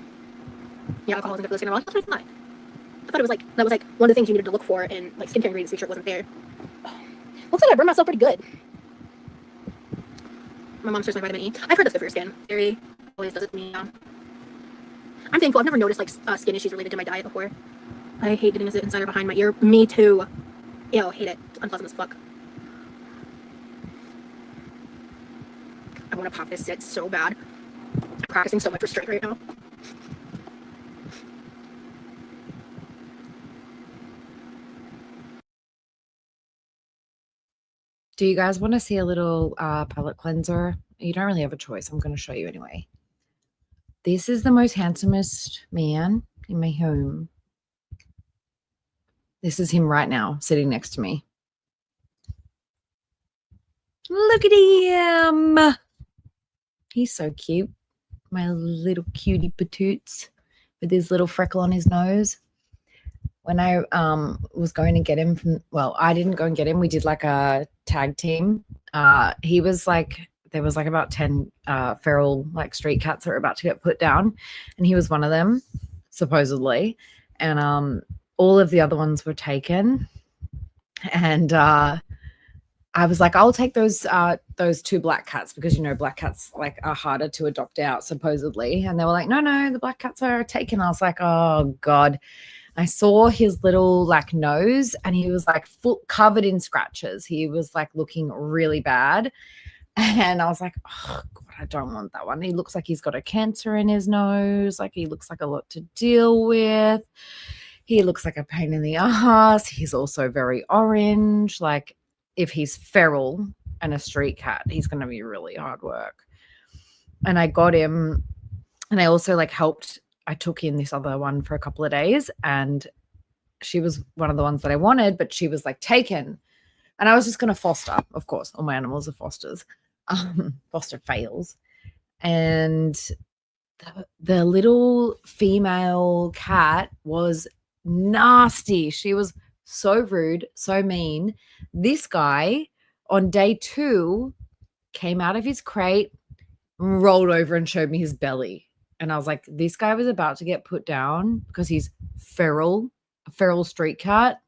Yeah, alcohol isn't good for the skin at all. That's what I thought. I thought it was like that was like one of the things you needed to look for in like skincare ingredients to make sure it wasn't there. Looks like I burned myself pretty good. My mom serves my vitamin E. I've heard that's good for your skin. Very always does it to me. Yeah. I'm thankful. I've never noticed like skin issues related to my diet before. I hate getting a zit inside or behind my ear. Me too. Ew, I hate it. It's unpleasant as fuck. I want to pop this zit so bad. I'm practicing so much restraint right now. Do you guys want to see a little palette cleanser? You don't really have a choice. I'm going to show you anyway. This is the most handsomest man in my home. This is him right now, sitting next to me. Look at him. He's so cute. My little cutie patoots with his little freckle on his nose. When I was going to get him from, well, I didn't go and get him. We did like a tag team. He was like, there was like about 10 feral like street cats that were about to get put down. And he was one of them, supposedly. And all of the other ones were taken. And I was like, I'll take those 2 black cats because, you know, black cats like are harder to adopt out, supposedly. And they were like, no, the black cats are taken. I was like, oh, God. I saw his little like nose and he was like covered in scratches. He was like looking really bad. And I was like, oh, God, I don't want that one. He looks like he's got a cancer in his nose. Like he looks like a lot to deal with. He looks like a pain in the ass. He's also very orange. Like if he's feral and a street cat, he's going to be really hard work. And I got him and I also like helped. I took in this other one for a couple of days and she was one of the ones that I wanted, but she was like taken. And I was just going to foster, of course. All my animals are fosters. Foster fails. And the little female cat was nasty. She was so rude, so mean. This guy on day 2 came out of his crate, rolled over and showed me his belly. And I was like, this guy was about to get put down because he's feral, a feral street cat.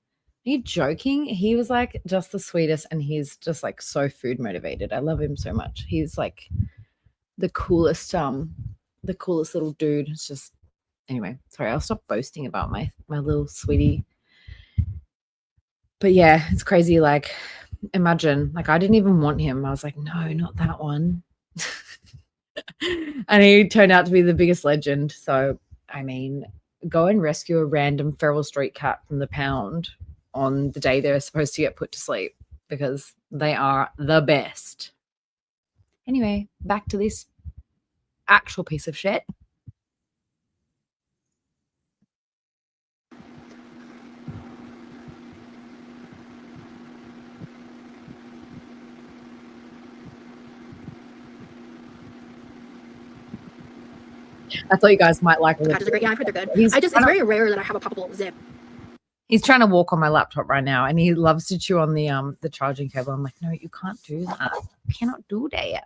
Are you joking? He was like just the sweetest and he's just like so food motivated. I love him so much. He's like the coolest little dude. It's just, anyway, sorry, I'll stop boasting about my little sweetie. But yeah, it's crazy. Like, imagine, like I didn't even want him. I was like, no, not that one. And he turned out to be the biggest legend. So, I mean, go and rescue a random feral street cat from the pound on the day they're supposed to get put to sleep because they are the best. Anyway, back to this actual piece of shit. I thought you guys might like Patches are great. Yeah, I've heard they're good. He's It's very rare that I have a poppable zip. He's trying to walk on my laptop right now, and he loves to chew on the charging cable. I'm like, no, you can't do that. You cannot do that.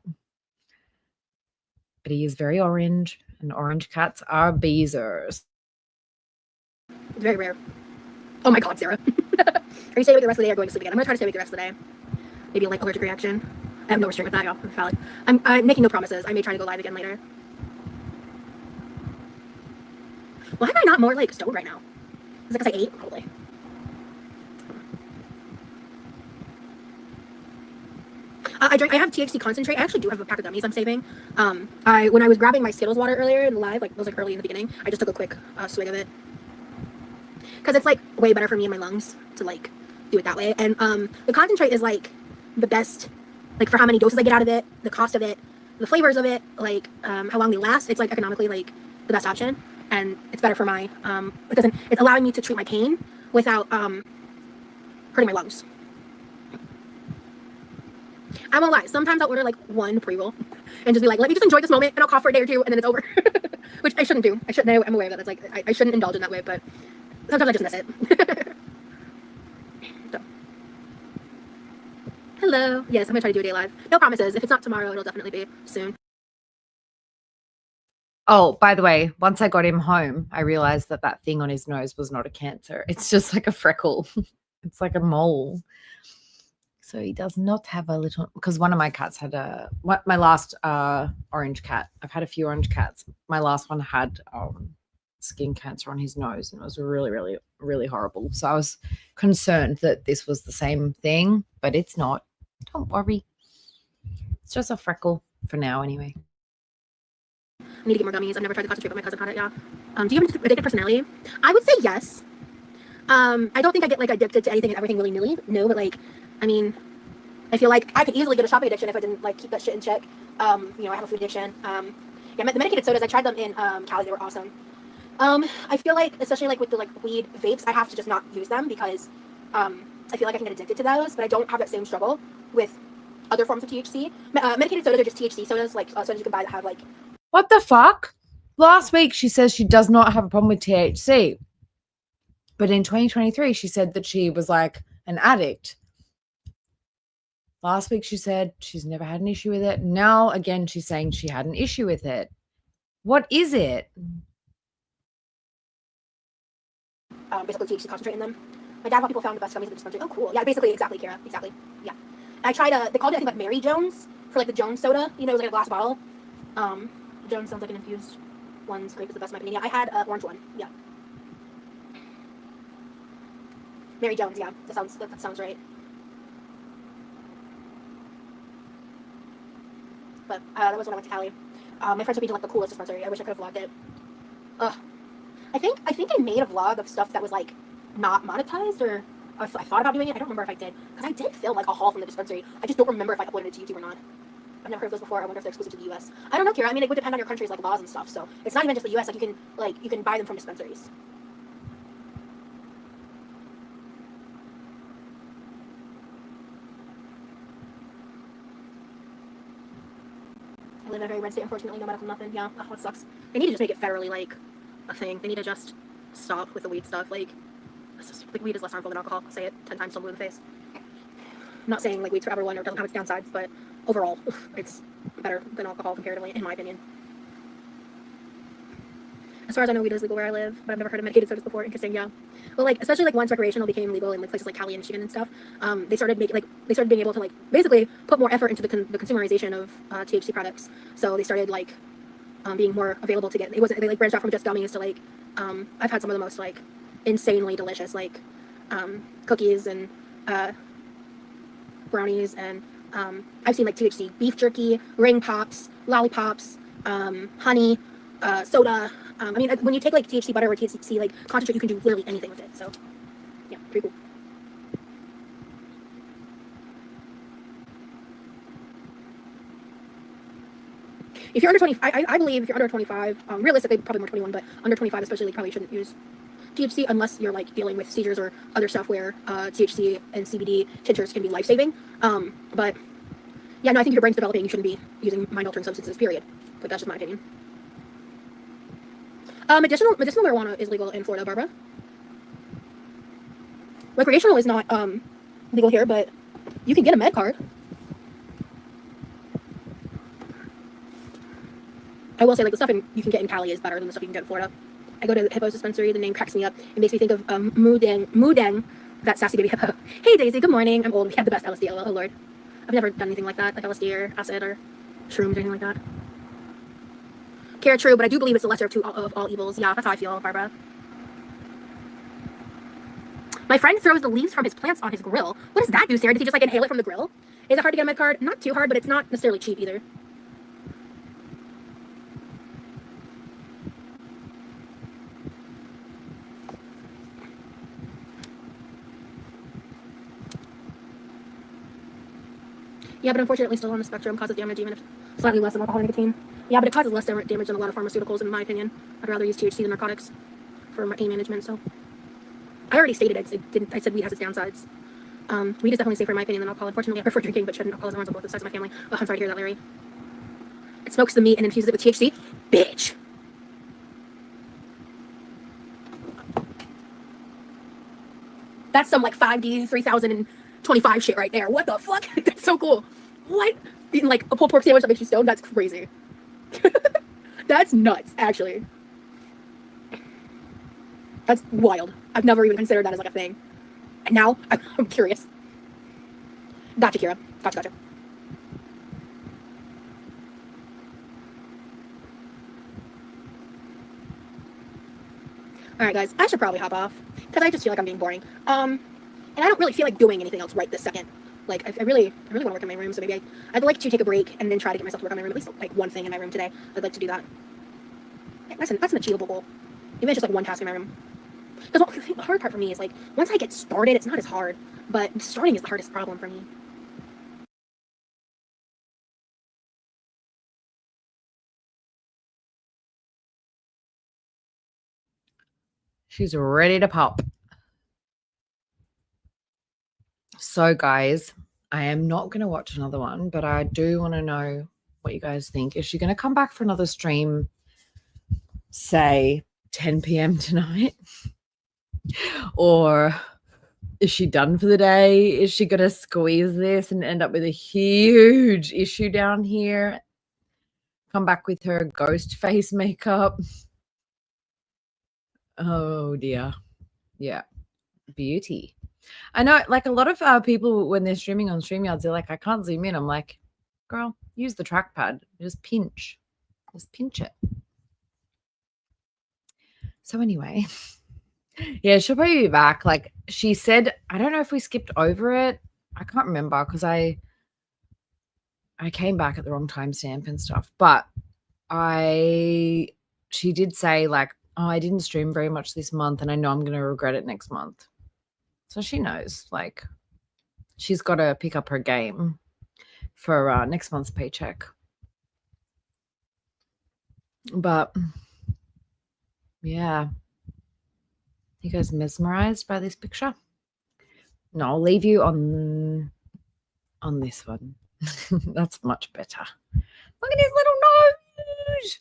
But he is very orange, and orange cats are beezers. Very rare. Oh my god, Sarah. Are you staying with the rest of the day or going to sleep again? I'm gonna try to stay with you the rest of the day. Maybe like allergic reaction. I have no restraint with that, y'all. Valid. I'm making no promises. I may try to go live again later. Why am I not more like stoned right now? Is it because I ate? Probably. I have THC concentrate. I actually do have a pack of gummies I'm saving. When I was grabbing my Skittles water earlier in the live, like it was like early in the beginning, I just took a quick swig of it. Because it's like way better for me and my lungs to like do it that way. And the concentrate is like the best, like for how many doses I get out of it, the cost of it, the flavors of it, like how long they last. It's like economically like the best option, and it's better for my it's allowing me to treat my pain without hurting my lungs. I won't lie, sometimes I'll order like one pre-roll and just be like, let me just enjoy this moment and I'll cough for a day or two and then it's over. Which I shouldn't do. I'm aware that it's like I shouldn't indulge in that way, but sometimes I just miss it. So. Hello. Yes, I'm gonna try to do a day live. No promises. If it's not tomorrow, it'll definitely be soon. Oh, by the way, once I got him home, I realized that thing on his nose was not a cancer. It's just like a freckle. It's like a mole. So he does not have a little, because one of my cats had my last orange cat. I've had a few orange cats. My last one had skin cancer on his nose, and it was really, really, really horrible. So I was concerned that this was the same thing, but it's not. Don't worry. It's just a freckle for now anyway. I need to get more gummies. I've never tried to concentrate, but my cousin had it, yeah. Do you have an addictive personality? I would say yes. I don't think I get like addicted to anything and everything willy-nilly. No, but like, I mean, I feel like I could easily get a shopping addiction if I didn't like keep that shit in check. I have a food addiction. The medicated sodas, I tried them in Cali. They were awesome. I feel like, especially like with the like weed vapes, I have to just not use them because I feel like I can get addicted to those, but I don't have that same struggle with other forms of THC. Medicated sodas are just THC sodas, like sodas you can buy that have like. What the fuck? Last week she says she does not have a problem with THC. But in 2023, she said that she was like an addict. Last week she said she's never had an issue with it. Now, again, she's saying she had an issue with it. What is it? Basically THC concentrate in them. My dad thought people found the best gummies in the dispensary. Oh, cool. Yeah, basically, exactly, Kira. Exactly. Yeah. And I tried, they called it, I think, like Mary Jones for like the Jones soda. You know, it was like a glass bottle. Jones sounds like an infused one's grape is the best in my opinion. Yeah, I had an orange one. Yeah. Mary Jones, yeah. That sounds right. But that was when I went to Cali. My friends took me to like the coolest dispensary. I wish I could have vlogged it. I think I made a vlog of stuff that was like not monetized, or I thought about doing it. I don't remember if I did, because I did film like a haul from the dispensary. I just don't remember if I uploaded it to YouTube or not. I've never heard of those before. I wonder if they're exclusive to the U.S. I don't know, Kira. I mean, it would depend on your country's like laws and stuff. So it's not even just the U.S. Like you can buy them from dispensaries. I live in a very red state, unfortunately. No medical, nothing. Yeah, that sucks. They need to just make it federally like a thing. They need to just stop with the weed stuff. Like weed is less harmful than alcohol. I'll say it 10 times till blue in the face. I'm not saying like weed's for everyone or doesn't have its downsides, but overall, it's better than alcohol comparatively, in my opinion. As far as I know, weed is legal where I live, but I've never heard of medicated sodas before. Interesting, yeah. Well, like especially like once recreational became legal in like places like Cali and Michigan and stuff, they started being able to like basically put more effort into the consumerization of THC products. So they started like being more available to get. They like branched out from just gummies to like I've had some of the most like insanely delicious like cookies and brownies, and I've seen like THC beef jerky, ring pops, lollipops, honey, soda. I mean, when you take like THC butter or THC like concentrate, you can do literally anything with it. So yeah, pretty cool. If you're under 20, I believe if you're under 25, realistically probably more 21, but under 25 especially, probably shouldn't use THC unless you're like dealing with seizures or other stuff where THC and CBD tinctures can be life-saving. But yeah, no, I think if your brain's developing, you shouldn't be using mind-altering substances, period. But that's just my opinion. Medicinal marijuana is legal in Florida, Barbara. Recreational is not legal here, but you can get a med card. I will say, like, the stuff you can get in Cali is better than the stuff you can get in Florida. I go to the Hippo's dispensary. The name cracks me up. It makes me think of Moodang, that sassy baby hippo. Hey, Daisy. Good morning. I'm old. We have the best LSD. Oh, Lord. I've never done anything like that, like LSD or acid or shrooms or anything like that. Kara, true, but I do believe it's the lesser of all evils. Yeah, that's how I feel, Barbara. My friend throws the leaves from his plants on his grill. What does that do, Sarah? Does he just, like, inhale it from the grill? Is it hard to get a med card? Not too hard, but it's not necessarily cheap either. Yeah, but unfortunately still on the spectrum, causes damage even if slightly less than alcohol and nicotine. Yeah, but it causes less damage than a lot of pharmaceuticals, in my opinion. I'd rather use THC than narcotics for my pain management, so. I already stated it. I said weed has its downsides. Weed is definitely safer in my opinion than alcohol. Unfortunately, I prefer drinking, but shedding alcohol is on both sides of my family. Oh, I'm sorry to hear that, Larry. It smokes the meat and infuses it with THC. Bitch! That's some, like, 5D 3025 shit right there. What the fuck? That's so cool. What? Eating, like, a pulled pork sandwich that makes you stoned? That's crazy. That's nuts, actually. That's wild. I've never even considered that as, like, a thing. And now, I'm curious. Gotcha, Kira. Gotcha. Alright, guys. I should probably hop off. Because I just feel like I'm being boring. And I don't really feel like doing anything else right this second. Like, I really want to work in my room, so maybe I'd like to take a break and then try to get myself to work on my room. At least, like, one thing in my room today. I'd like to do that. That's an achievable goal. Even if it's just, like, one task in my room. Because the hard part for me is, like, once I get started, it's not as hard. But starting is the hardest problem for me. She's ready to pop. So, guys, I am not going to watch another one, but I do want to know what you guys think. Is she going to come back for another stream, say, 10 p.m. tonight? Or is she done for the day? Is she going to squeeze this and end up with a huge issue down here? Come back with her ghost face makeup? Oh, dear. Yeah. Beauty. I know, like, a lot of people, when they're streaming on StreamYards, they're like, I can't zoom in. I'm like, girl, use the trackpad. Just pinch it. So anyway, yeah, she'll probably be back. Like, she said, I don't know if we skipped over it. I can't remember because I came back at the wrong timestamp and stuff. But she did say, like, oh, I didn't stream very much this month and I know I'm going to regret it next month. So she knows, like, she's got to pick up her game for next month's paycheck. But, yeah. You guys mesmerized by this picture? No, I'll leave you on this one. That's much better. Look at his little nose.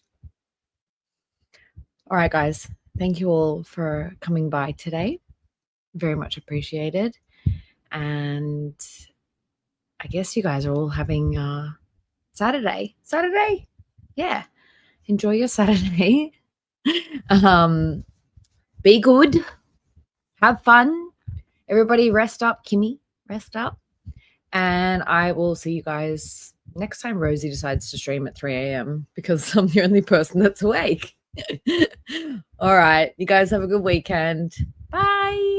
All right, guys. Thank you all for coming by today. Very much appreciated. And I guess you guys are all having Saturday. Yeah. Enjoy your Saturday. Be good. Have fun. Everybody rest up. Kimmy, rest up. And I will see you guys next time Rosie decides to stream at 3 a.m. because I'm the only person that's awake. All right. You guys have a good weekend. Bye.